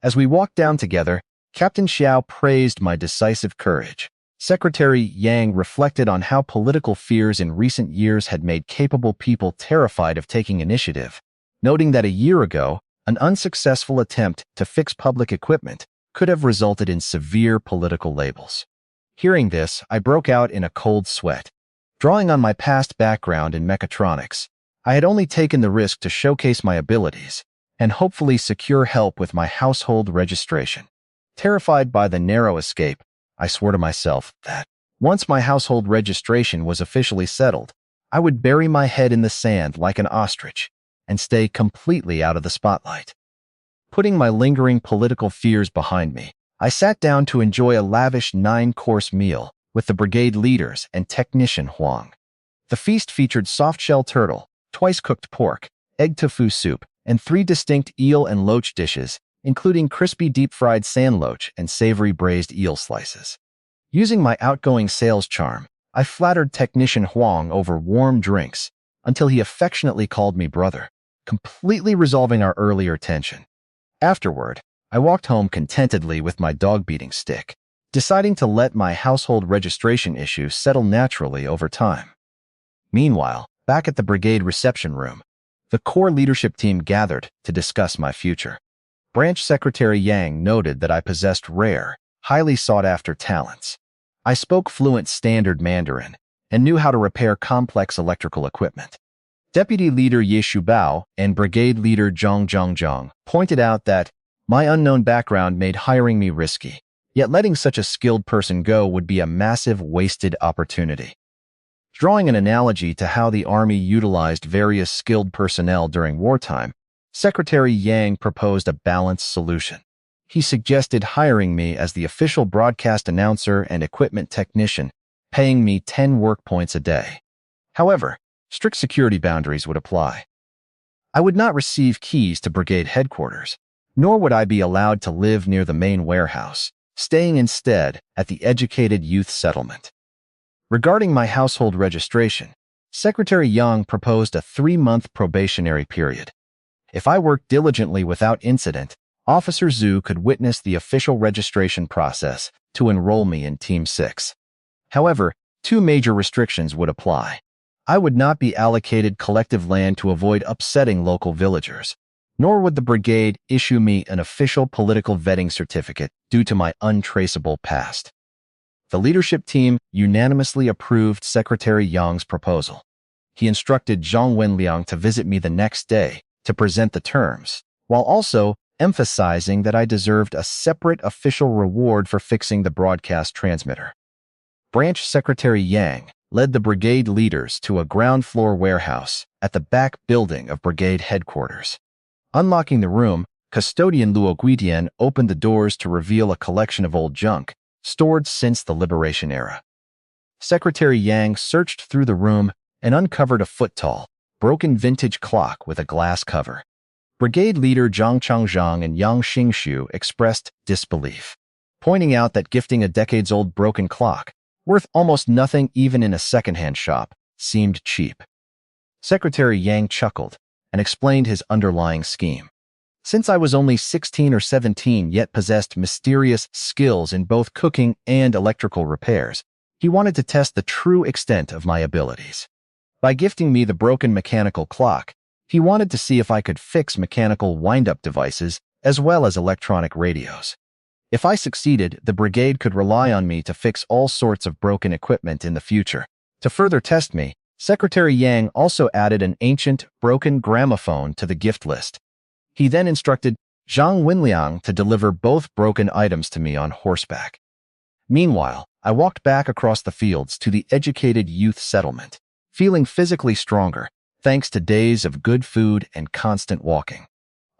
As we walked down together, Captain Xiao praised my decisive courage. Secretary Yang reflected on how political fears in recent years had made capable people terrified of taking initiative, noting that a year ago, an unsuccessful attempt to fix public equipment could have resulted in severe political labels. Hearing this, I broke out in a cold sweat. Drawing on my past background in mechatronics, I had only taken the risk to showcase my abilities and hopefully secure help with my household registration. Terrified by the narrow escape, I swore to myself that, once my household registration was officially settled, I would bury my head in the sand like an ostrich and stay completely out of the spotlight. Putting my lingering political fears behind me, I sat down to enjoy a lavish 9-course meal with the brigade leaders and technician Huang. The feast featured soft-shell turtle, twice-cooked pork, egg tofu soup, and 3 distinct eel and loach dishes, including crispy deep-fried sand loach and savory braised eel slices. Using my outgoing sales charm, I flattered technician Huang over warm drinks until he affectionately called me brother, completely resolving our earlier tension. Afterward, I walked home contentedly with my dog-beating stick, deciding to let my household registration issue settle naturally over time. Meanwhile, Back at the brigade reception room, the core leadership team gathered to discuss my future. Branch Secretary Yang noted that I possessed rare, highly sought-after talents. I spoke fluent standard Mandarin and knew how to repair complex electrical equipment. Deputy Leader Ye Shubao and Brigade Leader Zhang Zhang pointed out that my unknown background made hiring me risky, yet letting such a skilled person go would be a massive wasted opportunity. Drawing an analogy to how the Army utilized various skilled personnel during wartime, Secretary Yang proposed a balanced solution. He suggested hiring me as the official broadcast announcer and equipment technician, paying me 10 work points a day. However, strict security boundaries would apply. I would not receive keys to brigade headquarters, nor would I be allowed to live near the main warehouse, staying instead at the educated youth settlement. Regarding my household registration, Secretary Yang proposed a 3-month probationary period. If I worked diligently without incident, Officer Zhu could witness the official registration process to enroll me in Team 6. However, 2 major restrictions would apply. I would not be allocated collective land to avoid upsetting local villagers, nor would the brigade issue me an official political vetting certificate due to my untraceable past. The leadership team unanimously approved Secretary Yang's proposal. He instructed Zhang Wenliang to visit me the next day to present the terms, while also emphasizing that I deserved a separate official reward for fixing the broadcast transmitter. Branch Secretary Yang led the brigade leaders to a ground-floor warehouse at the back building of brigade headquarters. Unlocking the room, Custodian Luo Guitian opened the doors to reveal a collection of old junk stored since the Liberation era. Secretary Yang searched through the room and uncovered a foot-tall, broken vintage clock with a glass cover. Brigade leader Zhang Changzhang and Yang Xingshu expressed disbelief, pointing out that gifting a decades-old broken clock, worth almost nothing even in a second-hand shop, seemed cheap. Secretary Yang chuckled and explained his underlying scheme. Since I was only 16 or 17 yet possessed mysterious skills in both cooking and electrical repairs, he wanted to test the true extent of my abilities. By gifting me the broken mechanical clock, he wanted to see if I could fix mechanical wind-up devices as well as electronic radios. If I succeeded, the brigade could rely on me to fix all sorts of broken equipment in the future. To further test me, Secretary Yang also added an ancient, broken gramophone to the gift list. He then instructed Zhang Wenliang to deliver both broken items to me on horseback. Meanwhile, I walked back across the fields to the educated youth settlement, feeling physically stronger thanks to days of good food and constant walking.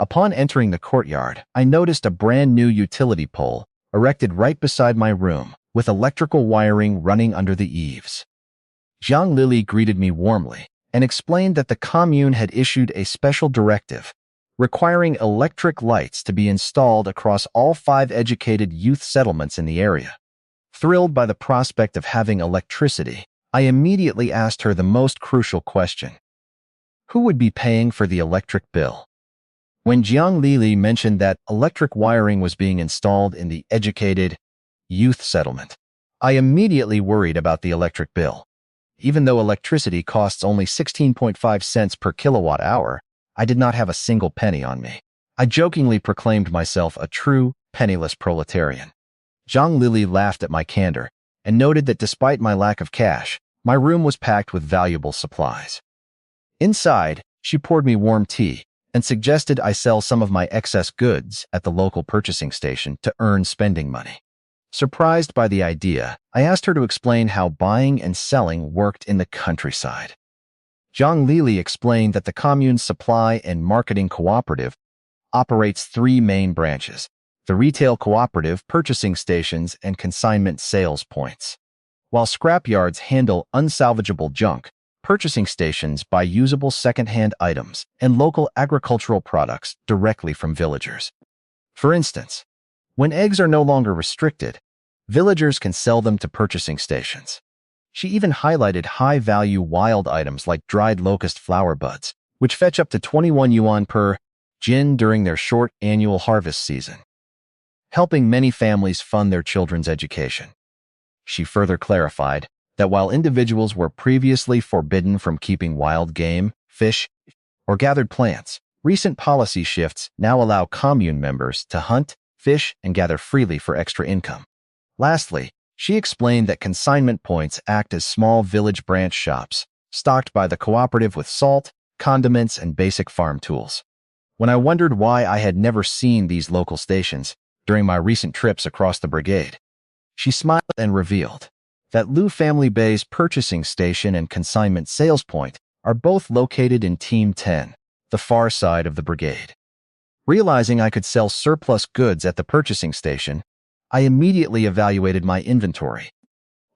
Upon entering the courtyard, I noticed a brand new utility pole erected right beside my room with electrical wiring running under the eaves. Zhang Lili greeted me warmly and explained that the commune had issued a special directive requiring electric lights to be installed across all 5 educated youth settlements in the area. Thrilled by the prospect of having electricity, I immediately asked her the most crucial question. Who would be paying for the electric bill? When Jiang Lili mentioned that electric wiring was being installed in the educated youth settlement, I immediately worried about the electric bill. Even though electricity costs only 16.5 cents per kilowatt hour, I did not have a single penny on me. I jokingly proclaimed myself a true, penniless proletarian. Zhang Lili laughed at my candor and noted that despite my lack of cash, my room was packed with valuable supplies. Inside, she poured me warm tea and suggested I sell some of my excess goods at the local purchasing station to earn spending money. Surprised by the idea, I asked her to explain how buying and selling worked in the countryside. Zhang Lili explained that the commune's supply and marketing cooperative operates 3 main branches: the retail cooperative, purchasing stations, and consignment sales points. While scrapyards handle unsalvageable junk, purchasing stations buy usable second-hand items and local agricultural products directly from villagers. For instance, when eggs are no longer restricted, villagers can sell them to purchasing stations. She even highlighted high-value wild items like dried locust flower buds, which fetch up to 21 yuan per jin during their short annual harvest season, helping many families fund their children's education. She further clarified that while individuals were previously forbidden from keeping wild game, fish, or gathered plants, recent policy shifts now allow commune members to hunt, fish, and gather freely for extra income. Lastly, she explained that consignment points act as small village branch shops, stocked by the cooperative with salt, condiments, and basic farm tools. When I wondered why I had never seen these local stations during my recent trips across the brigade, she smiled and revealed that Liu Family Bay's purchasing station and consignment sales point are both located in Team 10, the far side of the brigade. Realizing I could sell surplus goods at the purchasing station, I immediately evaluated my inventory.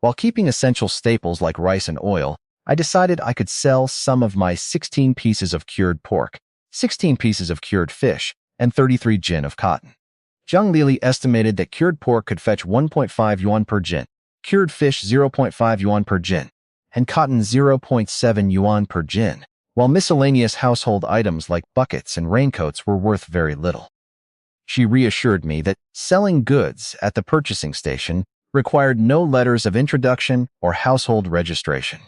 While keeping essential staples like rice and oil, I decided I could sell some of my 16 pieces of cured pork, 16 pieces of cured fish, and 33 jin of cotton. Zhang Lili estimated that cured pork could fetch 1.5 yuan per jin, cured fish 0.5 yuan per jin, and cotton 0.7 yuan per jin, while miscellaneous household items like buckets and raincoats were worth very little. She reassured me that selling goods at the purchasing station required no letters of introduction or household registration.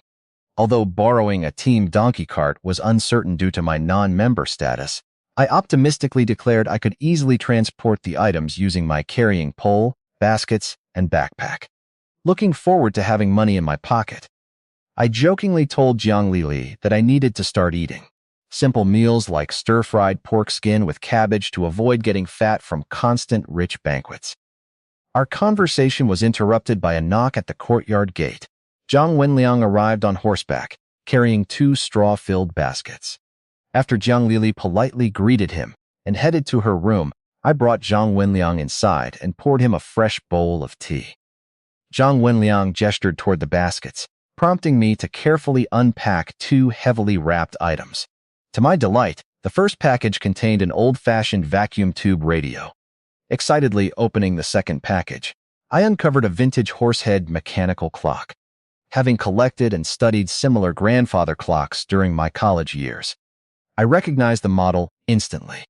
Although borrowing a team donkey cart was uncertain due to my non-member status, I optimistically declared I could easily transport the items using my carrying pole, baskets, and backpack. Looking forward to having money in my pocket, I jokingly told Jiang Lili that I needed to start eating simple meals like stir-fried pork skin with cabbage to avoid getting fat from constant rich banquets. Our conversation was interrupted by a knock at the courtyard gate. Zhang Wenliang arrived on horseback, carrying 2 straw-filled baskets. After Jiang Lili politely greeted him and headed to her room, I brought Zhang Wenliang inside and poured him a fresh bowl of tea. Zhang Wenliang gestured toward the baskets, prompting me to carefully unpack 2 heavily wrapped items. To my delight, the first package contained an old-fashioned vacuum tube radio. Excitedly opening the second package, I uncovered a vintage horsehead mechanical clock. Having collected and studied similar grandfather clocks during my college years, I recognized the model instantly.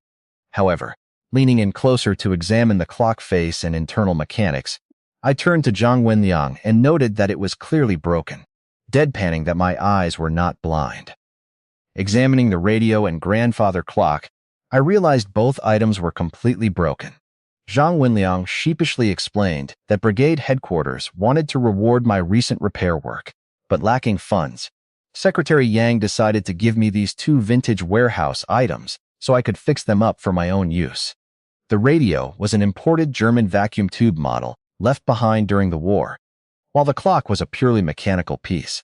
However, leaning in closer to examine the clock face and internal mechanics, I turned to Zhang Wenliang and noted that it was clearly broken, deadpanning that my eyes were not blind. Examining the radio and grandfather clock, I realized both items were completely broken. Zhang Wenliang sheepishly explained that brigade headquarters wanted to reward my recent repair work, but lacking funds, Secretary Yang decided to give me these 2 vintage warehouse items so I could fix them up for my own use. The radio was an imported German vacuum tube model left behind during the war, while the clock was a purely mechanical piece.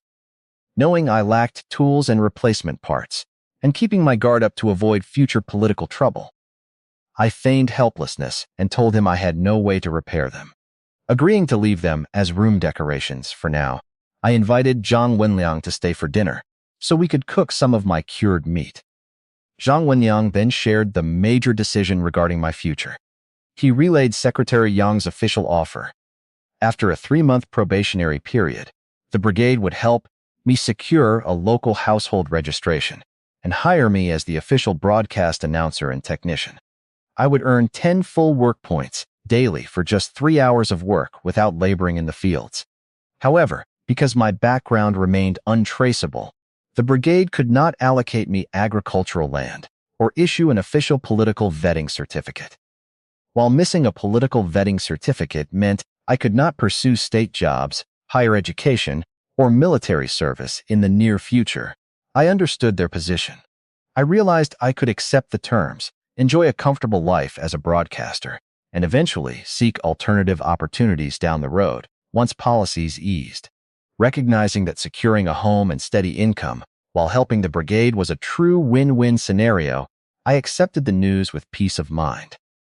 Knowing I lacked tools and replacement parts, and keeping my guard up to avoid future political trouble, I feigned helplessness and told him I had no way to repair them. Agreeing to leave them as room decorations for now, I invited Zhang Wenliang to stay for dinner so we could cook some of my cured meat. Zhang Wenliang then shared the major decision regarding my future. He relayed Secretary Yang's official offer. After a 3-month probationary period, the brigade would help me secure a local household registration and hire me as the official broadcast announcer and technician. I would earn 10 full work points daily for just 3 hours of work without laboring in the fields. However, because my background remained untraceable, the brigade could not allocate me agricultural land or issue an official political vetting certificate. While missing a political vetting certificate meant I could not pursue state jobs, higher education, or military service in the near future, I understood their position. I realized I could accept the terms, enjoy a comfortable life as a broadcaster, and eventually seek alternative opportunities down the road once policies eased. Recognizing that securing a home and steady income while helping the brigade was a true win-win scenario, I accepted the news with peace of mind.